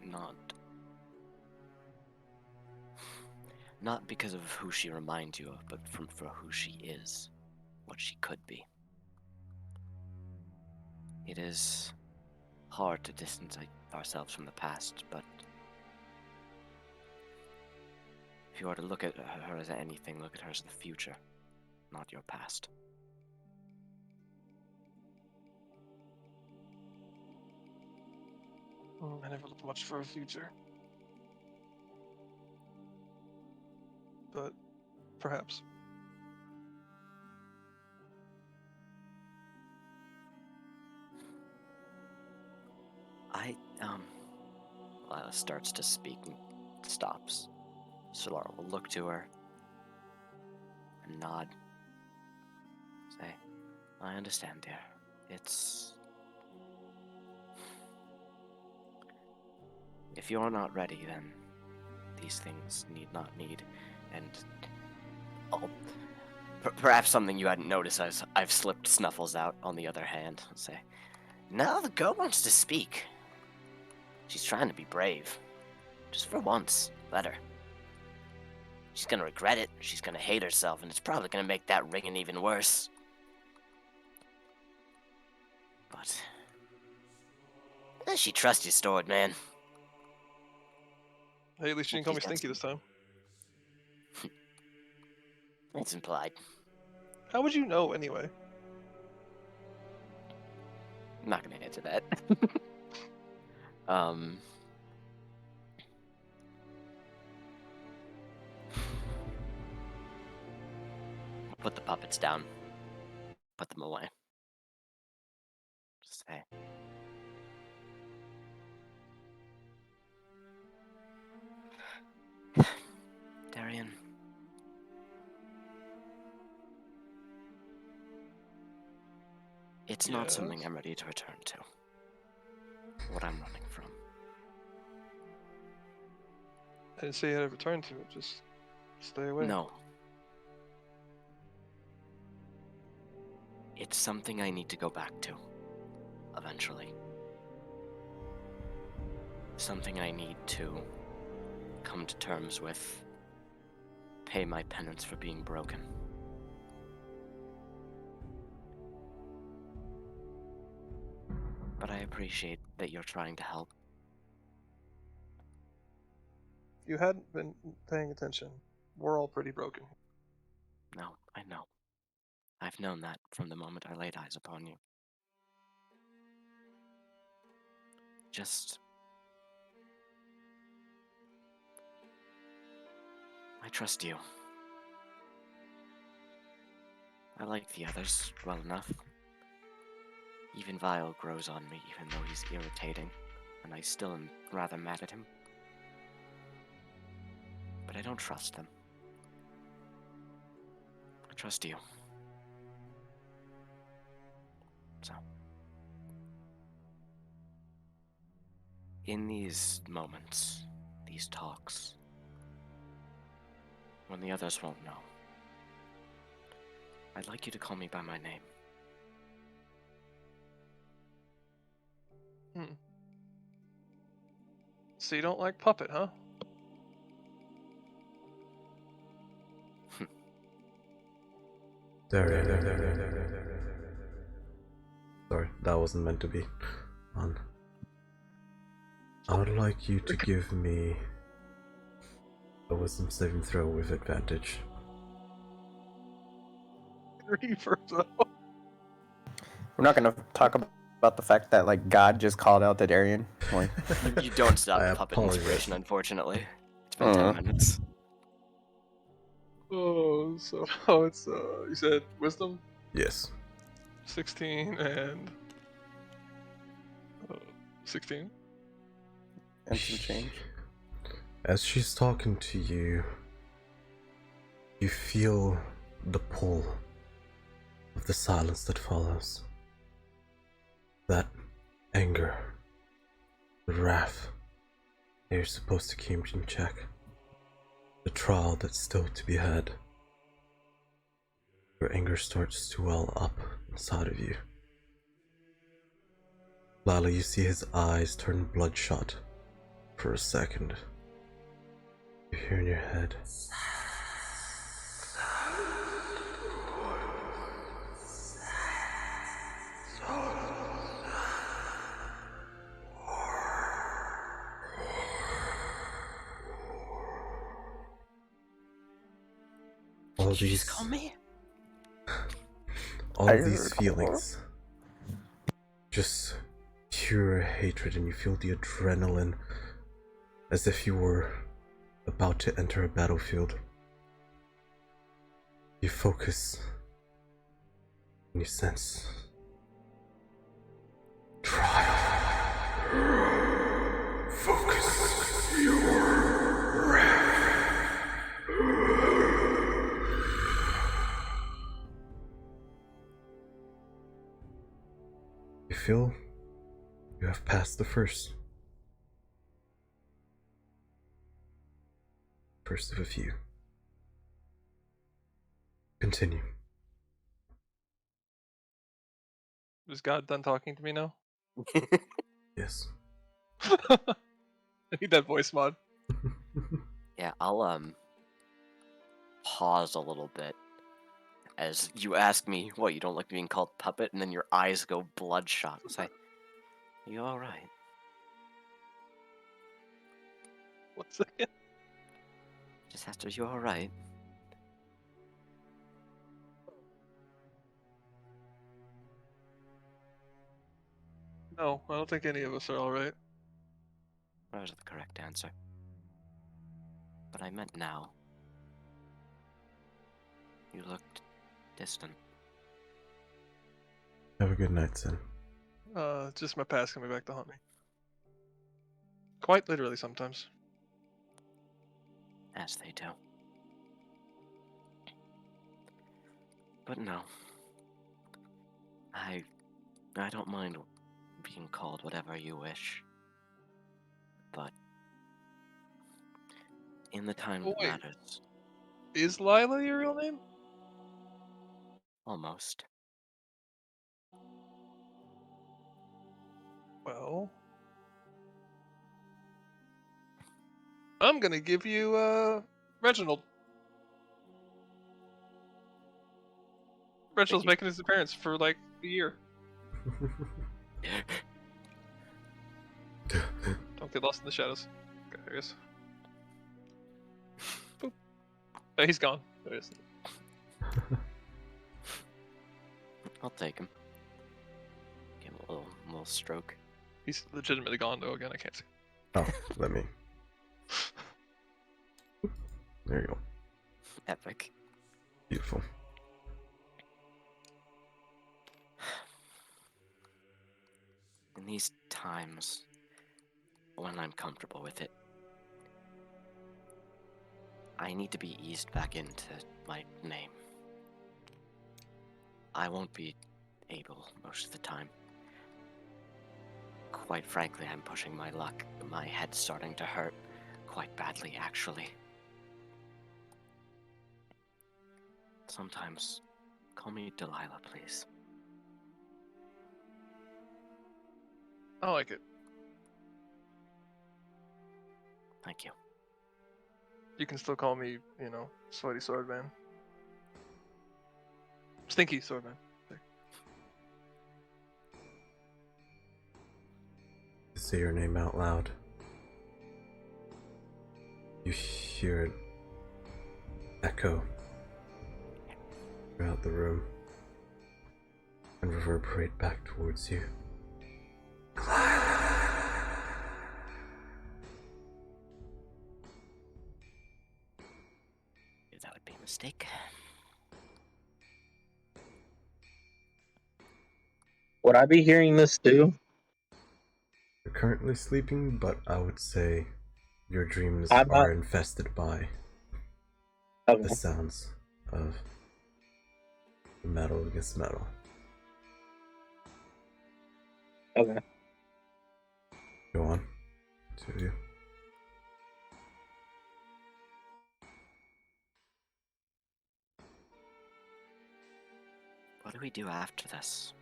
not because of who she reminds you of, but for who she is, what she could be. It is hard to distance ourselves from the past, but if you are to look at her as anything, look at her as the future, not your past. I never looked much for a future. But perhaps. Lila starts to speak and stops. Solara will look to her and nod. Say, I understand, dear. If you're not ready, then these things need not need. And perhaps something you hadn't noticed as I've slipped Snuffles out on the other hand. I'll say, now the girl wants to speak. She's trying to be brave. Just for once, let her. She's gonna regret it, she's gonna hate herself, and it's probably gonna make that ringing even worse. But she trusts you, Stored Man. Hey, at least she didn't call me Stinky this time. It's implied. How would you know, anyway? I'm not gonna answer that. Put the puppets down. Put them away. Just say. Darian. It's not something I'm ready to return to. What I'm running from. I didn't say you had to return to it, just stay away. No. It's something I need to go back to. Eventually. Something I need to come to terms with. Pay my penance for being broken. But I appreciate that you're trying to help. If you hadn't been paying attention, we're all pretty broken. No, I know. I've known that from the moment I laid eyes upon you. I trust you. I like the others well enough. Even Vile grows on me, even though he's irritating, and I still am rather mad at him. But I don't trust them. I trust you. So, in these moments, these talks, when the others won't know, I'd like you to call me by my name. So you don't like Puppet, huh? Sorry, that wasn't meant to be on. I would like you to give me a wisdom saving throw with advantage. Reaver, though. We're not gonna talk about the fact that like God just called out the Darien. Like, You don't stop I puppet apologize. inspiration, unfortunately. It's been 10 minutes. Oh, so it's you said wisdom Yes. 16 and 16. and some change. As she's talking to you, you feel the pull of the silence that follows. That anger, the wrath that you're supposed to keep in check, the trial that's still to be had. Your anger starts to well up inside of you. Lila, you see his eyes turn bloodshot for a second. You hear in your head, all Did you these, just call me? all I these heard feelings, just pure hatred, and you feel the adrenaline as if you were about to enter a battlefield. You focus and you sense trial. Focus your wrath. You feel you have passed the first of a few. Continue. Is God done talking to me now? Yes. I need that voice mod. Yeah, I'll pause a little bit as you ask me, what, you don't like being called puppet, and then your eyes go bloodshot. Say, are you alright? 1 second. Just asked, are you alright? No, I don't think any of us are alright. That was the correct answer. But I meant now. You looked distant. Have a good night, son. Just my past coming back to haunt me. Quite literally sometimes. As they do. But no. I don't mind being called whatever you wish. But in the time Oh, that wait. matters, Is Lila your real name? almost. Well, I'm gonna give you Reginald. Reginald's you. making his appearance for like a year. Don't get lost in the shadows. Okay, there he is. Boop. Oh, he's gone. There he is. I'll take him. Give him a little stroke. He's legitimately gone though. Again, I can't see. Oh, let me. There you go. Epic. Beautiful. In these times, when I'm comfortable with it, I need to be eased back into my name. I won't be able most of the time. Quite frankly, I'm pushing my luck. My head's starting to hurt quite badly, actually. Sometimes Call me Delilah, please. I like it. Thank you. You can still call me, Sweaty Swordman. Stinky Swordman. Say your name out loud. You hear it echo throughout the room and reverberate back towards you. That would be a mistake. Would I be hearing this too? You're currently sleeping, but I would say your dreams I'm not. are infested by Okay. the sounds of metal against metal. Okay. Go on. Two of you. What do we do after this?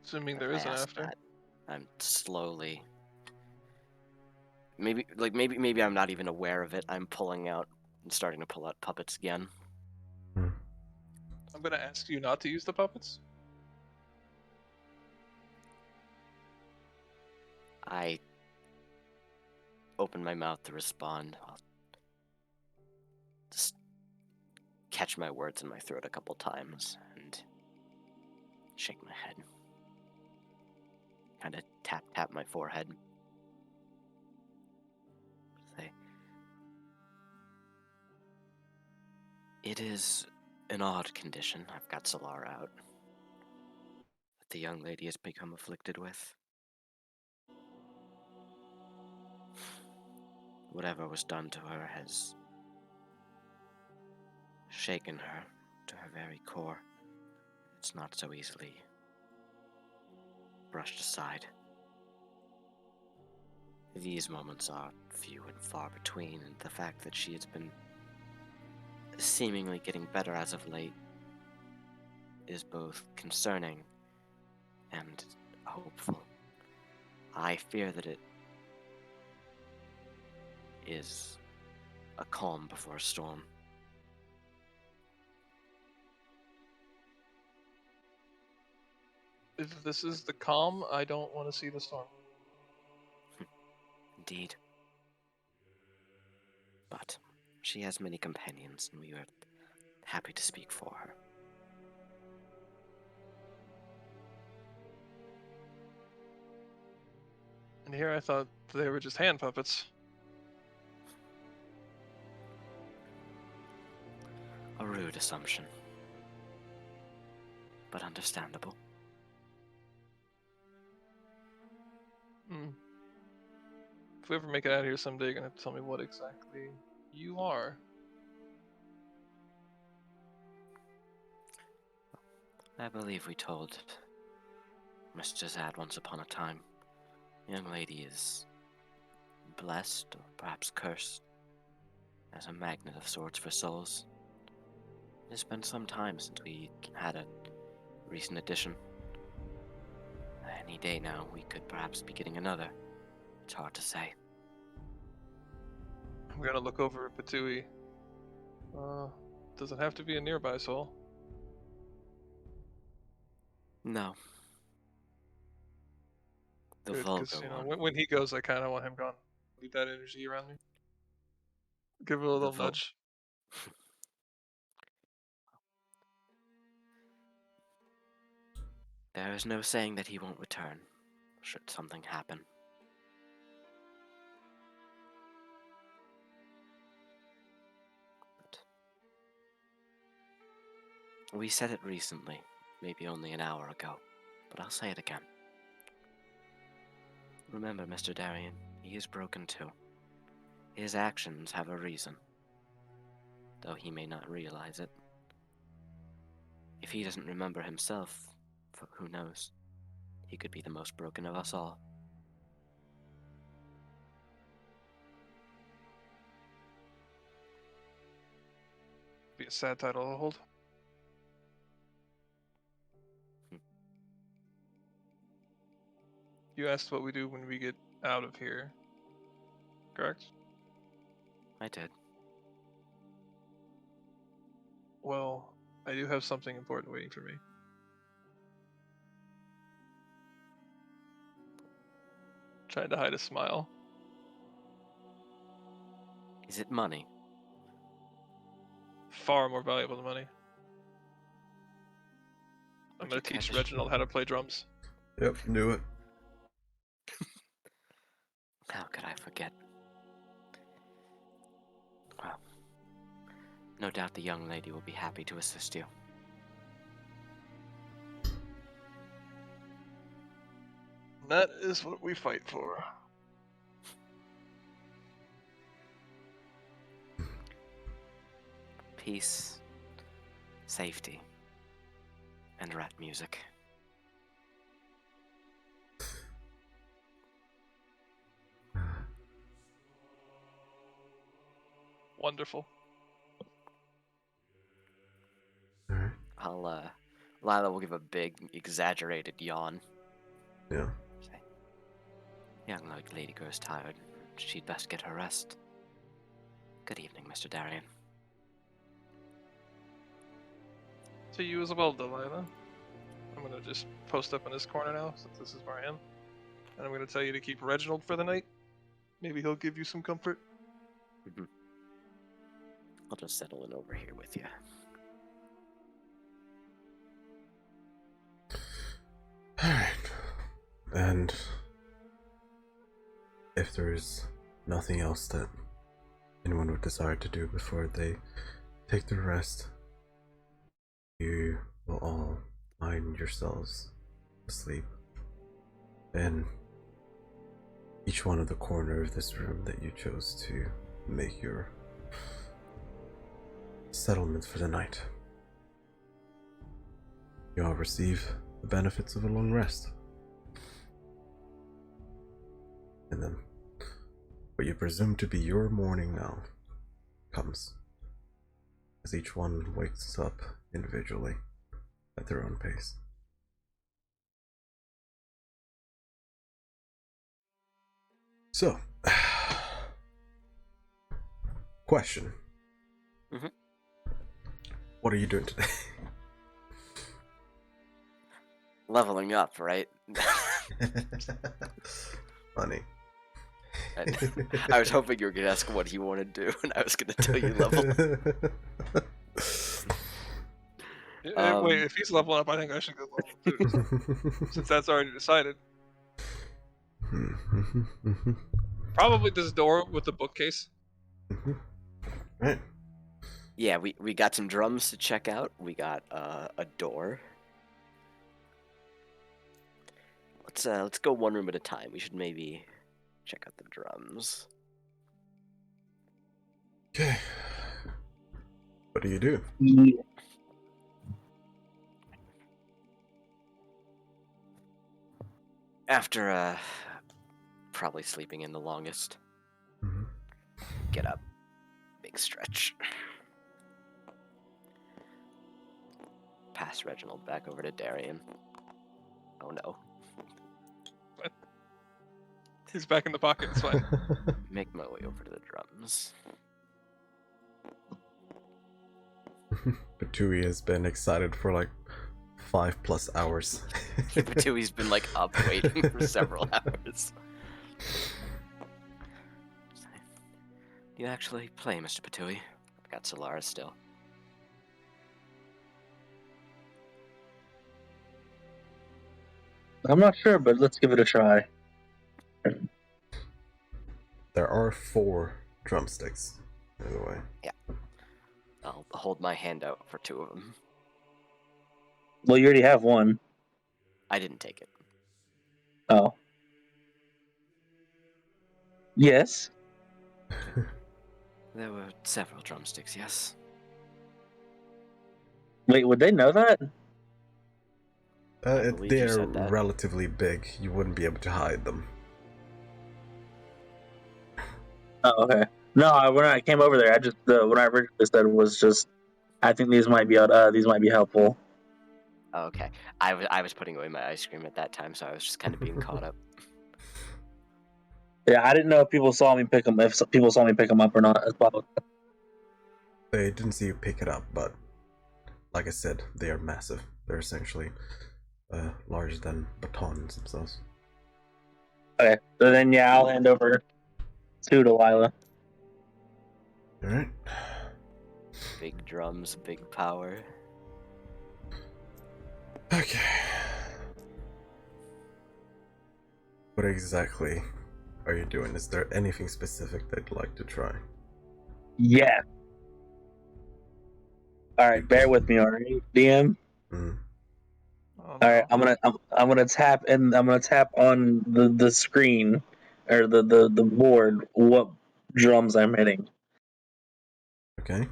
Assuming there I is an ask after. that. I'm slowly. Maybe I'm not even aware of it. I'm pulling out and starting to pull out puppets again. I'm gonna ask you not to use the puppets. I open my mouth to respond. I'll just catch my words in my throat a couple times and shake my head. Kind of tap my forehead. Say, it is an odd condition I've got Solar out that the young lady has become afflicted with. Whatever was done to her has shaken her to her very core. It's not so easily brushed aside. These moments are few and far between, and the fact that she has been seemingly getting better as of late is both concerning and hopeful. I fear that it is a calm before a storm. If this is the calm, I don't want to see the storm. Indeed. But she has many companions, and we are happy to speak for her. And here I thought they were just hand puppets. A rude assumption, but understandable. If we ever make it out of here someday, you're gonna have to tell me what exactly you are. I believe we told Mr. Zad once upon a time. The young lady is blessed, or perhaps cursed, as a magnet of sorts for souls. It has been some time since we had a recent addition. Any day now, we could perhaps be getting another. It's hard to say. I'm gonna look over at Patui. Does it have to be a nearby soul? No. The Good, vulgar because one. when he goes, I kind of want him gone. Leave that energy around me. Give it a little nudge. There is no saying that he won't return, should something happen. But we said it recently, maybe only an hour ago, but I'll say it again. Remember, Mr. Darien, he is broken too. His actions have a reason, though he may not realize it. If he doesn't remember himself, who knows? He could be the most broken of us all. be a sad title to hold. You asked what we do when we get out of here, correct? I did. Well, I do have something important waiting for me. Trying to hide a smile. Is it money? Far more valuable than money. I'm Would gonna you care teach to- Reginald how to play drums. Yep, knew it. How could I forget? Well, no doubt the young lady will be happy to assist you. That is what we fight for. Peace, safety, and rat music. Wonderful. Alright. Lila will give a big, exaggerated yawn. Yeah. Say, young lady grows tired. She'd best get her rest. Good evening, Mr. Darien. To you as well, Delilah. I'm gonna just post up in this corner now, since this is where I am. And I'm gonna tell you to keep Reginald for the night. Maybe he'll give you some comfort. I'll just settle in over here with you. Alright. And if there's nothing else that anyone would desire to do before they take their rest, you will all find yourselves asleep in each one of the corner of this room that you chose to make your settlement for the night. You all receive the benefits of a long rest. And then what you presume to be your morning now comes as each one wakes up individually at their own pace. So, question. Mhm. What are you doing today? Leveling up, right? Funny. I was hoping you were going to ask what he wanted to do, and I was going to tell you level. Wait, if he's leveling up, I think I should go level 2. Since that's already decided. Probably this door with the bookcase. Right. Yeah, we got some drums to check out. We got a door. Let's go one room at a time. We should maybe check out the drums. Okay. What do you do? After probably sleeping in the longest. Mhm. Get up. Big stretch. Pass Reginald back over to Darien. Oh no. He's back in the pocket, it's fine. Make my way over to the drums. Patui has been excited for like 5+ hours. Patui's been like up waiting for several hours. Do you actually play, Mr. Patui? I've got Solaris still. I'm not sure, but let's give it a try. There are 4 drumsticks, by the way. I'll hold my hand out for 2 of them. Well, you already have one. I didn't take it. Oh. Yes. There were several drumsticks, yes. Wait, would they know that? believe you They're said that. relatively big. You wouldn't be able to hide them. Oh, okay. No, when I came over there, I just when I originally said was just I think these might be helpful. Oh, okay. I was putting away my ice cream at that time, so I was just kind of being caught up. Yeah, I didn't know if people saw me pick them up or not as well. They didn't see you pick it up, but like I said, they are massive. They're essentially larger than batons themselves. Okay, so then yeah, I'll hand over to Delilah. Alright. Big drums, big power. Okay. What exactly are you doing? Is there anything specific that you'd like to try? Yeah. All right, bear with me, alright, DM. Mm. Oh, All right, no. I'm gonna tap on the screen or the board what drums I'm hitting. Okay.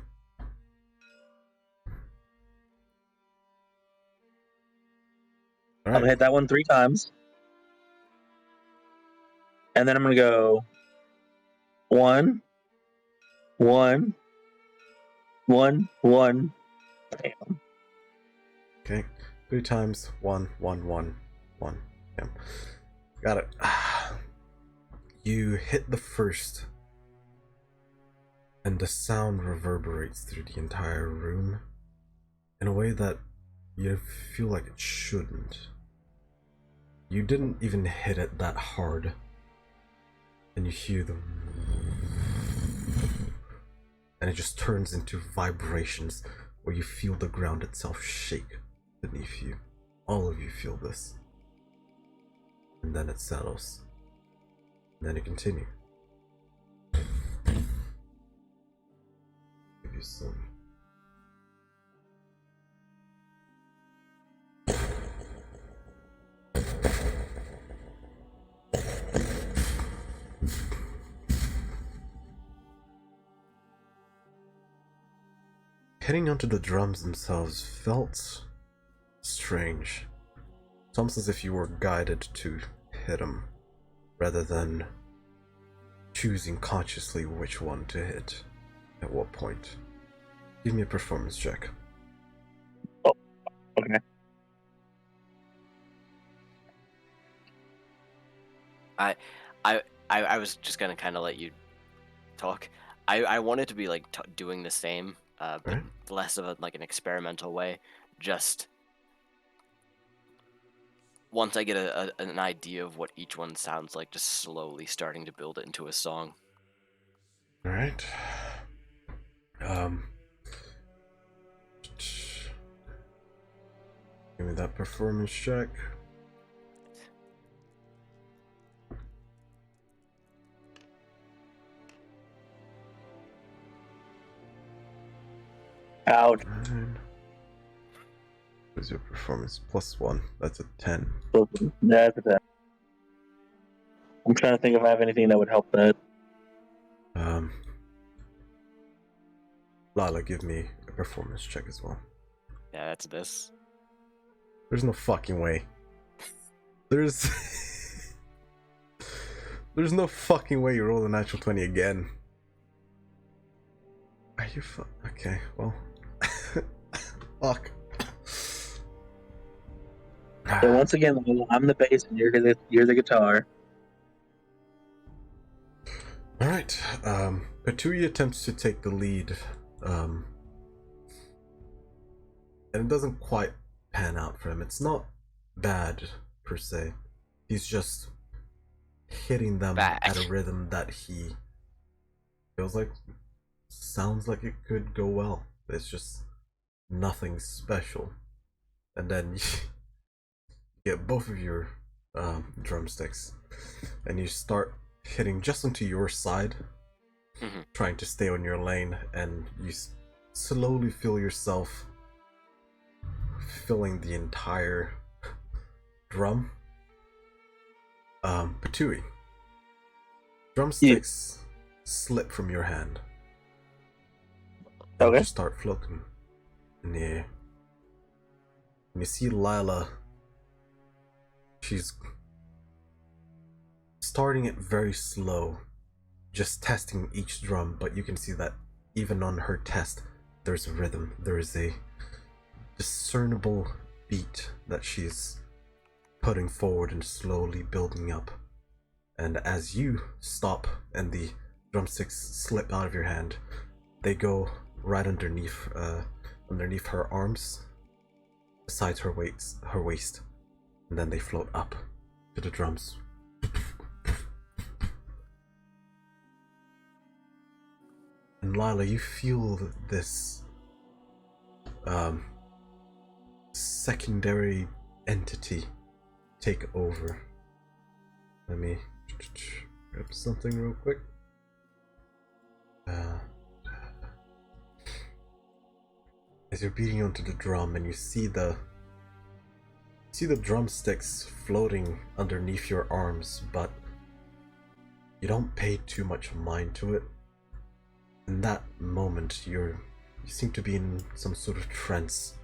I'm gonna hit that one 3 times, and then I'm gonna go 1, 1, 1, 1. Bam. Okay. 3 times. 1, 1, 1, 1. Yeah. Got it. You hit the first, and the sound reverberates through the entire room in a way that you feel like it shouldn't. You didn't even hit it that hard, and you hear the, and it just turns into vibrations where you feel the ground itself shake beneath you. All of you feel this, and then it settles, and then you continue. Give you some. Hitting onto the drums themselves felt strange. It's almost as if you were guided to hit them, rather than choosing consciously which one to hit at what point. Give me a performance check. Oh, okay. I was just gonna kind of let you talk. I wanted to be like doing the same, but Right. less of like an experimental way. Just once I get an idea of what each one sounds like, just slowly starting to build it into a song. All right. Give me that performance check. Ouch. 9. What's your performance? +1. That's a 10. That's a 10. I'm trying to think if I have anything that would help that. Lala, give me a performance check as well. Yeah, that's this. There's no fucking way. There's no fucking way you roll a natural 20 again. Are you okay, well. Fuck. So once again, I'm the bass and you're the guitar. Alright, Petui attempts to take the lead, and it doesn't quite pan out for him. It's not bad, per se. He's just hitting them at a rhythm that he feels like sounds like it could go well. It's just nothing special. And then you get both of your drumsticks, and you start hitting just onto your side, trying to stay on your lane, and you slowly feel yourself filling the entire drum. Petui, drumsticks slip from your hand. And just start floating in the air. And you see Lila. She's starting it very slow, just testing each drum, but you can see that even on her test, there's a rhythm, there is a discernible beat that she's putting forward and slowly building up. And as you stop and the drumsticks slip out of your hand, they go right underneath her arms, beside her waist, and then they float up to the drums. And Lila, you feel this secondary entity take over. Let me grab something real quick. As you're beating onto the drum and you see the drumsticks floating underneath your arms, but you don't pay too much mind to it. In that moment, you seem to be in some sort of trance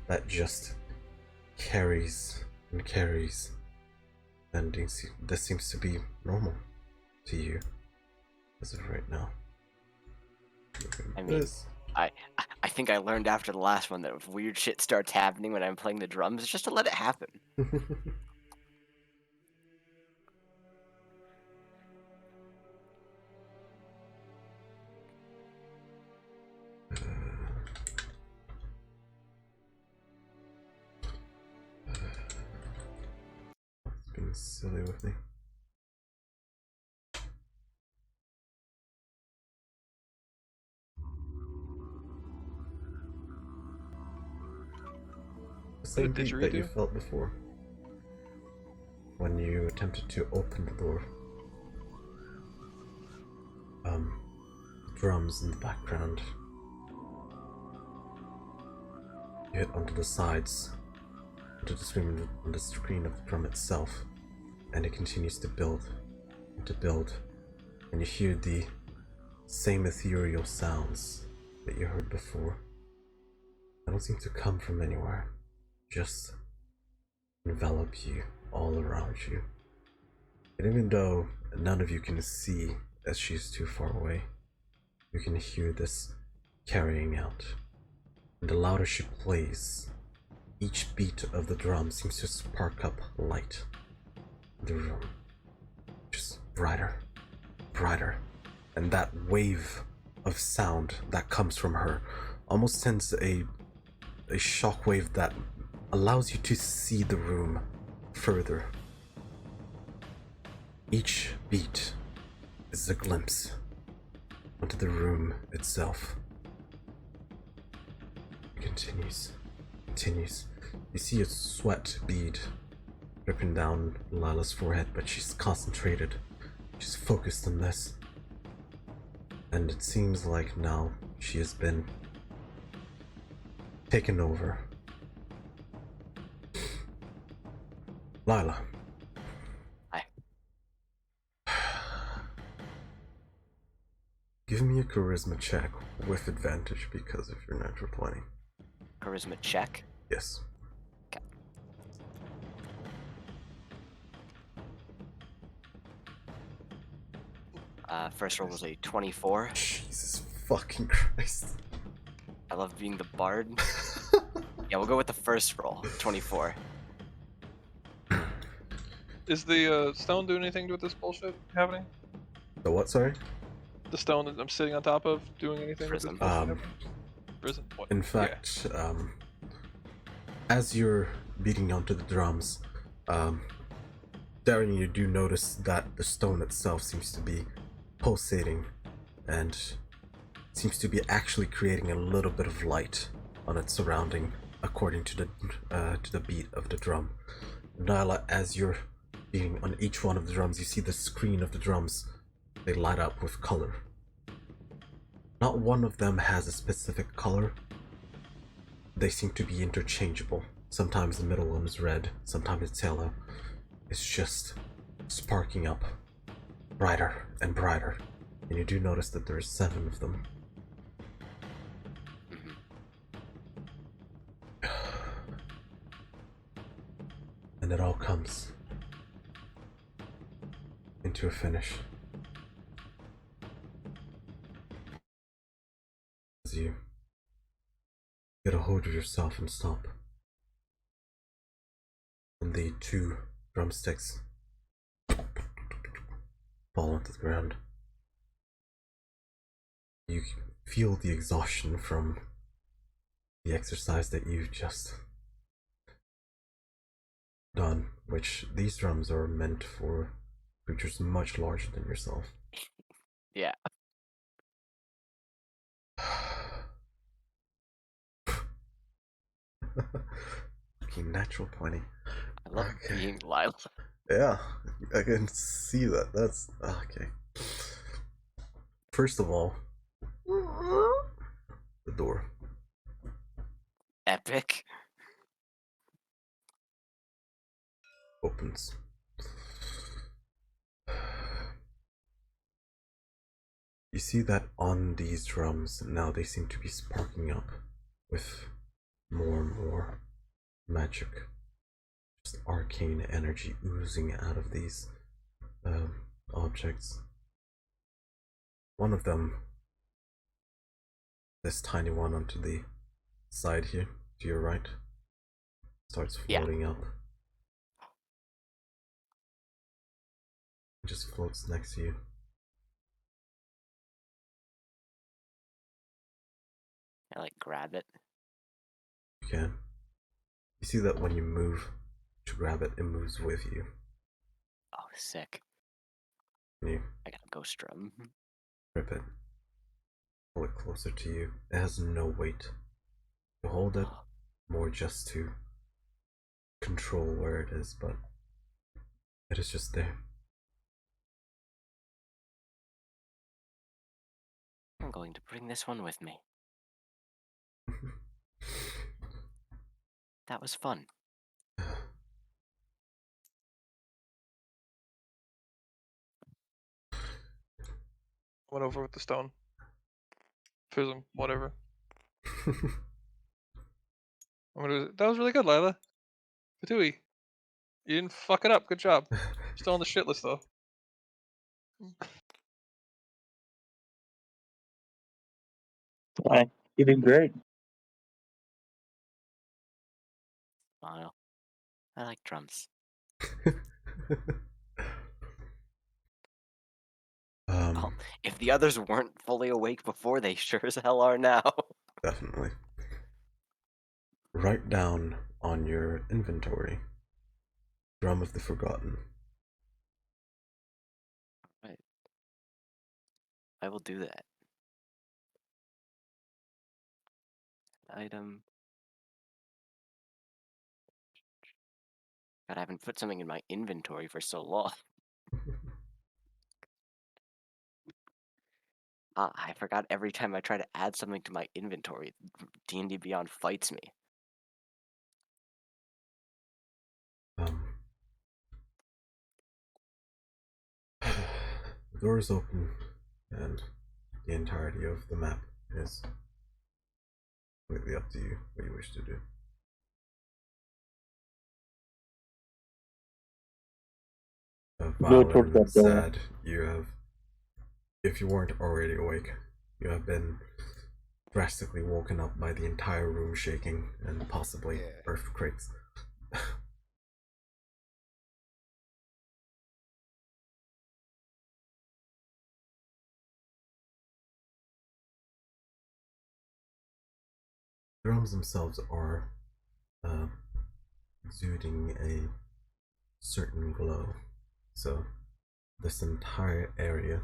that just carries and carries, and this seems to be normal to you as of right now. I mean, I think I learned after the last one that if weird shit starts happening when I'm playing the drums, it's just to let it happen. It's being silly with me. The same beat that you felt before when you attempted to open the door. Drums in the background. You hit onto the sides, onto the screen of the drum itself, and it continues to build and to build, and you hear the same ethereal sounds that you heard before. They don't seem to come from anywhere, just envelop you all around you. And even though none of you can see as she's too far away, you can hear this carrying out. And the louder she plays, each beat of the drum seems to spark up light in the room. Just brighter, brighter. And that wave of sound that comes from her almost sends a shockwave that allows you to see the room further. Each beat is a glimpse onto the room itself. It continues. You see a sweat bead dripping down Lila's forehead, but she's concentrated. She's focused on this. And it seems like now she has been taken over. Lila. Hi. Give me a charisma check with advantage because of your natural 20. Charisma check? Yes. Okay. First roll was a 24. Jesus fucking Christ. I love being the bard. Yeah, we'll go with the first roll, 24. Is the stone doing anything with this bullshit happening? The what, sorry? The stone that I'm sitting on top of doing anything with this Prism. bullshit happening? Prison. What? In fact, as you're beating onto the drums, Darren, you do notice that the stone itself seems to be pulsating and seems to be actually creating a little bit of light on its surrounding according to the beat of the drum. Nyla, as you're beating on each one of the drums, you see the screen of the drums. They light up with color. Not one of them has a specific color. They seem to be interchangeable. Sometimes the middle one is red, sometimes it's yellow. It's just sparking up brighter and brighter. And you do notice that there's 7 of them. And it all comes into a finish. As you get a hold of yourself and stop. And the 2 drumsticks fall onto the ground. You feel the exhaustion from the exercise that you've just done, which these drums are meant for creatures much larger than yourself. Yeah. Natural 20. I love Okay. being Lila. Yeah, I can see that. That's okay. First of all, the door Epic. opens. You see that on these drums now they seem to be sparking up with more and more magic, just arcane energy oozing out of these objects. One of them, this tiny one onto the side here to your right, starts floating up. It just floats next to you. I like grab it. You can. You see that when you move to grab it, it moves with you. Oh, sick. You I got a ghost drum. grip it, pull it closer to you. It has no weight. You hold it more just to control where it is, but it is just there. I'm going to bring this one with me. That was fun. Went over with the stone. Prism, whatever. That was really good, Lila. Fatui, you didn't fuck it up. Good job. Still on the shit list though. Why? You did great. Smile. I like drums. Oh, if the others weren't fully awake before, they sure as hell are now. Definitely. Write down on your inventory Drum of the Forgotten. Right. I will do that. Item. God, I haven't put something in my inventory for so long. I forgot every time I try to add something to my inventory, D&D Beyond fights me. The door is open, and the entirety of the map is completely up to you what you wish to do. Go towards Violin that and door. sad, you have, if you weren't already awake, you have been drastically woken up by the entire room shaking and possibly earthquakes. The drums themselves are exuding a certain glow, so this entire area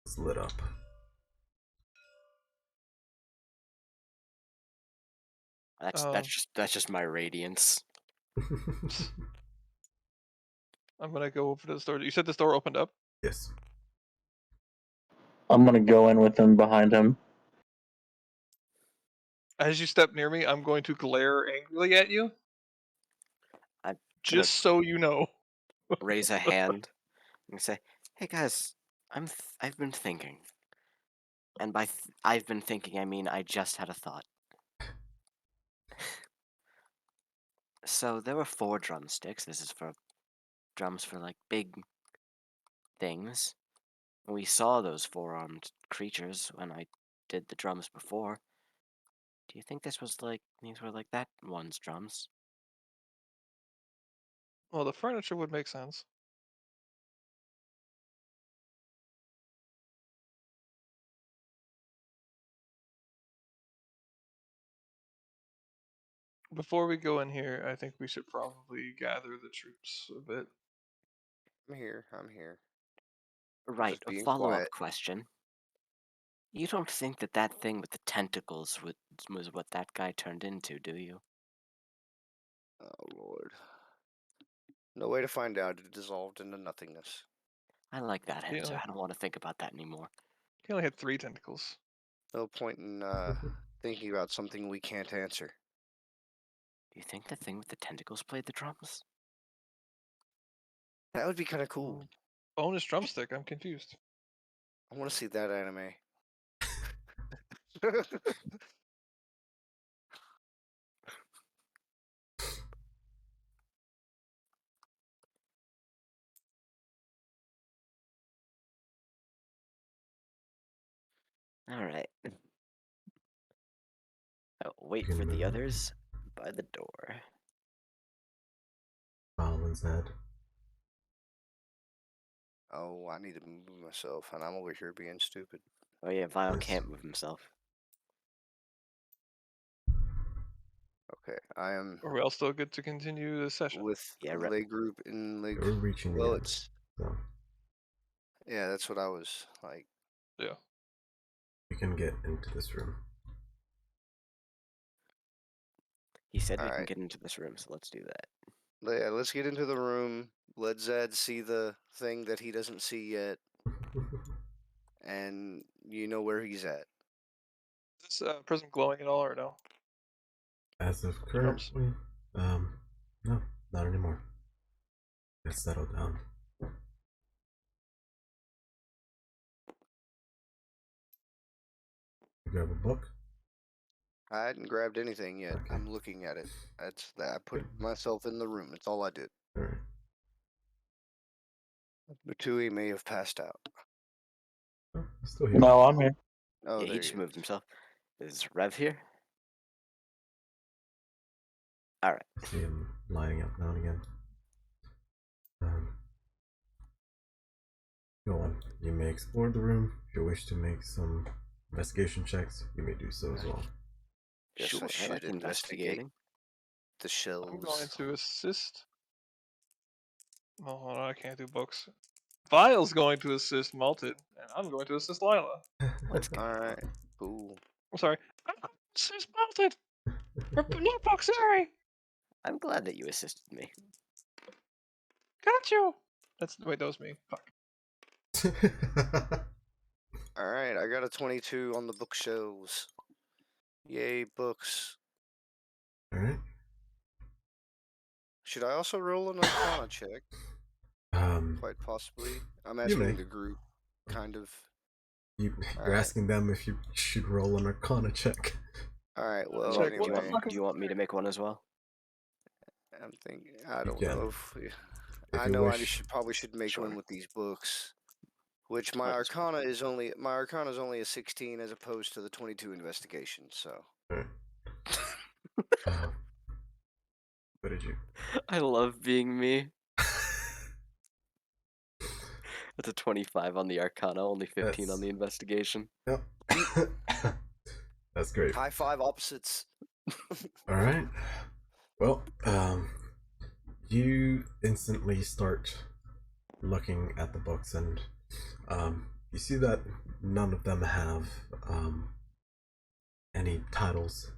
is lit up. That's just my radiance. I'm gonna go over to the store. You said this door opened up? Yes. I'm gonna go in with him behind him. As you step near me, I'm going to glare angrily at you. Just so you know. Raise a hand and say, "Hey guys, I've been thinking." And by I've been thinking, I mean I just had a thought. So there were 4 drumsticks. This is for drums for like big things. We saw those four-armed creatures when I did the drums before. Do you think these were like that one's drums? Well, the furniture would make sense. Before we go in here, I think we should probably gather the troops a bit. I'm here. I'm here. Right, Just a being follow-up quiet. question. You don't think that thing with the tentacles was what that guy turned into, do you? Oh Lord. No way to find out. It dissolved into nothingness. I like that Yeah. answer. I don't want to think about that anymore. He only had 3 tentacles. No point in thinking about something we can't answer. Do you think the thing with the tentacles played the drums? That would be kind of cool. Bonus drumstick. I'm confused. I want to see that anime. All right. I'll wait You for can the move on. others by the door. Balvin's head. Oh, I need to move myself, and I'm over here being stupid. Oh yeah, Vile Nice. can't move himself. Okay, I am Are we all still good to continue the session? with Yeah, leg group and leg. We're reaching Well, the end. it's So yeah. That's what I was like. Yeah. you can get into this room. He said All we can right. get into this room, so let's do that. Yeah, let's get into the room. Let Zed see the thing that he doesn't see yet, and you know where he's at. Is this prism glowing at all or no? As of Drums. currently, no, not anymore. It's settled down. You grab a book. I hadn't grabbed anything yet. Okay. I'm looking at it. That's that. I put myself in the room. That's all I did. All right. Batui may have passed out. Oh, he's still here. No, I'm here. Oh, yeah, there he just is. moved himself. Is Rev here? All right. I see him lining up now and again. Go on. You may explore the room. If you wish to make some investigation checks, you may do so as well. Guess Sure, I I should like investigating. the I'm going shells. to assist. Oh, hold on, I can't do books. Vile's going to assist Malted, and I'm going to assist Lila. Let's go. All right, cool. I'm sorry. I'm going to assist Malted! No books, sorry! I'm glad that you assisted me. Got you! Wait, that was me. Fuck. All right, I got a 22 on the bookshelves. Yay, books. All right. Should I also roll an Arcana check? Quite possibly. I'm may. asking the group, kind of. You're Alright. asking them if you should roll an Arcana check. All right. Well, Check. anyway, What the fuck Do you want me to make one as well? I'm thinking. I You don't can. know if. If I you know wish. probably should make Sure. one with these books. Which my That's Arcana is only a 16 as opposed to the 22 investigation. So. Alright. What did you? I love being me. That's a 25 on the Arcana, only 15 on the investigation. Yep. That's great. High five opposites. All right. Well, you instantly start looking at the books, and you see that none of them have any titles.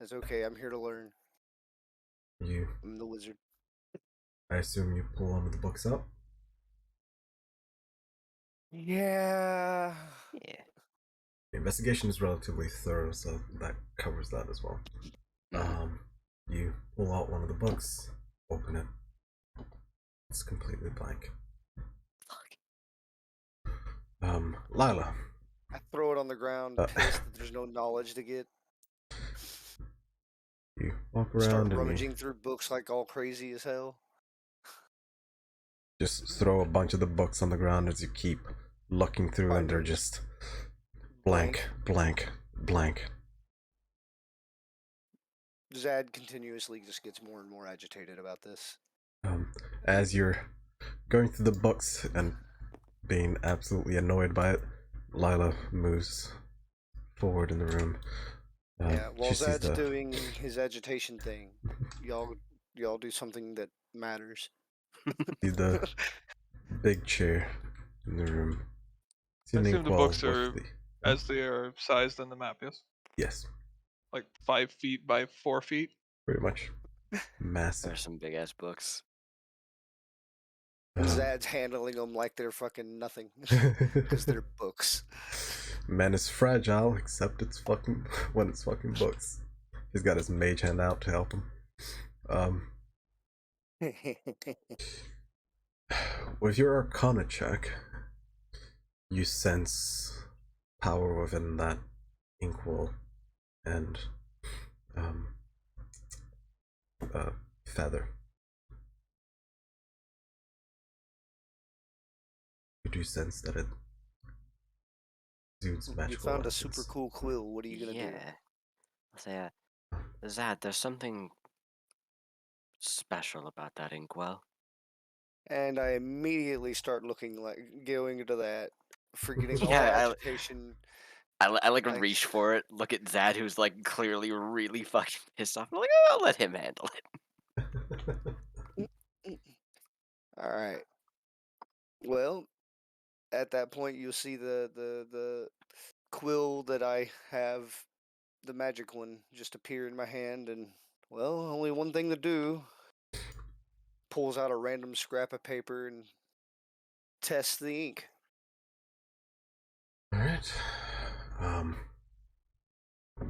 It's okay. I'm here to learn. I'm the wizard. I assume you pull one of the books up. Yeah. Yeah. The investigation is relatively thorough, so that covers that as well. You pull out one of the books, open it. It's completely blank. Lila. I throw it on the ground, pissed that there's no knowledge to get. You walk Start around and rummaging through books like all crazy as hell. just throw a bunch of the books on the ground as you keep looking through, and they're Binders. just blank, blank, blank. Zad continuously just gets more and more agitated about this. As you're going through the books and being absolutely annoyed by it, Lila moves forward in the room. Yeah, while She sees Zad's the doing his agitation thing, y'all do something that matters. sees the big chair in the room. I See the assume the inkwell books with are the as they are sized in the map, yes? yes, Like 5 feet by 4 feet. pretty much massive. There's some big ass books. And Um, Zad's handling them like they're fucking nothing, because they're books. Man is fragile, except it's fucking when it's fucking books. He's got his mage hand out to help him. With your Arcana check, you sense power within that inkwell and feather. You do sense that it exudes You magical found a essence. super cool quill. What are you gonna do? Yeah. I'll say, Zad, there's something special about that inkwell. And I immediately start going into that, forgetting all Yeah, agitation. I like I- reach for it, look at Zad, who's like clearly really fucking pissed off. I'm like, I'll let him handle it. All right. Well, at that point, you'll see the quill that I have, the magic one, just appear in my hand, and well, only one thing to do. Pulls out a random scrap of paper and tests the ink. All right.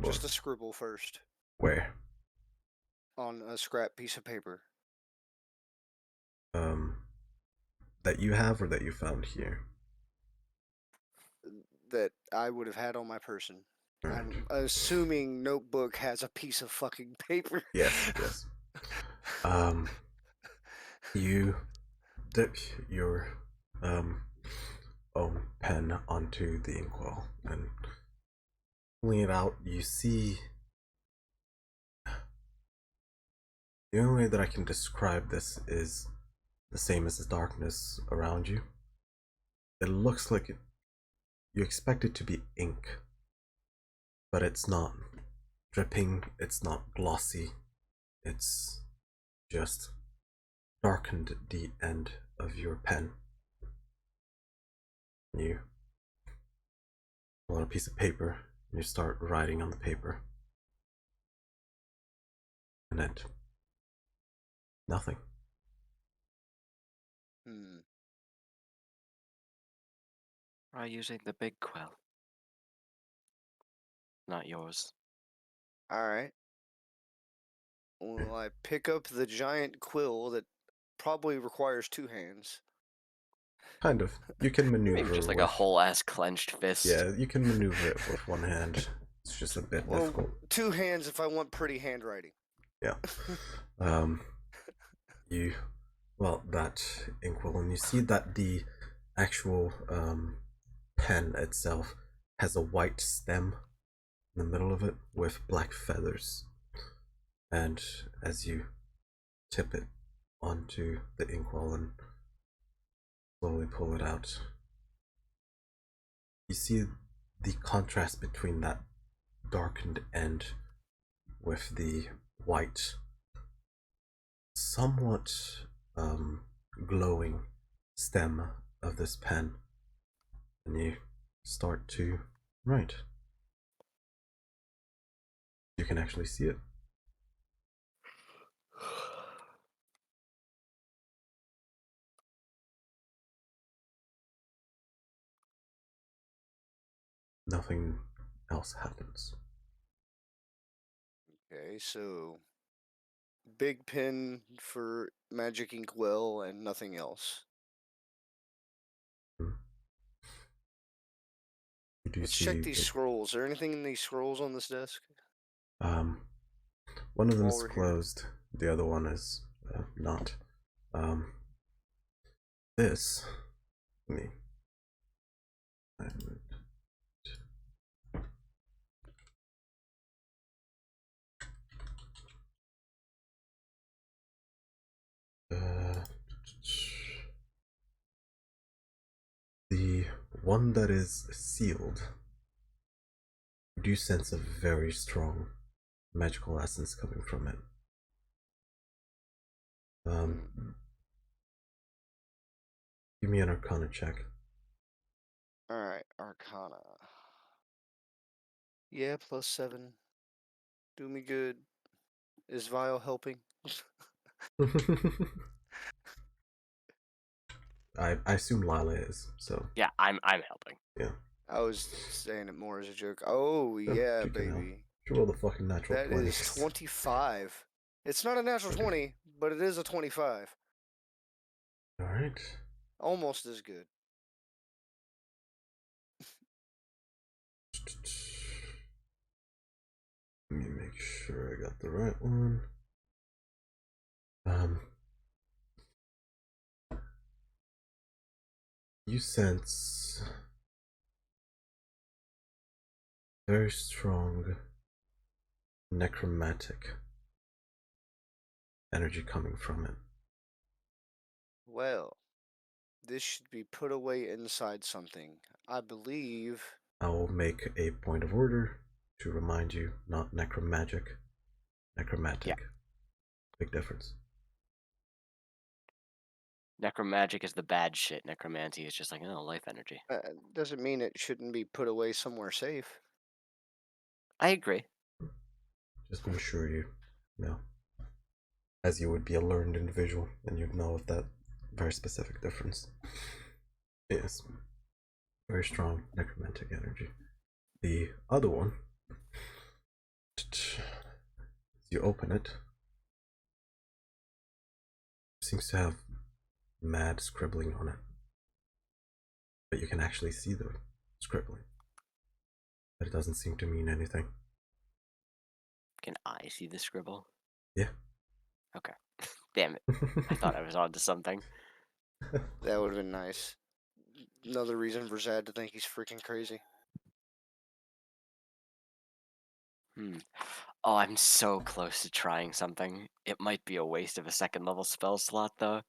Just a scribble first Where? on a scrap piece of paper. That you have or that you found here? That I would have had on my person. All right. I'm assuming notebook has a piece of fucking paper. Yes, yes. You dip your own pen onto the inkwell and pulling it out, you see. The only way that I can describe this is the same as the darkness around you. It looks like you expect it to be ink, but it's not dripping, it's not glossy, it's just darkened the end of your pen. You pull out a piece of paper and you start writing on the paper. And then nothing. Try using the big quill. Not yours. Alright. Well, I pick up the giant quill that probably requires 2 hands. Kind of. You can maneuver. Maybe just like with, a whole ass clenched fist. Yeah, you can maneuver it with one hand. It's just a bit difficult. 2 hands if I want pretty handwriting. Yeah. That inkwell, and you see that the actual pen itself has a white stem in the middle of it with black feathers. And as you tip it onto the inkwell and slowly pull it out, you see the contrast between that darkened end with the white, somewhat glowing stem of this pen, and you start to write. You can actually see it. Nothing else happens. Okay, so big pen for magic inkwell and nothing else. You do Let's see check these scrolls. Is there anything in these scrolls on this desk? one of them While is we're here. closed, the other one is not. this. Let me. The one that is sealed, you do sense a very strong magical essence coming from it. Give me an Arcana check. Alright, Arcana. Yeah, +7. Do me good. Is Vile helping? I assume Lila is, so Yeah, I'm helping. yeah. I was saying it more as a joke. Oh, yeah, She can help. baby. She rolled a fucking natural That 20. is 25. It's not a natural 20, but it is a 25. Alright. Almost as good. Let me make sure I got the right one. You sense very strong necromantic energy coming from it. Well, this should be put away inside something. I believe. I will make a point of order to remind you, not necromagic, necromantic. Yeah. Big difference. Necromagic is the bad shit. Necromancy is just like, oh, life energy. Doesn't mean it shouldn't be put away somewhere safe. I agree. Just to ensure you know, as you would be a learned individual and you'd know of that very specific difference. Yes. Very strong necromantic energy. The other one, as you open it, seems to have mad scribbling on it. But you can actually see the scribbling. But it doesn't seem to mean anything. Can I see the scribble? Yeah. Okay. Damn it. I thought I was onto something. That would have been nice. Another reason for Zad to think he's freaking crazy. Oh, I'm so close to trying something. It might be a waste of a second level spell slot, though.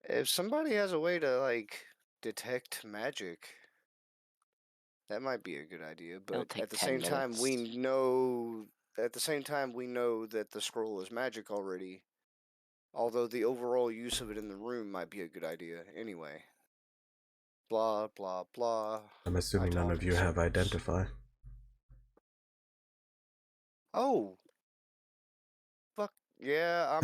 If somebody has a way to, like, detect magic, that might be a good idea. It'll But take at the 10 same time, minutes. we know. At the same time, we know that the scroll is magic already. Although the overall use of it in the room might be a good idea anyway. Blah blah blah. I'm I assuming none talk of in you have circles. identify. Oh, fuck yeah!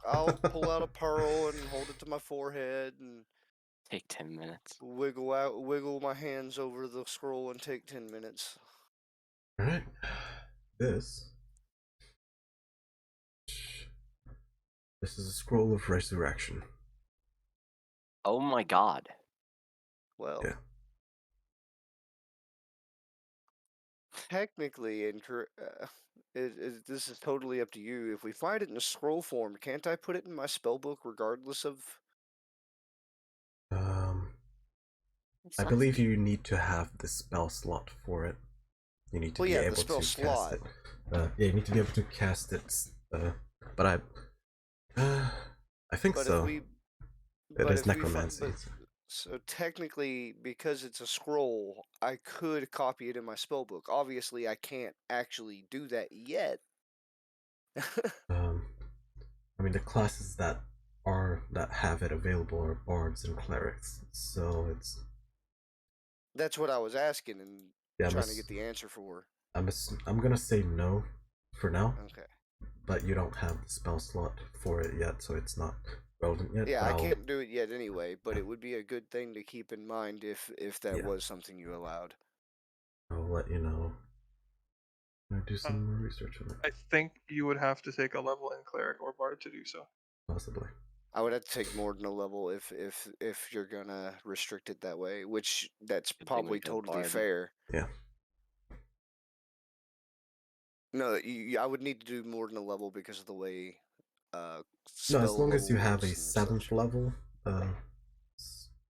I'll pull out a pearl and hold it to my forehead and Take 10 minutes. wiggle my hands over the scroll and take 10 minutes. Alright. This is a scroll of resurrection. Oh my god. Well, Yeah. technically, this is totally up to you. If we find it in a scroll form, can't I put it in my spellbook regardless of? It's I not- believe you need to have the spell slot for it. You need to Well, be yeah, the able spell to slot. cast it. Yeah, you need to be able to cast it. But I think But so. if we, It but is if we necromancy. so technically, because it's a scroll, I could copy it in my spellbook. Obviously, I can't actually do that yet. I mean, the classes that have it available are bards and clerics, so it's. That's what I was asking and Yeah, trying to get the answer for. I'm gonna say no for now, Okay. but you don't have the spell slot for it yet, so it's not relevant yet. Yeah, but I can't do it yet anyway, but it would be a good thing to keep in mind if that Yeah. was something you allowed. I'll let you know. I do some more research on it, I think you would have to take a level in cleric or bard to do so. possibly. I would have to take more than a level if you're gonna restrict it that way, which that's Good thing probably we go totally bard. fair. Yeah. No, I would need to do more than a level because of the way No, as spell long as you have levels a and such. 7th level,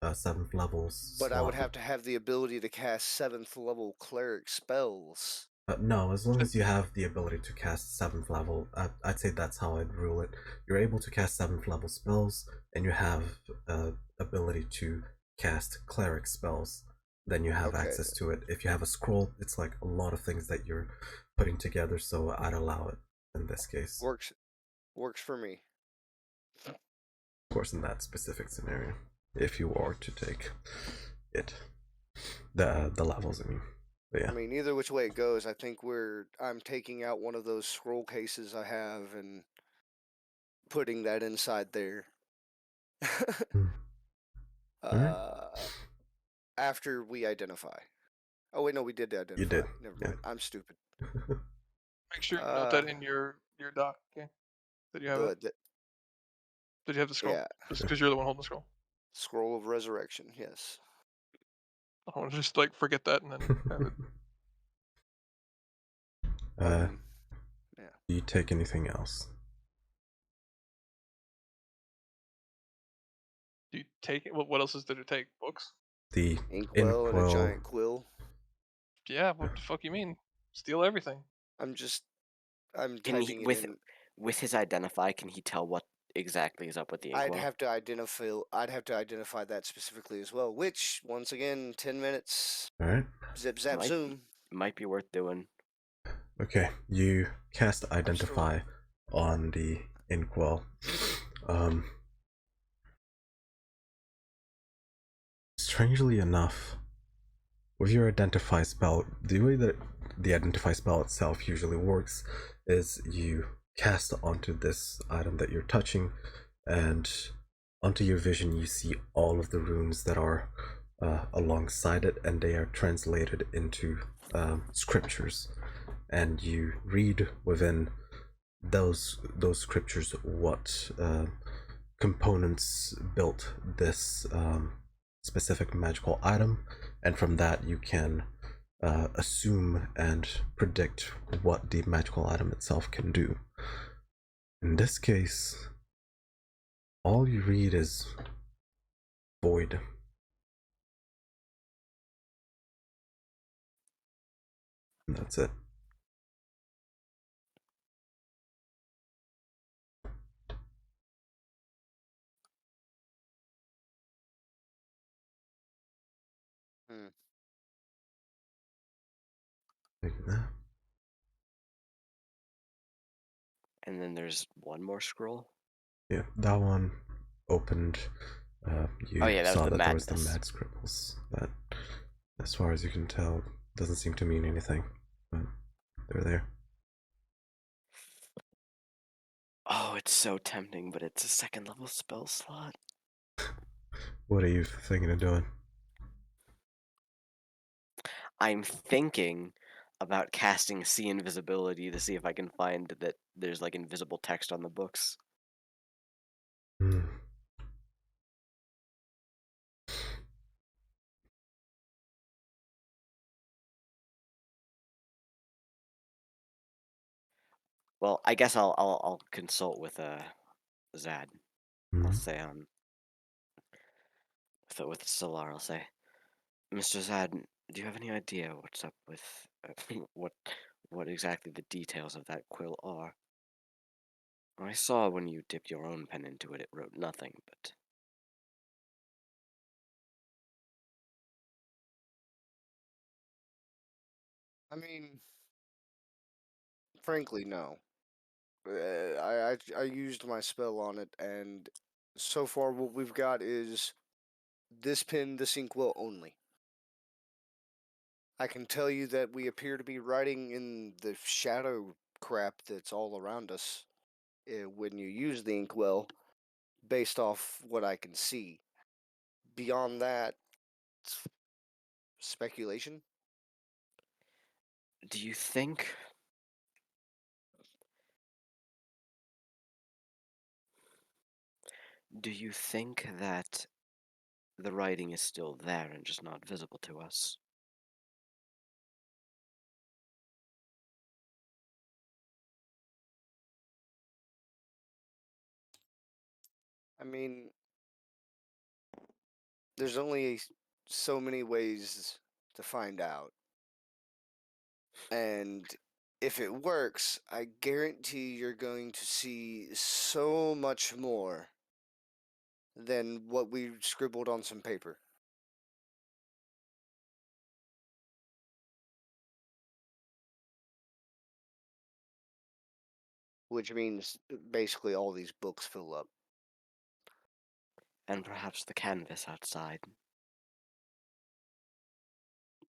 7th level But I would slot. have to have the ability to cast 7th level cleric spells. No, as long as you have the ability to cast 7th level, I'd say that's how I'd rule it. You're able to cast 7th level spells, and you have ability to cast cleric spells, then you have Okay, access to it. If you have a scroll, it's like a lot of things that you're putting together, so I'd allow it in this case. works for me. Of course, in that specific scenario, if you are to take it, the levels, I mean. But yeah. I mean, either which way it goes, I think I'm taking out one of those scroll cases I have and putting that inside there. Hmm. Alright. After we identify. Oh wait, no, we did identify. You did. Never Yeah. mind. I'm stupid. Make sure you note that in your doc, okay? Did you have it? Did you have the scroll? Yeah. Just because you're the one holding the scroll. Scroll of Resurrection, yes. I don't want to just like forget that and then have it. Yeah. Do you take anything else? Do you take it? What else did it take? Books? The Inkwell and a giant quill. Yeah, what the fuck you mean? Steal everything. I'm Can he typing it in. with his identify? Can he tell what exactly is up with the inkwell? I'd have to identify that specifically as well. Which, once again, 10 minutes. All right. Zip zap zoom. Might be worth doing. Okay, you cast Identify on the Inkwell. Strangely enough, with your Identify spell, the way that the Identify spell itself usually works is you cast onto this item that you're touching, and onto your vision you see all of the runes that are alongside it, and they are translated into scriptures, and you read within those scriptures what components built this specific magical item, and from that you can assume and predict what the magical item itself can do. In this case, all you read is void. And that's it. Like that. And then there's one more scroll. Yeah, that one opened. You saw that there was the mad scribbles. That, as far as you can tell, doesn't seem to mean anything, but they're there. Oh, it's so tempting, but it's a 2nd level spell slot. What are you thinking of doing? I'm thinking about casting See Invisibility to see if I can find that there's like invisible text on the books. Well, I guess I'll consult with Zad. I'll say with Solar, I'll say, Mr. Zad, do you have any idea what's up with what exactly the details of that quill are? I saw when you dipped your own pen into it, it wrote nothing, but... I mean, frankly, no. I used my spell on it, and so far what we've got is this pen, this inkwell only. I can tell you that we appear to be writing in the shadow crap that's all around us when you use the inkwell, based off what I can see. Beyond that, speculation. Do you think... Do you think that the writing is still there and just not visible to us? mean, there's only so many ways to find out. And if it works, I guarantee you're going to see so much more than what we scribbled on some paper. Which means basically all these books fill up. And perhaps the canvas outside.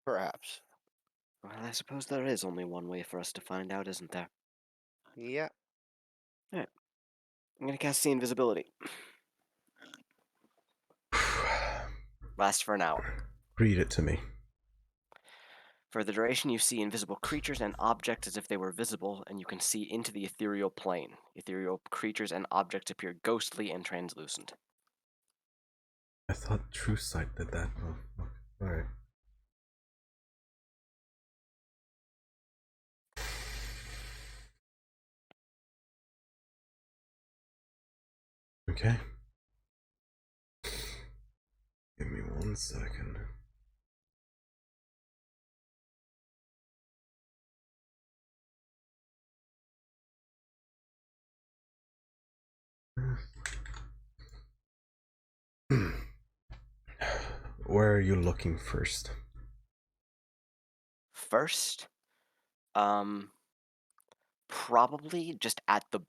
Perhaps. Well, I suppose there is only one way for us to find out, isn't there? Yeah. Alright. I'm gonna cast See Invisibility. Lasts for an hour. Read it to me. For the duration, you see invisible creatures and objects as if they were visible, and you can see into the ethereal plane. Ethereal creatures and objects appear ghostly and translucent. I thought True Sight did that. Oh, alright. Okay. Give me 1 second. Where are you looking first? First, probably just at the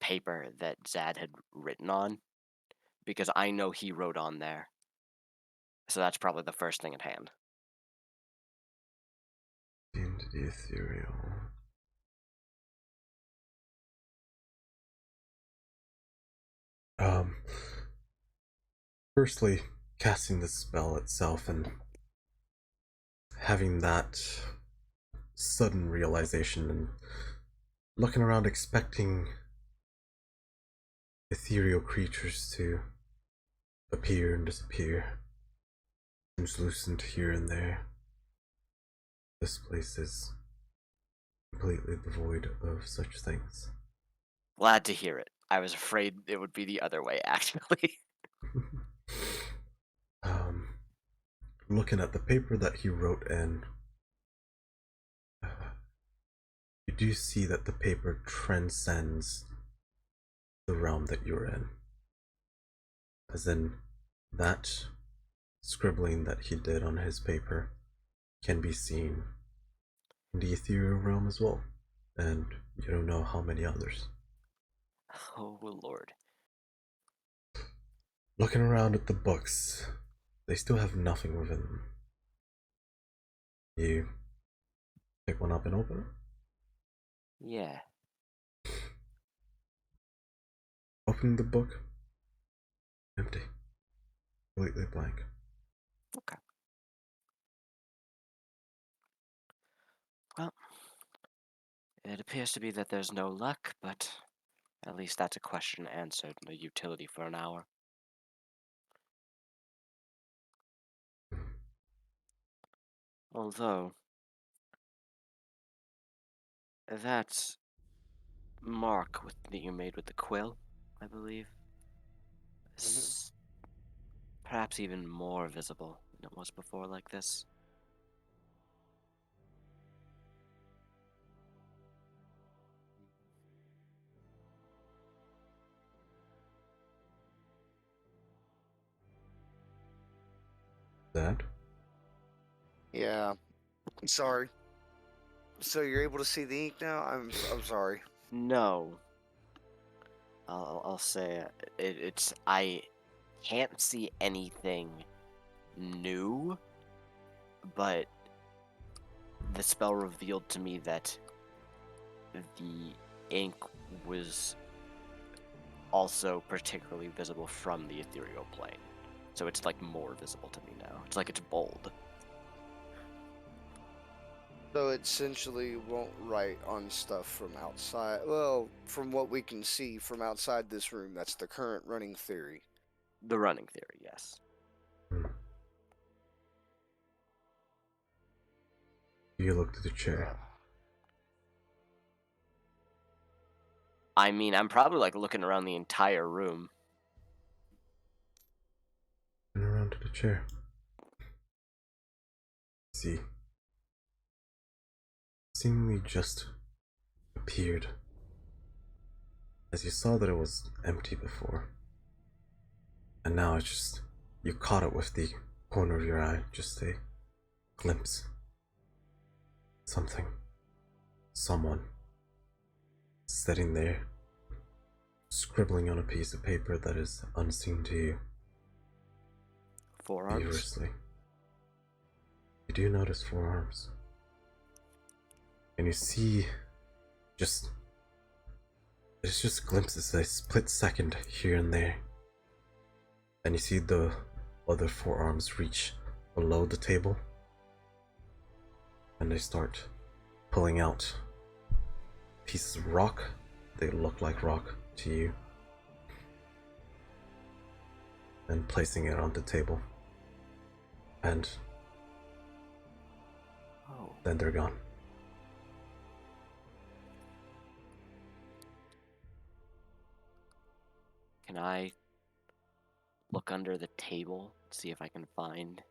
paper that Zad had written on, because I know he wrote on there. So that's probably the first thing at hand. Into the ethereal. Firstly, casting the spell itself and having that sudden realization and looking around expecting ethereal creatures to appear and disappear, translucent here and there. This place is completely devoid of such things. Glad to hear it. I was afraid it would be the other way, actually. Looking at the paper that he wrote in, you do see that the paper transcends the realm that you're in. As in, that scribbling that he did on his paper can be seen in the ethereal realm as well, and you don't know how many others. Oh, Lord. Looking around at the books, they still have nothing within them. You pick one up and open it? Yeah. Opening the book, empty, completely blank. Okay. Well, it appears to be that there's no luck, but at least that's a question answered and a utility for an hour. Although, that mark that you made with the quill, I believe, is perhaps even more visible than it was before like this. That? Yeah. Sorry. So you're able to see the ink now? I'm sorry. No. I'll say it's I can't see anything new, but the spell revealed to me that the ink was also particularly visible from the ethereal plane. So it's like more visible to me now. It's like it's bold. So it essentially won't write on stuff from outside. Well, from what we can see from outside this room, that's the current running theory. The running theory, yes. You look to the chair. I mean, I'm probably like looking around the entire room. And around to the chair. See. Seemingly just appeared. As you saw that it was empty before. And now it's just, you caught it with the corner of your eye, just a glimpse. Something. Someone. Sitting there, scribbling on a piece of paper that is unseen to you. Forearms. Feverishly. You do notice forearms. And you see it's just glimpses, a split second here and there. And you see the other forearms reach below the table. And they start pulling out pieces of rock. They look like rock to you. And placing it on the table. And then they're gone. Can I look under the table, see if I can find?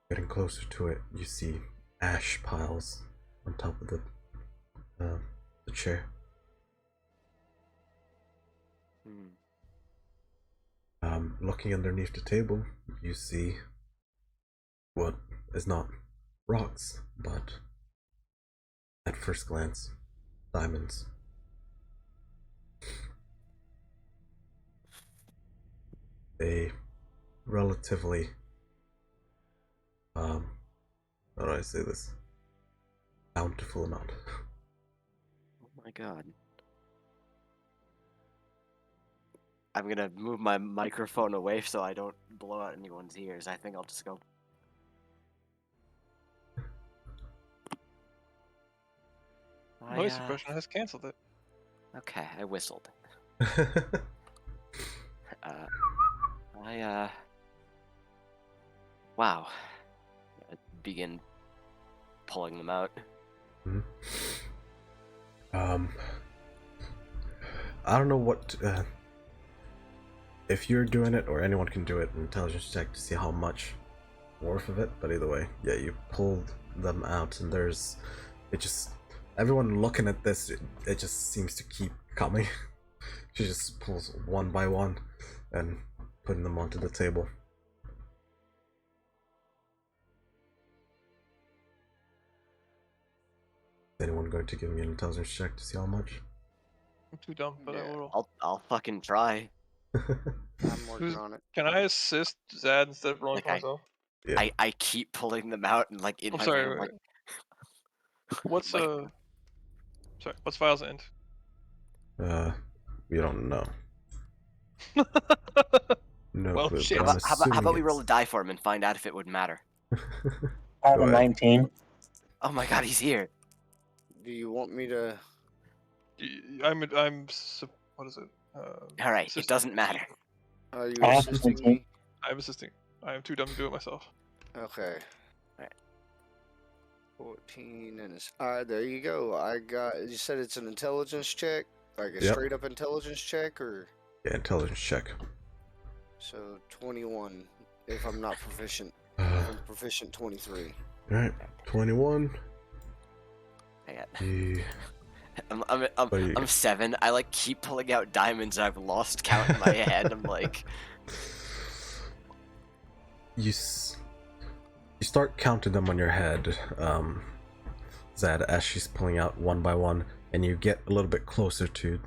Getting closer to it, you see ash piles on top of the chair. Looking underneath the table, you see what is not rocks, but at first glance, diamonds. A relatively, how do I say this? Bountiful amount. Oh my god. I'm gonna move my microphone away so I don't blow out anyone's ears. I think I'll just go. Noise suppression has canceled it. Okay, I whistled. Wow. I begin pulling them out. I don't know what, if you're doing it or anyone can do it, an intelligence check to see how much worth of it, but either way, yeah, you pulled them out and everyone looking at this, it just seems to keep coming. She just pulls one by one and putting them onto the table. Is anyone going to give me an intelligence check to see how much? I'm too dumb, but I will. I'll fucking try. I'm working on it. Can I assist Zad instead of rolling for myself? Yeah. I keep pulling them out and like in I'm my sorry. brain, like, What's sorry, what's File's end? We don't know. No Well, clue. shit. But I'm how about we assuming roll a die for him and find out if it would matter? I have Go a ahead. 19. Oh my god, he's here. Do you want me to? What is it? All right, it assisting. doesn't matter. Are you I have assisting 19. me? I'm assisting. I am too dumb to do it myself. Okay. Alright. 14 and it's alright. There you go. I got. You said it's an intelligence check, like a Yep. straight up intelligence check, or yeah, intelligence check. so 21 if I'm not proficient. If I'm proficient, 23. Alright, 21. Hang on. Yeah. I'm 7. I like keep pulling out diamonds. I've lost count in my head. I'm like, You start counting them on your head, Zad, as she's pulling out one by one, and you get a little bit closer to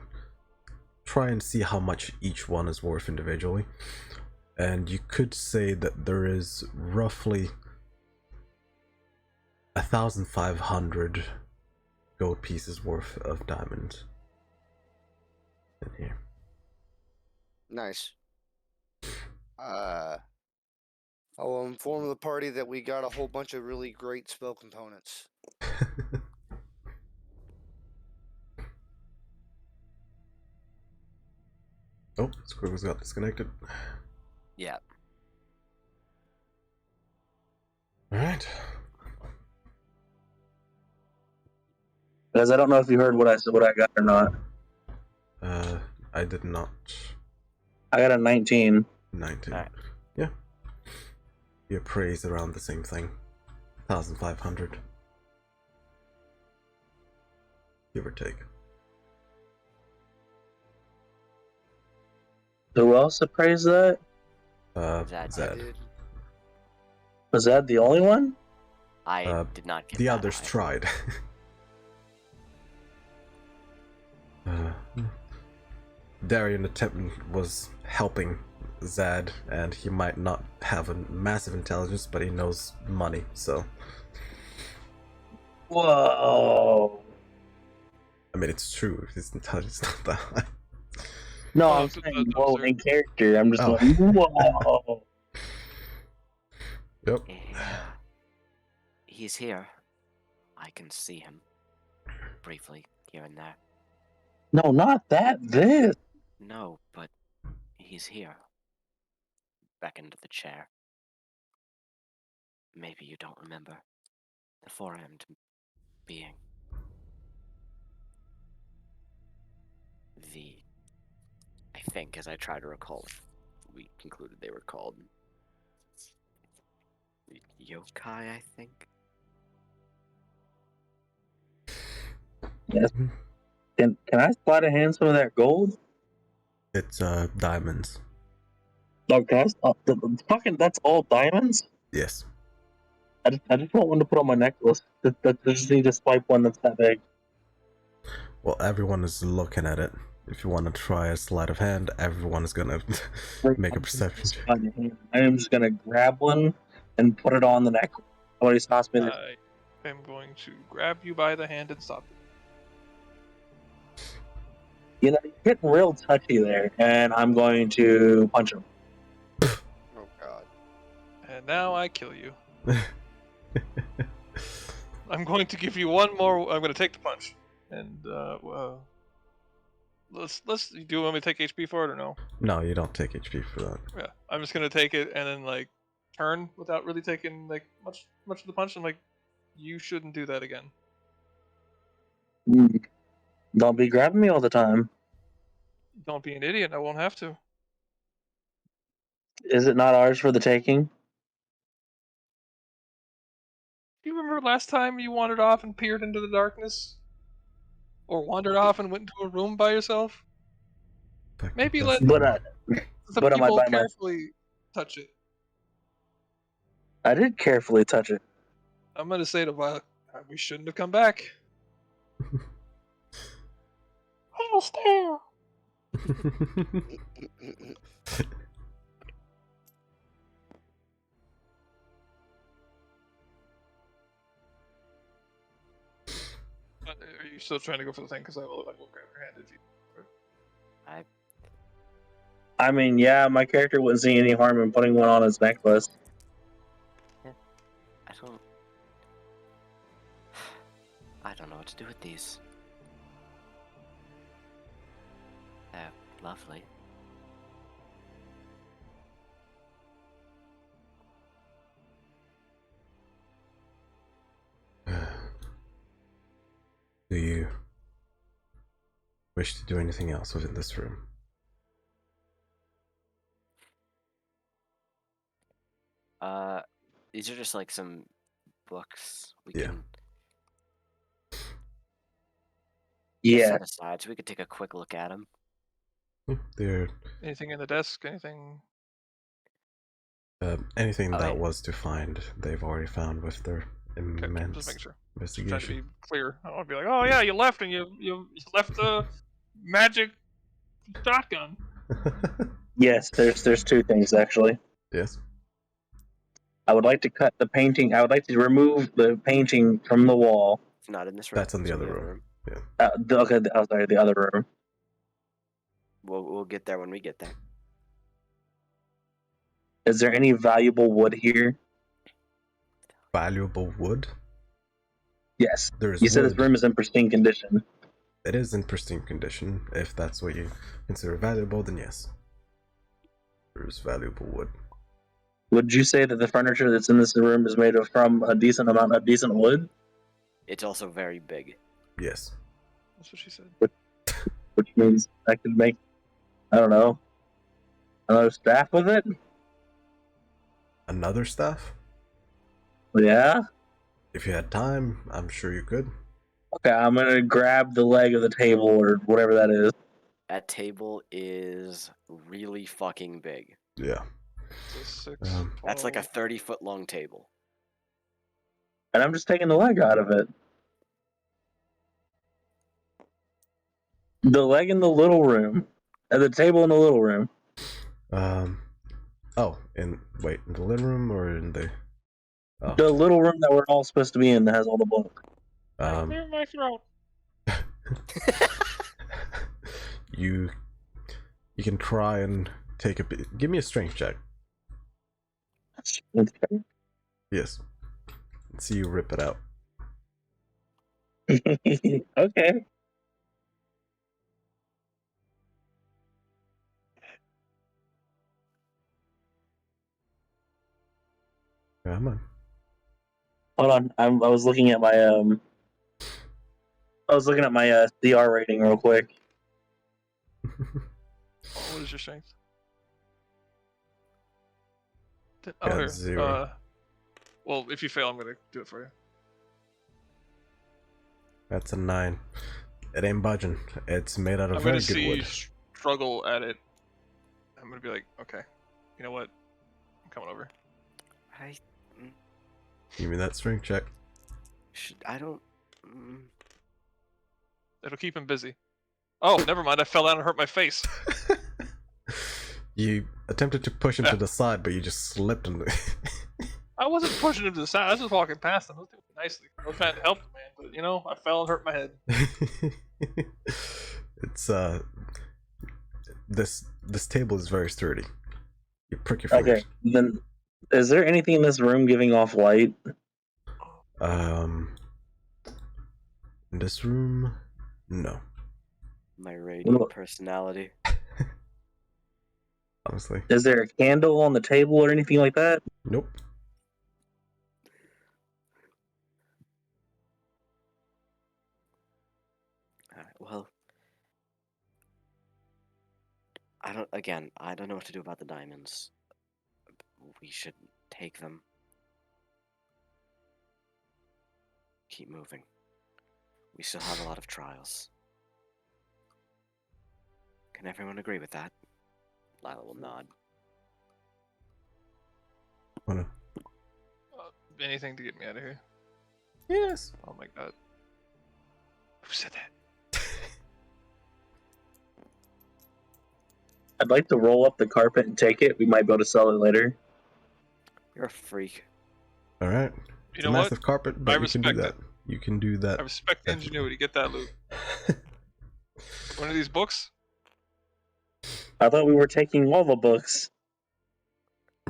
try and see how much each one is worth individually. And you could say that there is roughly 1,500 gold pieces worth of diamonds in here. Nice. I will inform the party that we got a whole bunch of really great spell components. Oh, Squiggles got disconnected. yeah. Alright. Guys, I don't know if you heard what I got or not. I did not. I got a 19. 19. Alright. Yeah. You appraised around the same thing. 1,500. Give or take. Who else appraised that? Zed. I Zed. did. Was that the only one? I did not get The that others high. tried. Darian was helping Zad, and he might not have a massive intelligence, but he knows money, so. Whoa. I mean, it's true. His intelligence is not that high. No, Oh, I'm so saying that's whoa absurd. in character. I'm just Oh. like, whoa. Yep. Yeah. He's here. I can see him briefly here and there. No, not that. This. No, but he's here. Back into the chair. Maybe you don't remember the four-armed being. I think, as I try to recall, we concluded they were called yokai, I think. Yes. Can I slide a hand some of that gold? It's diamonds. Okay, fucking that's all diamonds. Yes. I just want one to put on my necklace. I just need to swipe one that's that big. Well, everyone is looking at it. If you want to try a sleight of hand, everyone is gonna make a perception check. I am just gonna grab one and put it on the necklace. Somebody stops me. I am going to grab you by the hand and stop you. You know, you're getting real touchy there, and I'm going to punch him. Oh God. And now I kill you. I'm going to give you one more. I'm going to take the punch, and let's. Do you want me to take HP for it or no? No, you don't take HP for that. Yeah, I'm just going to take it and then like turn without really taking like much of the punch. I'm like, you shouldn't do that again. Don't be grabbing me all the time. Don't be an idiot. I won't have to. Is it not ours for the taking? Do you remember last time you wandered off and peered into the darkness? Or wandered off and went into a room by yourself? Maybe let But some but am I people by my? carefully touch it. I did carefully touch it. I'm gonna say to Violet, we shouldn't have come back. Almost there. Are you still trying to go for the thing? Because I will grab your hand if you. I mean, yeah, my character wouldn't see any harm in putting one on his necklace. I don't know what to do with these. They're lovely. Do you wish to do anything else within this room? These are just like some books we Yeah. can Yeah. set aside so we could take a quick look at them. There, Anything in the desk? Anything? anything that yeah. was to find, they've already found with their Okay, immense just making sure. Just trying to investigation. be clear. I don't want to be like, oh yeah, you left and you left the magic shotgun. Yes, there's two things actually. Yes. I would like to cut the painting. I would like to remove the painting from the wall. It's not in this room. That's in the It's other room. Yeah. Sorry, the other room. We'll get there when we get there. Is there any valuable wood here? Valuable wood? Yes. There is You said this wood. room is in pristine condition. It is in pristine condition. If that's what you consider valuable, then yes. There is valuable wood. Would you say that the furniture that's in this room is made from a decent amount of decent wood? It's also very big. Yes. That's what she said. which means I could make, I don't know, another staff with it. Another staff? Yeah. If you had time, I'm sure you could. Okay, I'm gonna grab the leg of the table or whatever that is. That table is really fucking big. Yeah. So 6, That's like a 12. 30-foot long table. And I'm just taking the leg out of it. The leg in the little room. And the table in the little room. Oh, in the living room or in the? Oh, The little room that we're all supposed to be in that has all the books. Clear my throat. you can try and take a bit. Give me a strength check. Okay. Yes. Let's see you rip it out. Okay. Come on. Hold on. I was looking at my CR rating real quick. What is your strength? Yeah, Here. 0. Well, if you fail, I'm gonna do it for you. That's a 9. It ain't budging. It's made out of I'm very gonna good see you wood. struggle at it. I'm gonna be like, okay, you know what? I'm coming over. Give me that strength check. I don't. It'll keep him busy. Oh, never mind. I fell down and hurt my face. You attempted to push him to the side, but you just slipped on the. I wasn't pushing him to the side. I was just walking past him. I was doing it nicely. I was trying to help the man, but I fell and hurt my head. It's this table is very sturdy. You prick your fingers. Okay. Then is there anything in this room giving off light? In this room, no. My radiant personality. Honestly. Is there a candle on the table or anything like that? Nope. Well, I don't know what to do about the diamonds. We should take them. Keep moving. We still have a lot of trials. Can everyone agree with that? Lila will nod. Anything to get me out of here. Yes. Oh my god. Who said that? I'd like to roll up the carpet and take it. We might be able to sell it later. You're a freak. All right. You It's a know what? massive carpet, but I you can do respect that. You can do that. I respect ingenuity. Get that loot. One of these books? I thought we were taking all the books.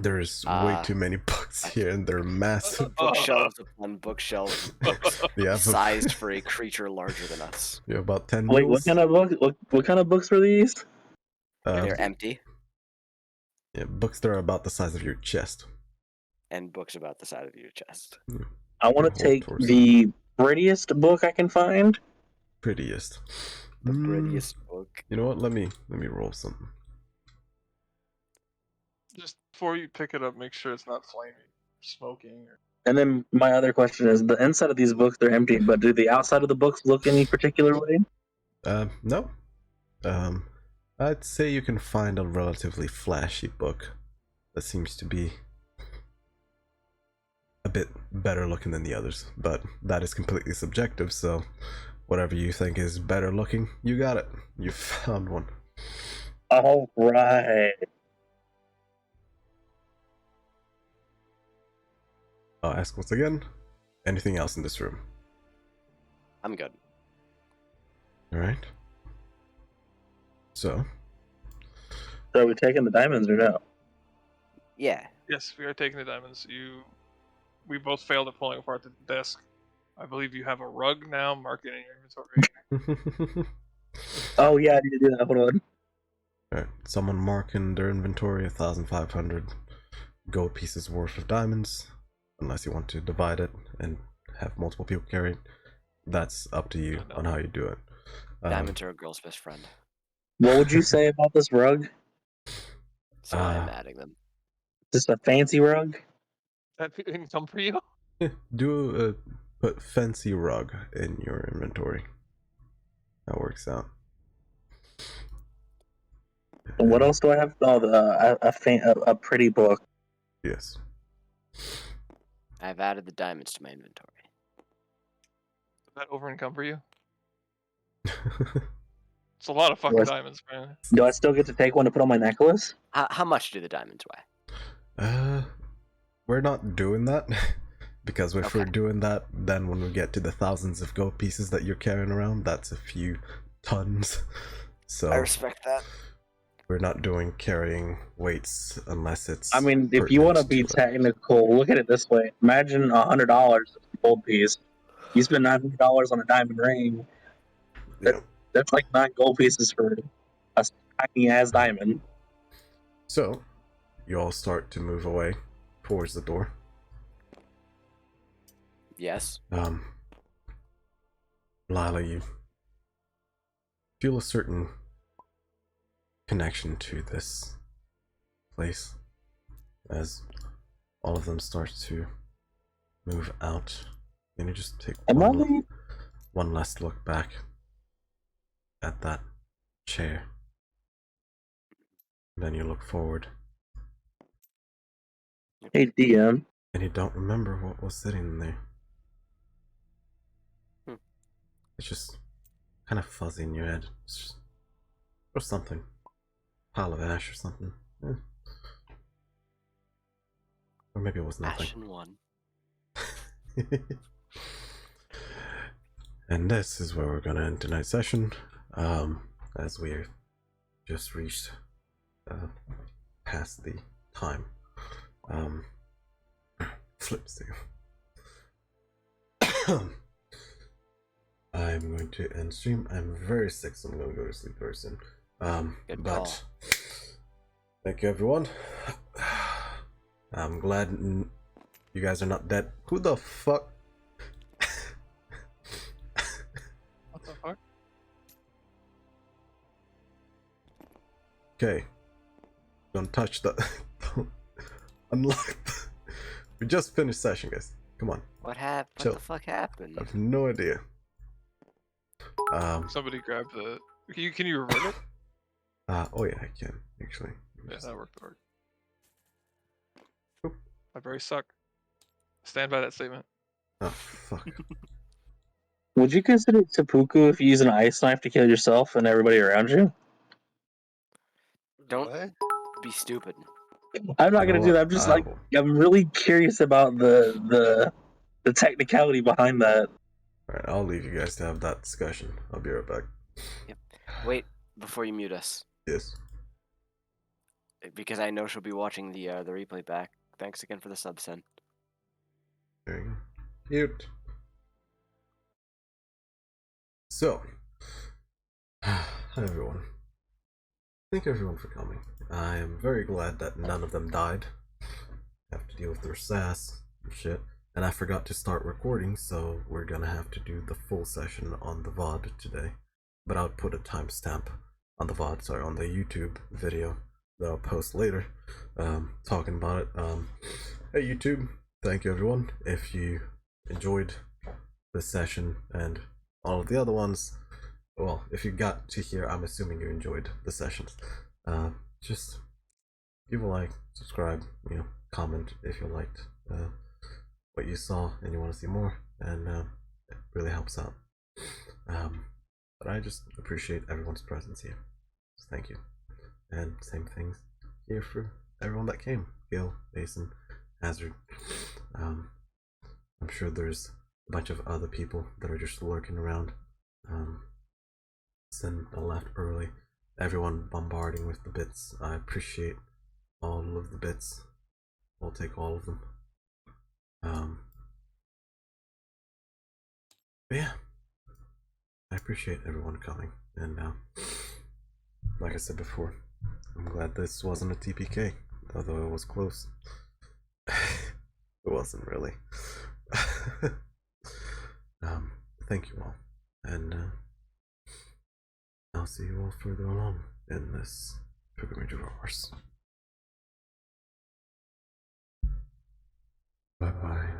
There's way too many books here, and they're massive. Bookshelves upon bookshelves, books Yeah, sized for a creature larger than us. you have about 10 Wait, mules. what kind of book? What kind of books were these? They're empty, Yeah, books that are about the size of your chest. and books about the side of your chest. I want Your to whole take torso. the prettiest book I can find. Prettiest. The prettiest book. You know what? Let me roll something. Just before you pick it up, make sure it's not flaming, smoking, or And then my other question is: the inside of these books are empty, but do the outside of the books look any particular way? No. I'd say you can find a relatively flashy book that seems to be a bit better looking than the others, but that is completely subjective, so whatever you think is better looking, you got it. You found one. All right. I'll ask once again. Anything else in this room? I'm good. Alright. So, are we taking the diamonds or no? Yeah. yes, we are taking the diamonds. We both failed at pulling apart the desk. I believe you have a rug now. Mark it in your inventory. Oh yeah, I need to do that. Hold on. alright. Someone mark in their inventory 1,500 gold pieces worth of diamonds. Unless you want to divide it and have multiple people carry it. That's up to you on how you do it. Diamonds are a girl's best friend. What would you say about this rug? So I'm adding them. Just a fancy rug? That can come for you. Do put fancy rug in your inventory. That works out. And what else do I have? Oh, a pretty book. Yes. I've added the diamonds to my inventory. Does that over encumber you? It's a lot of fucking What? diamonds, man. Do I still get to take one to put on my necklace? How much do the diamonds weigh? We're not doing that. Because if we're Okay. doing that, then when we get to the thousands of gold pieces that you're carrying around, that's a few tons. So I respect that. we're not doing carrying weights unless it's. I mean, if you want to be technical, look at it this way. Imagine $100 gold piece. You spend $900 on a diamond ring. Yeah. That's like 9 gold pieces for a tiny ass diamond. So you all start to move away towards the door. Yes. Lila, you feel a certain connection to this place as all of them start to move out. And you just take one last look back at that chair. Then you look forward. Hey, DM. And you don't remember what was sitting there. It's just kind of fuzzy in your head. It's just, or something. Pile of ash or something. Or maybe it was nothing. Ash and one. And this is where we're gonna end tonight's session. As we have just reached past the time. Flips to I'm going to end stream. I'm very sick, so I'm gonna go to sleep very soon. Good but call. thank you, everyone. I'm glad you guys are not dead. Who the fuck? What the fuck? Okay. Don't touch the. Don't unlock the. We just finished session, guys. Come on. What happened? Chill. What the fuck happened? I have no idea. Somebody grab the. Can you revert it? Oh yeah, I can actually. Yeah, that worked. I very suck. Stand by that statement. Oh fuck. Would you consider it seppuku if you use an ice knife to kill yourself and everybody around you? Don't What? be stupid. I'm not You know gonna do what? that. I'm just like, I'm really curious about the technicality behind that. Alright, I'll leave you guys to have that discussion. I'll be right back. Yep. Wait before you mute us, Yes. because I know she'll be watching the replay back. Thanks again for the sub, Sen. There you go. Cute. So, hi everyone. Thank everyone for coming. I am very glad that none of them died. Have to deal with their sass and shit. And I forgot to start recording, so we're gonna have to do the full session on the VOD today. But I'll put a timestamp on the VOD, sorry, on the YouTube video that I'll post later, talking about it. Hey YouTube, thank you everyone. If you enjoyed this session and all of the other ones, well, if you got to here, I'm assuming you enjoyed the sessions. Just give a like, subscribe, comment if you liked what you saw and you want to see more, and it really helps out. But I just appreciate everyone's presence here. So thank you. And same things here for everyone that came. Gil, Mason, Hazard. I'm sure there's a bunch of other people that are just lurking around. Sin left early. Everyone bombarding with the bits. I appreciate all of the bits. I'll take all of them. But yeah, I appreciate everyone coming, and like I said before, I'm glad this wasn't a TPK, although it was close. It wasn't really. Thank you all, and I'll see you all further along in this pilgrimage of ours. Bye bye.